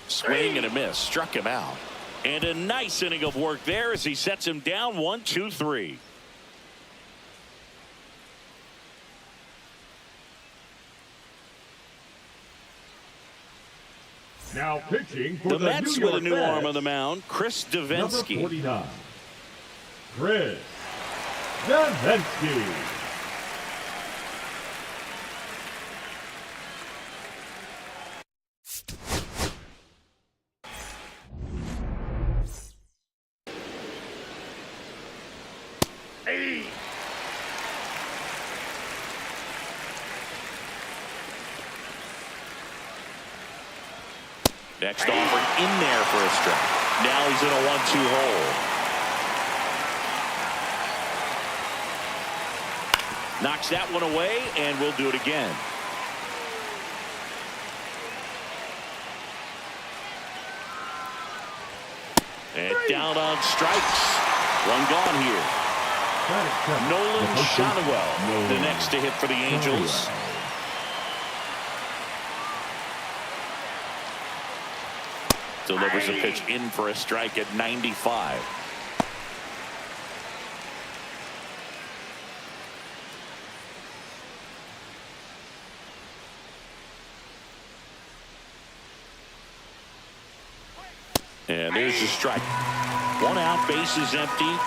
Swing and a miss. Struck him out. And a nice inning of work there as he sets him down 1-2-3. Now pitching for the the Mets New with York a new Mets, arm on the mound, Chris Davinsky. Number 49, Chris Davinsky. Next offering in there for a strike. Now he's in a 1-2 hole. Knocks that one away, and we'll do it again. And down on strikes. One gone here. Nolan Shanuel, the next to hit for the Angels. Delivers a pitch in for a strike at 95. And there's the strike. 1 out, base is empty.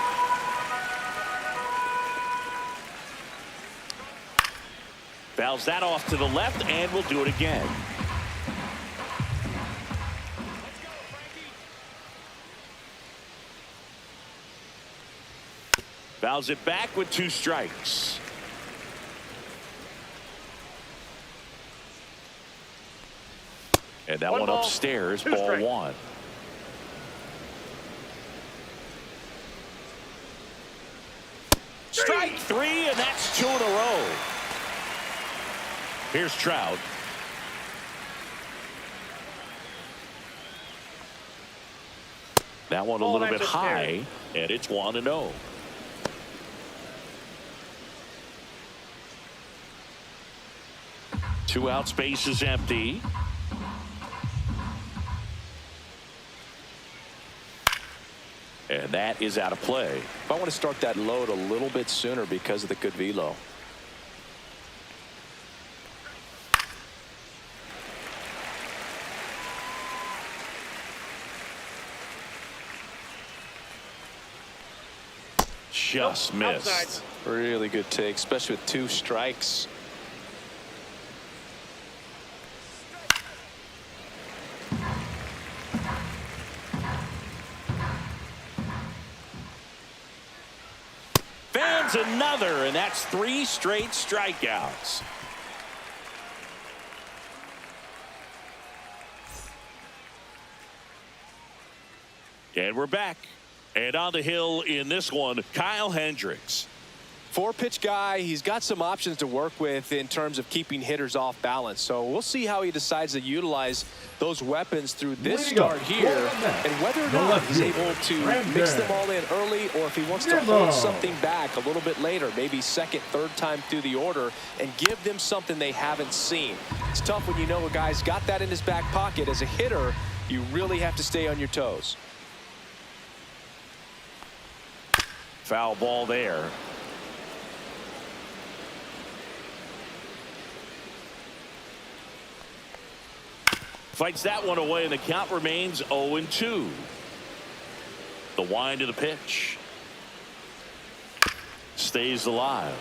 Fouls that off to the left, and we'll do it again. Fouls it back with 2 strikes. And that one upstairs, ball one. Strike three, and that's 2 in a row. Here's Trout. That one a little bit high, and it's 1-0. Two out, space is empty. And that is out of play. I want to start that load a little bit sooner because of the good velo. Just missed. Outside. Really good take, especially with 2 strikes. Fans another, and that's 3 straight strikeouts. And we're back. And on the hill in this one, Kyle Hendricks. 4-pitch guy. He's got some options to work with in terms of keeping hitters off balance. So we'll see how he decides to utilize those weapons through this start here, and whether or not he's able to mix them all in early, or if he wants to hold something back a little bit later, maybe second, third time through the order, and give them something they haven't seen. It's tough when you know a guy's got that in his back pocket. As a hitter, you really have to stay on your toes. Foul ball there. Fights that one away, and the count remains 0-2. The wind of the pitch. Stays alive.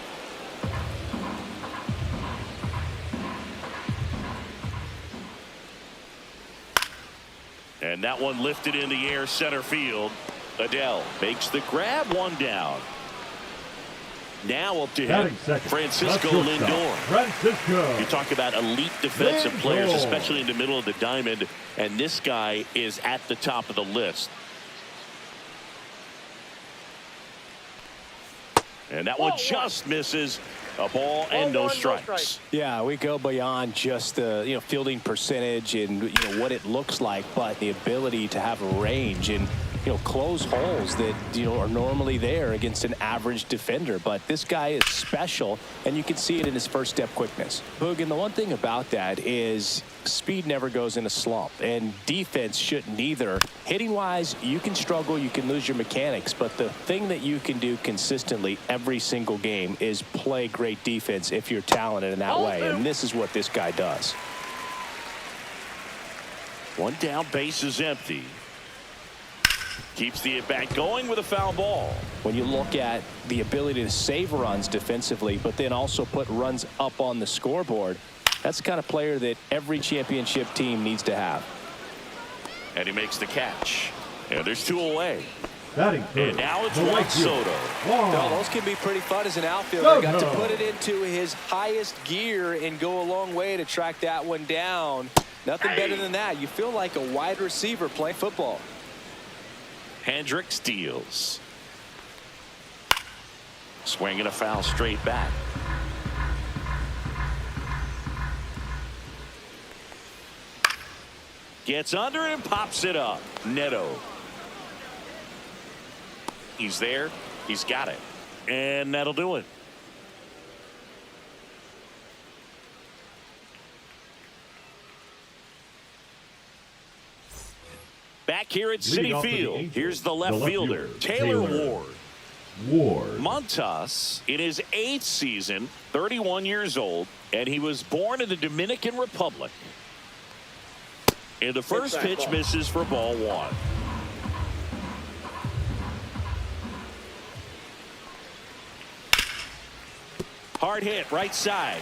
And that one lifted in the air, center field. Adele makes the grab, one down. Now up to him, Francisco Lindor. You talk about elite defensive players, especially in the middle of the diamond, and this guy is at the top of the list. And that one just misses. A ball and no strikes. Yeah, we go beyond just the fielding percentage and what it looks like, but the ability to have a range and close holes that are normally there against an average defender. But this guy is special, and you can see it in his first step quickness. Boog, and the one thing about that is speed never goes in a slump, and defense shouldn't either. Hitting wise, you can struggle, you can lose your mechanics, but the thing that you can do consistently every single game is play great defense if you're talented in that way, and this is what this guy does. One down, base is empty. Keeps the at-bat going with a foul ball. When you look at the ability to save runs defensively, but then also put runs up on the scoreboard, that's the kind of player that every championship team needs to have. And he makes the catch. And there's 2 away. And now it's Juan Soto. No, those can be pretty fun as an outfielder. Got to put it into his highest gear and go a long way to track that one down. Nothing better than that. You feel like a wide receiver playing football. Hendricks deals. Swinging a foul straight back. Gets under it and pops it up. Neto. He's there. He's got it. And that'll do it. Back here at Citi Field, here's the left fielder, Taylor Ward. Montas, in his 8th season, 31 years old, and he was born in the Dominican Republic. And the first pitch misses for ball 1. Hard hit, right side.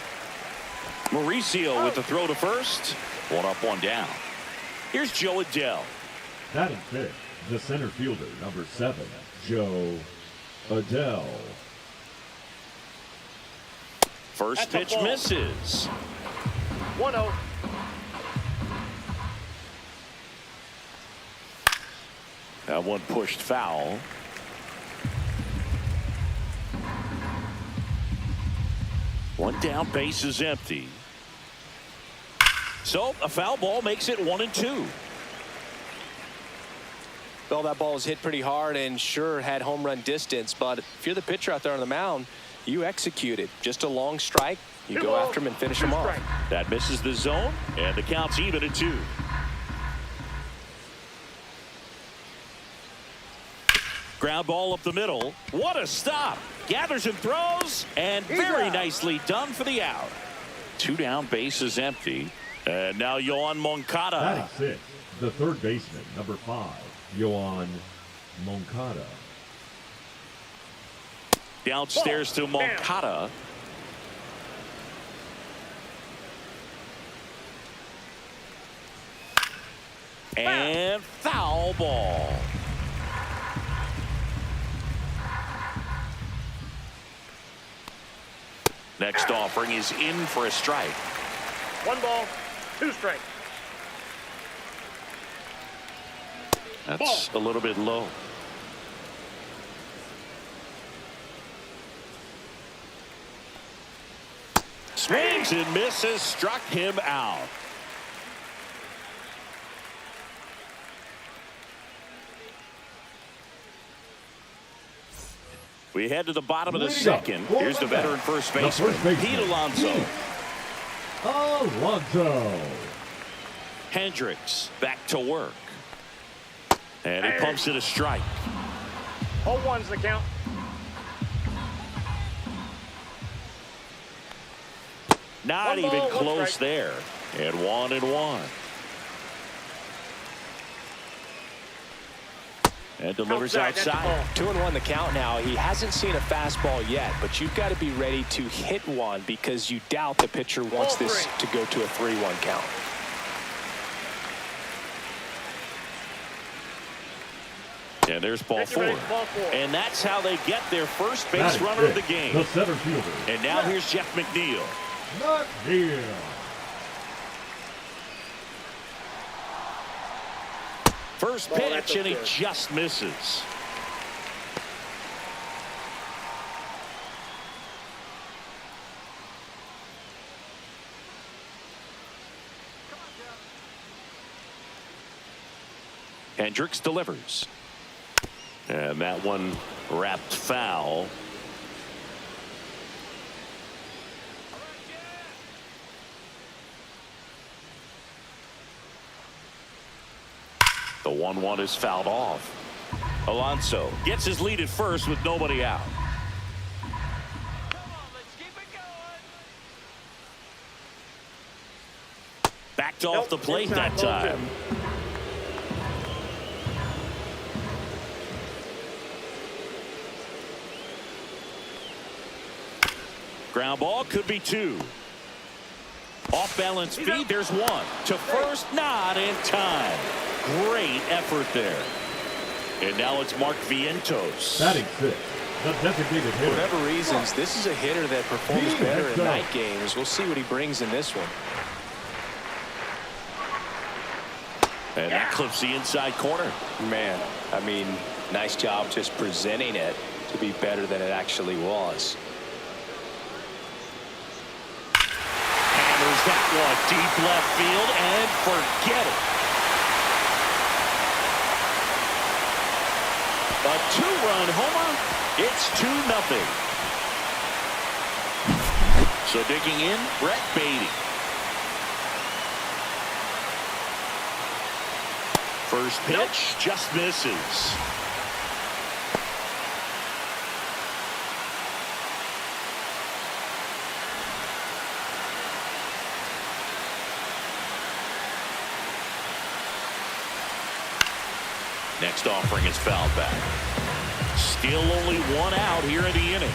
Mauricio with the throw to first. 1 up, 1 down. Here's Joe Adele. Batting fifth, the center fielder, number 7, Joe Adele. First pitch misses. 1-0. That one pushed foul. One down, base is empty. So a foul ball makes it 1-2. Well, that ball was hit pretty hard and sure had home run distance, but if you're the pitcher out there on the mound, you execute it. Just a long strike. You go after him and finish him off. That misses the zone, and the count's even at 2. Ground ball up the middle. What a stop. Gathers and throws, and very nicely done for the out. 2 down, base is empty. And now Yoan Moncada. Batting 6, the third baseman, number 5, Yoan Moncada. Downstairs to Moncada. And foul ball. Next offering is in for a strike. 1 ball, 2 strikes. That's a little bit low. Swings and misses, struck him out. We head to the bottom of the second. Here's the veteran first baseman, Pete Alonso. Alonso. Hendricks back to work. And he pumps it a strike. 0-1's the count. Not even close there. And 1-1. And delivers outside. 2-1 the count now. He hasn't seen a fastball yet, but you've got to be ready to hit one because you doubt the pitcher wants this to go to a 3-1 count. And there's ball 4. And that's how they get their first base runner of the game. The center fielder. And now here's Jeff McNeil. McNeil. First pitch, and he just misses. Hendricks delivers. And that one wrapped foul. The 1-1 is fouled off. Alonso gets his lead at first with nobody out. Backed off the plate that time. Ground ball could be 2. Off balance feed, there's 1. To first, not in time. Great effort there. And now it's Mark Vientos. Batting 6, the designated hitter. For whatever reasons, this is a hitter that performs better in night games. We'll see what he brings in this one. And that clips the inside corner. Man, I mean, nice job just presenting it to be better than it actually was. Hammers that one deep left field and forget it. A 2-run homer. It's 2-0. So digging in, Brett Beatty. First pitch just misses. Next offering is fouled back. Still only 1 out here in the inning.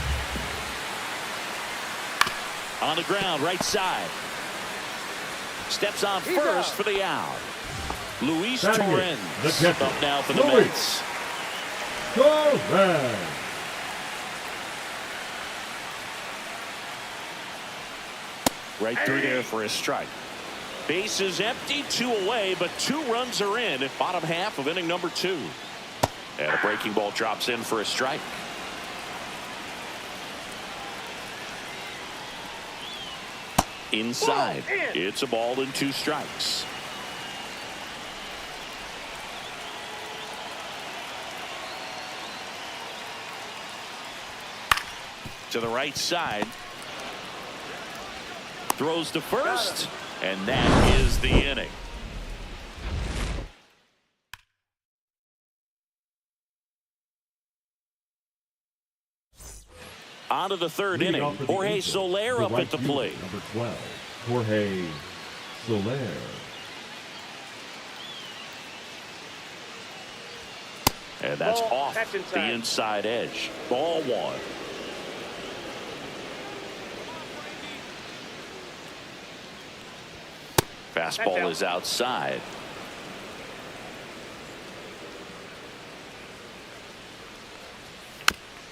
On the ground, right side. Steps on first for the out. Luis Torrens up now for the Mets. Torrens. Right through there for a strike. Base is empty, 2 away, but 2 runs are in. Bottom half of inning number 2. And a breaking ball drops in for a strike. Inside. It's a ball and 2 strikes. To the right side. Throws to first. And that is the inning. On to the 3rd inning. Jorge Soler up at the plate. Number 12, Jorge Soler. And that's off the inside edge. Ball 1. Fastball is outside.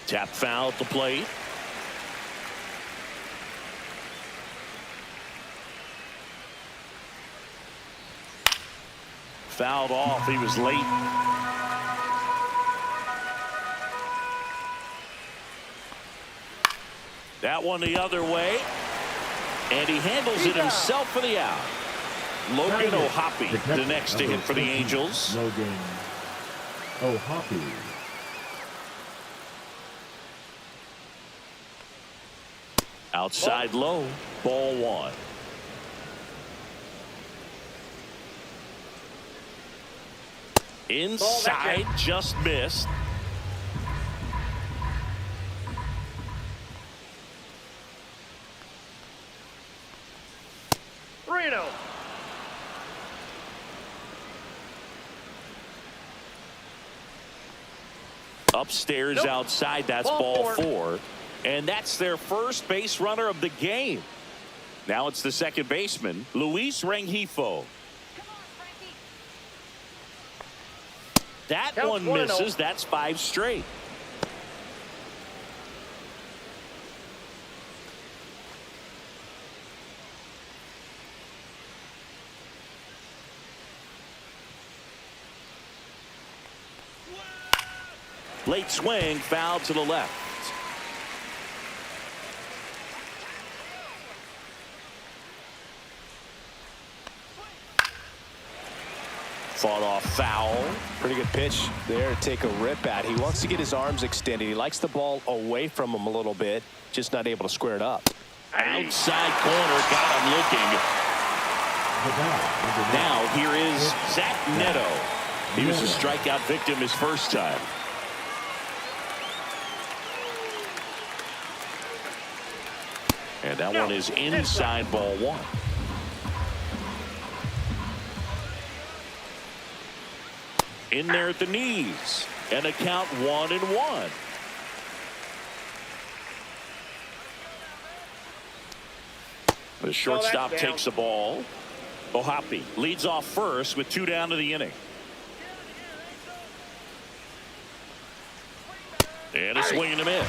Tap foul at the plate. Fouled off. He was late. That one the other way. And he handles it himself for the out. Logan O'Hoppe, the next to hit for the Angels. Logan O'Hoppe. Outside low, ball 1. Inside, just missed. Reno. Upstairs outside, that's ball 4. And that's their first base runner of the game. Now it's the second baseman, Luis Rengifo. That one misses. That's 5 straight. Late swing, foul to the left. Fought off foul. Pretty good pitch there to take a rip at. He wants to get his arms extended. He likes the ball away from him a little bit, just not able to square it up. Outside corner, got him looking. Now here is Zach Neto. He was a strikeout victim his first time. And that one is inside, ball 1. In there at the knees. And a count 1-1. The shortstop takes the ball. O'Hoppe leads off first with 2 down to the inning. And a swing and a miss.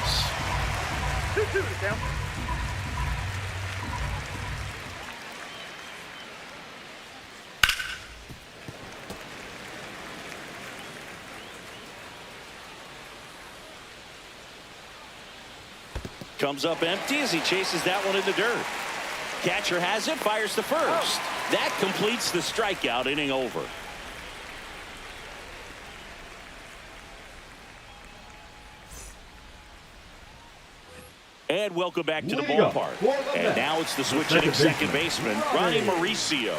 2-2 to count. Comes up empty as he chases that one in the dirt. Catcher has it, fires to first. That completes the strikeout, inning over. And welcome back to the ballpark. And now it's the switch hitting second baseman, Ronnie Mauricio.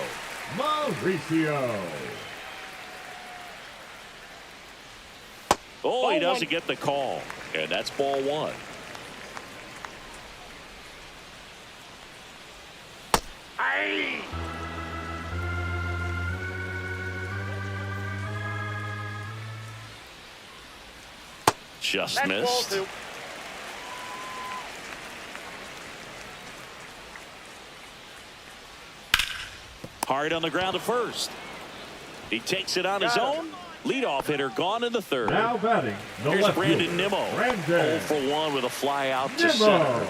Oh, he doesn't get the call. And that's ball 1. Just missed. Hard on the ground to first. He takes it on his own. Leadoff hitter gone in the 3rd. Now batting. Here's Brandon Nimmo. 0 for 1 with a fly out to center.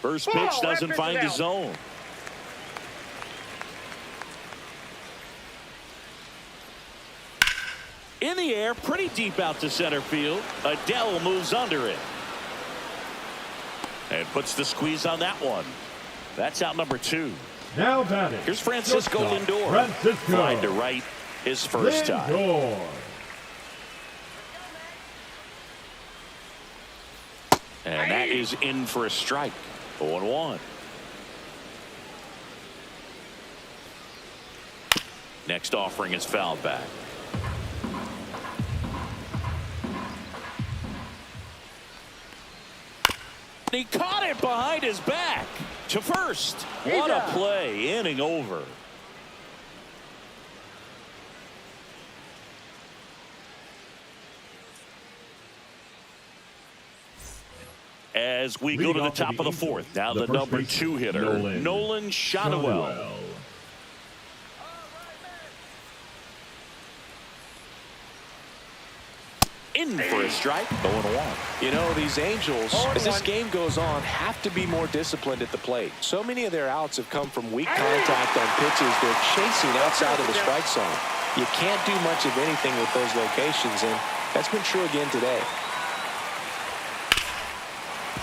First pitch doesn't find his zone. In the air, pretty deep out to center field. Adele moves under it. And puts the squeeze on that one. That's out number 2. Now batting. Here's Francisco Lindor. Francisco. Flying to right his first time. Lindor. And that is in for a strike. 0-1. Next offering is fouled back. He caught it behind his back to first. What a play. Inning over. As we go to the top of the 4th. Now the number 2 hitter, Nolan Shotwell. In for a strike. 0-1. You know, these Angels, as this game goes on, have to be more disciplined at the plate. So many of their outs have come from weak contact on pitches they're chasing outside of the strike zone. You can't do much of anything with those locations, and that's been true again today.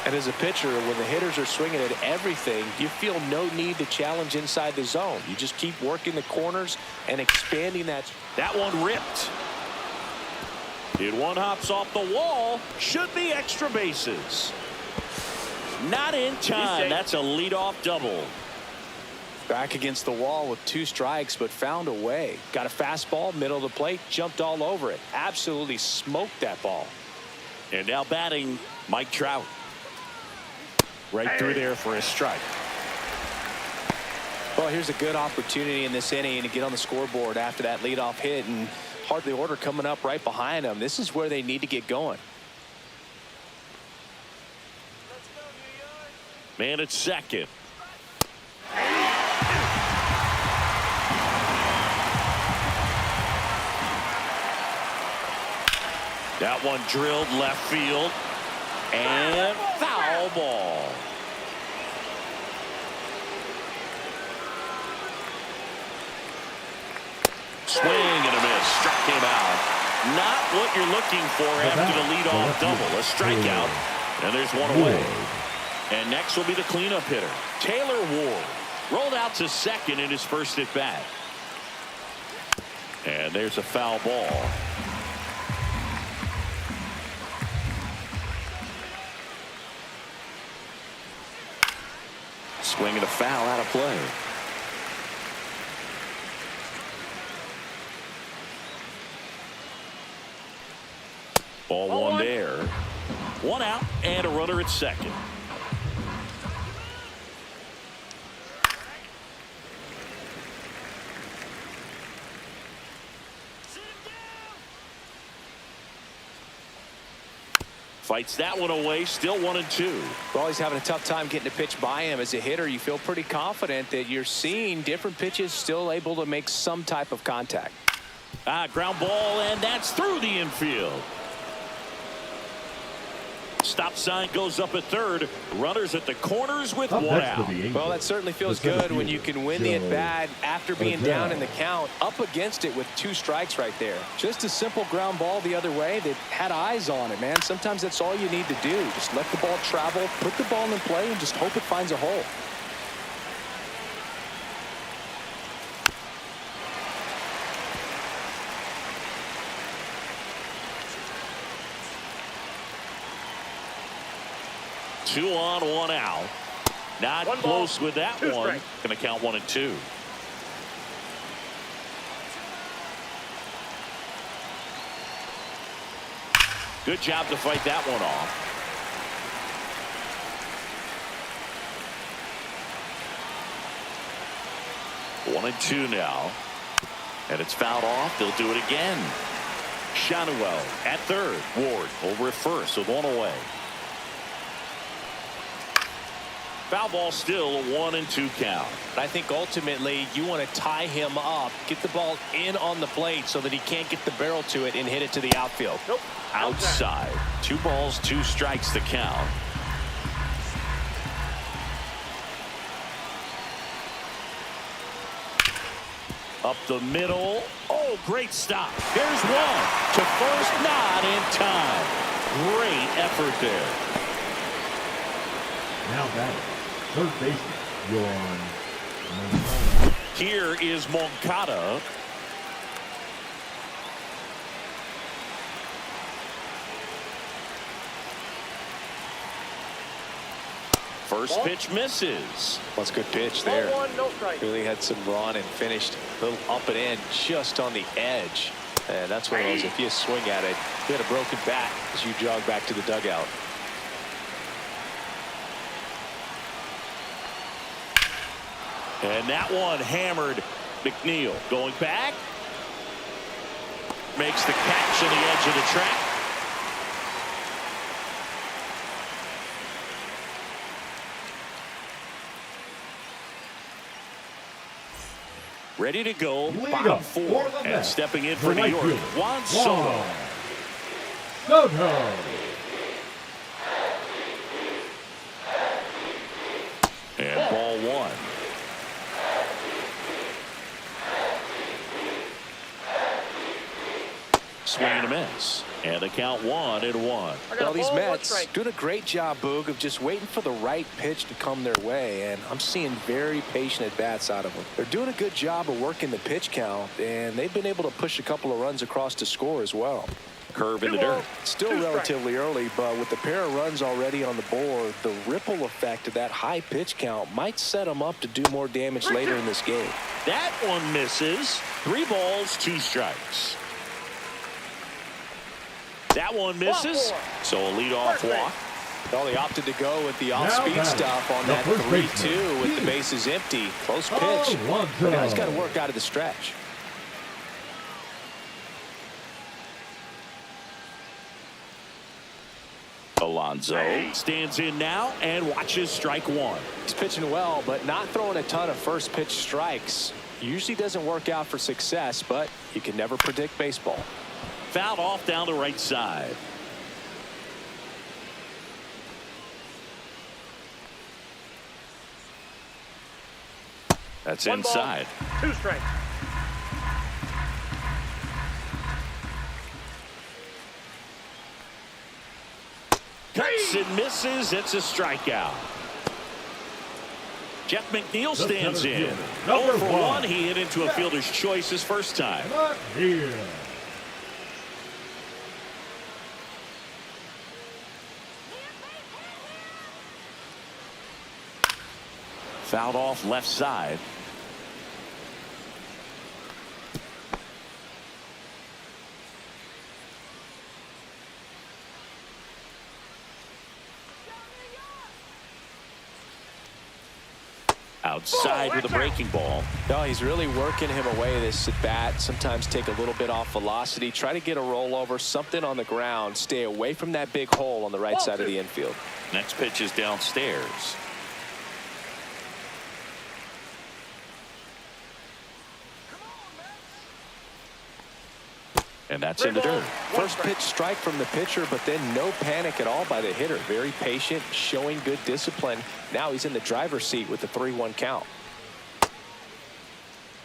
And as a pitcher, when the hitters are swinging at everything, you feel no need to challenge inside the zone. You just keep working the corners and expanding that. That one ripped. It one hops off the wall. Should be extra bases. Not in time. That's a leadoff double. Back against the wall with 2 strikes, but found a way. Got a fastball, middle of the plate, jumped all over it. Absolutely smoked that ball. And now batting, Mike Trout. Right through there for a strike. Well, here's a good opportunity in this inning to get on the scoreboard after that leadoff hit, and hardly order coming up right behind them. This is where they need to get going. Man at second. That one drilled left field. And foul ball. Swing and a miss. Struck him out. Not what you're looking for after the leadoff double. A strikeout. And there's one away. And next will be the cleanup hitter, Taylor Ward. Rolled out to second in his first at bat. And there's a foul ball. Swing and a foul out of play. Ball one there. One out and a runner at second. Fights that one away. Still 1-2. Well, he's having a tough time getting a pitch by him. As a hitter, you feel pretty confident that you're seeing different pitches still able to make some type of contact. Ground ball, and that's through the infield. Stop sign goes up at third. Runners at the corners with one out. Well, that certainly feels good when you can win the at-bat after being down in the count, up against it with 2 strikes right there. Just a simple ground ball the other way that had eyes on it, man. Sometimes that's all you need to do. Just let the ball travel, put the ball in play, and just hope it finds a hole. Two on, one out. Not one close ball, with that two one. strikes. Going to count 1-2. Good job to fight that one off. One and two now. And it's fouled off. They'll do it again. Shotwell at third. Ward over at first with one away. Foul ball still, a 1-2 count. I think ultimately you want to tie him up, get the ball in on the plate so that he can't get the barrel to it and hit it to the outfield. Nope. Outside. 2 balls, 2 strikes to count. Up the middle. Oh, Oh, great stop. There's one to first, not in time. Great effort there. Now batting, third baseman, Yohan. Here is Moncada. First pitch misses. That's a good pitch there. Ball 1, no strike. Really had some run and finished a little up and in, just on the edge. And that's one of those, if you swing at it, you had a broken bat as you jog back to the dugout. And that one hammered. McNeil going back. Makes the catch on the edge of the track. Ready to go. Bottom four. And stepping in for New York, Juan Soto. And ball one. Swing and a miss. And the count 1-1. Well, these Mets doing a great job, Boog, of just waiting for the right pitch to come their way, and I'm seeing very patient at-bats out of them. They're doing a good job of working the pitch count, and they've been able to push a couple of runs across to score as well. Curve in the dirt. Still relatively early, but with the pair of runs already on the board, the ripple effect of that high pitch count might set them up to do more damage later in this game. That one misses. 3 balls, 2 strikes. That one misses. So a leadoff walk. Well, they opted to go with the off-speed stuff on that 3-2 with the bases empty. Close pitch. The guy's got to work out of the stretch. Alonso stands in now and watches strike one. He's pitching well, but not throwing a ton of first pitch strikes. Usually doesn't work out for success, but you can never predict baseball. Fouled off down the right side. That's inside. 2 strikes. Cuts and misses. It's a strikeout. Jeff McNeil stands in. 0 for 1. He hit into a fielder's choice his first time. Fouled off left side. Outside with a breaking ball. No, he's really working him away this at bat. Sometimes take a little bit off velocity. Try to get a rollover, something on the ground. Stay away from that big hole on the right side of the infield. Next pitch is downstairs. And that's in the dirt. First pitch strike from the pitcher, but then no panic at all by the hitter. Very patient, showing good discipline. Now he's in the driver's seat with the 3-1 count.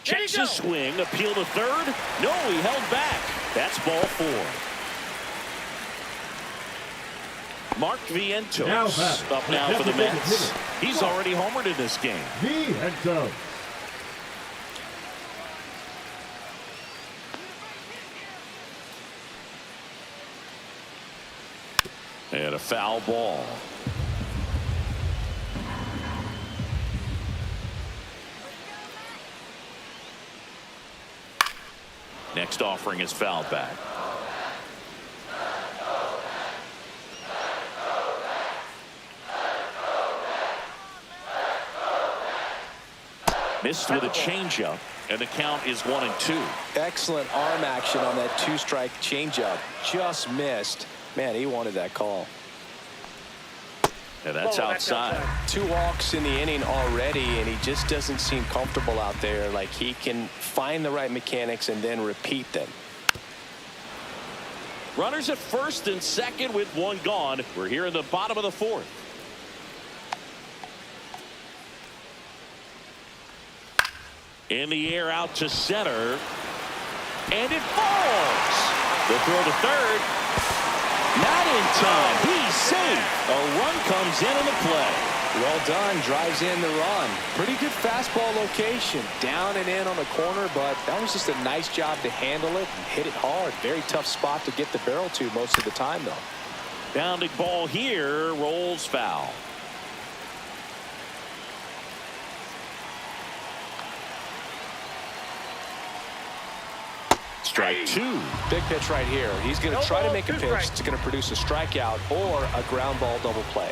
Checks his swing, appeal to third. No, he held back. That's ball 4. Mark Vientos up now for the Mets. He's already homered in this game. Vientos. And a foul ball. Next offering is fouled back. Missed with a changeup, and the count is 1-2. Excellent arm action on that 2-strike changeup. Just missed. Man, he wanted that call. And that's outside. 2 walks in the inning already, and he just doesn't seem comfortable out there. Like he can find the right mechanics and then repeat them. Runners at first and second with 1 gone. We're here in the bottom of the 4th. In the air out to center. And it falls. The throw to third. Not in time. He's safe. A run comes in on the play. Well done. Drives in the run. Pretty good fastball location. Down and in on the corner, but that was just a nice job to handle it and hit it hard. Very tough spot to get the barrel to most of the time, though. Bounding ball here. Rolls foul. Strike two. Big pitch right here. He's going to try to make a pitch that's going to produce a strikeout or a ground ball double play.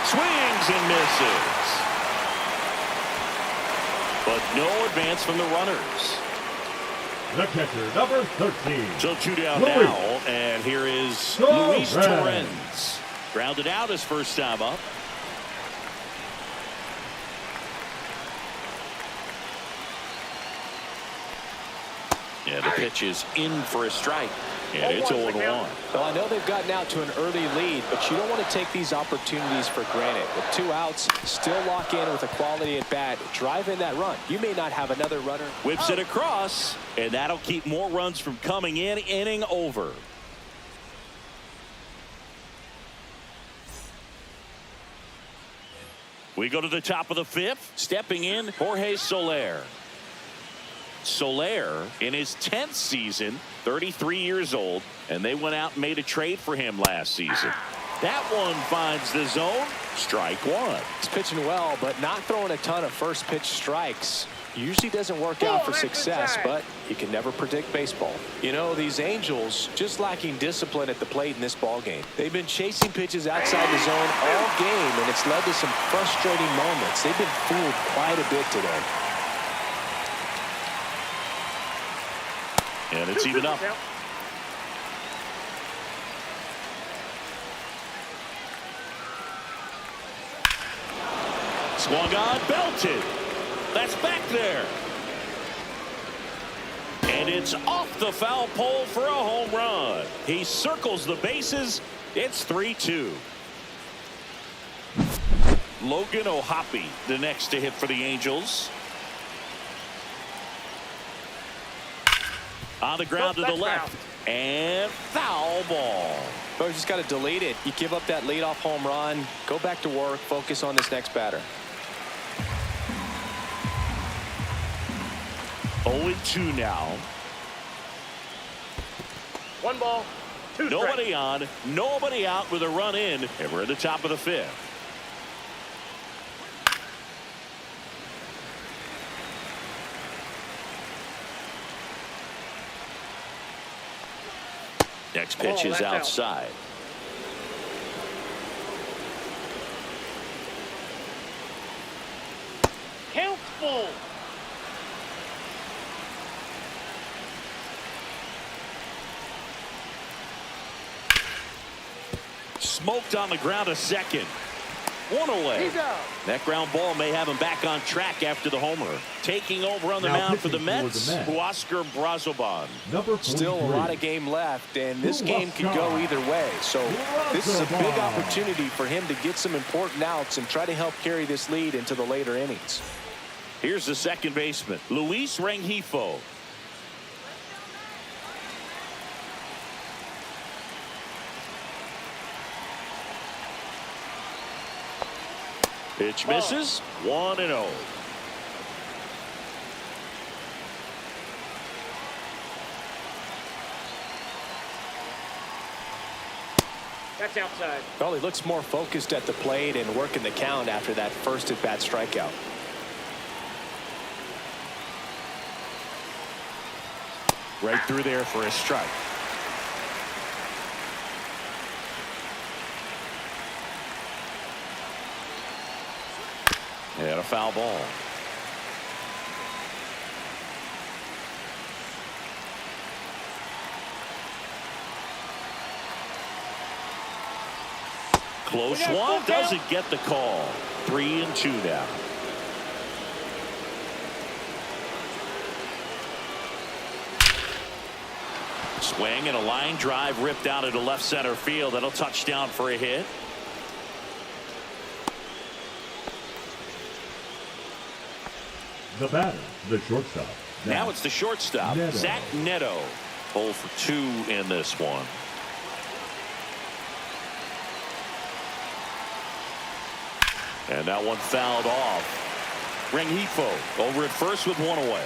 Swings and misses. But no advance from the runners. The catcher, number 13. So 2 down Luis. now, and here is Luis Torrens. Grounded out his first time up. Yeah, the pitch is in for a strike, and it's 0-1. Well, I know they've gotten out to an early lead, but you don't want to take these opportunities for granted. With 2 outs, still lock in with a quality at bat. Drive in that run. You may not have another runner. Whips it across, and that'll keep more runs from coming in. Inning over. We go to the top of the 5th. Stepping in, Jorge Soler. Soler in his 10th season, 33 years old, and they went out and made a trade for him last season. That one finds the zone. Strike one. He's pitching well, but not throwing a ton of first pitch strikes. Usually doesn't work out for success, but you can never predict baseball. You know, these Angels just lacking discipline at the plate in this ball game. They've been chasing pitches outside the zone all game, and it's led to some frustrating moments. They've been fooled quite a bit today. And it's even up. Swung on, belted. That's back there. And it's off the foul pole for a home run. He circles the bases. It's 3-2. Logan O'Hoppe, the next to hit for the Angels. On the ground to the left. And foul ball. But you just got to delete it. You give up that leadoff home run. Go back to work. Focus on this next batter. 0-2 now. 1 ball, 2 strikes. Nobody on, nobody out with a run in, and we're at the top of the 5th. Next pitch is outside. Count full. Smoked on the ground a second. 1 away. He's out. That ground ball may have him back on track after the homer. Taking over on the mound for the Mets, Huascar Brazoban. Still a lot of game left, and this game could go either way. So this is a big opportunity for him to get some important outs and try to help carry this lead into the later innings. Here's the second baseman, Luis Rengifo. Pitch misses. 1-0. That's outside. Well, he looks more focused at the plate and working the count after that first at-bat strikeout. Right through there for a strike. And a foul ball. Close one, doesn't get the call. 3-2 now. Swing and a line drive ripped out into left center field. That'll touch down for a hit. The batter, the shortstop. Now it's the shortstop, Neto. Zach Neto. 0 for 2 in this one. And that one fouled off. Rengifo over at first with one away.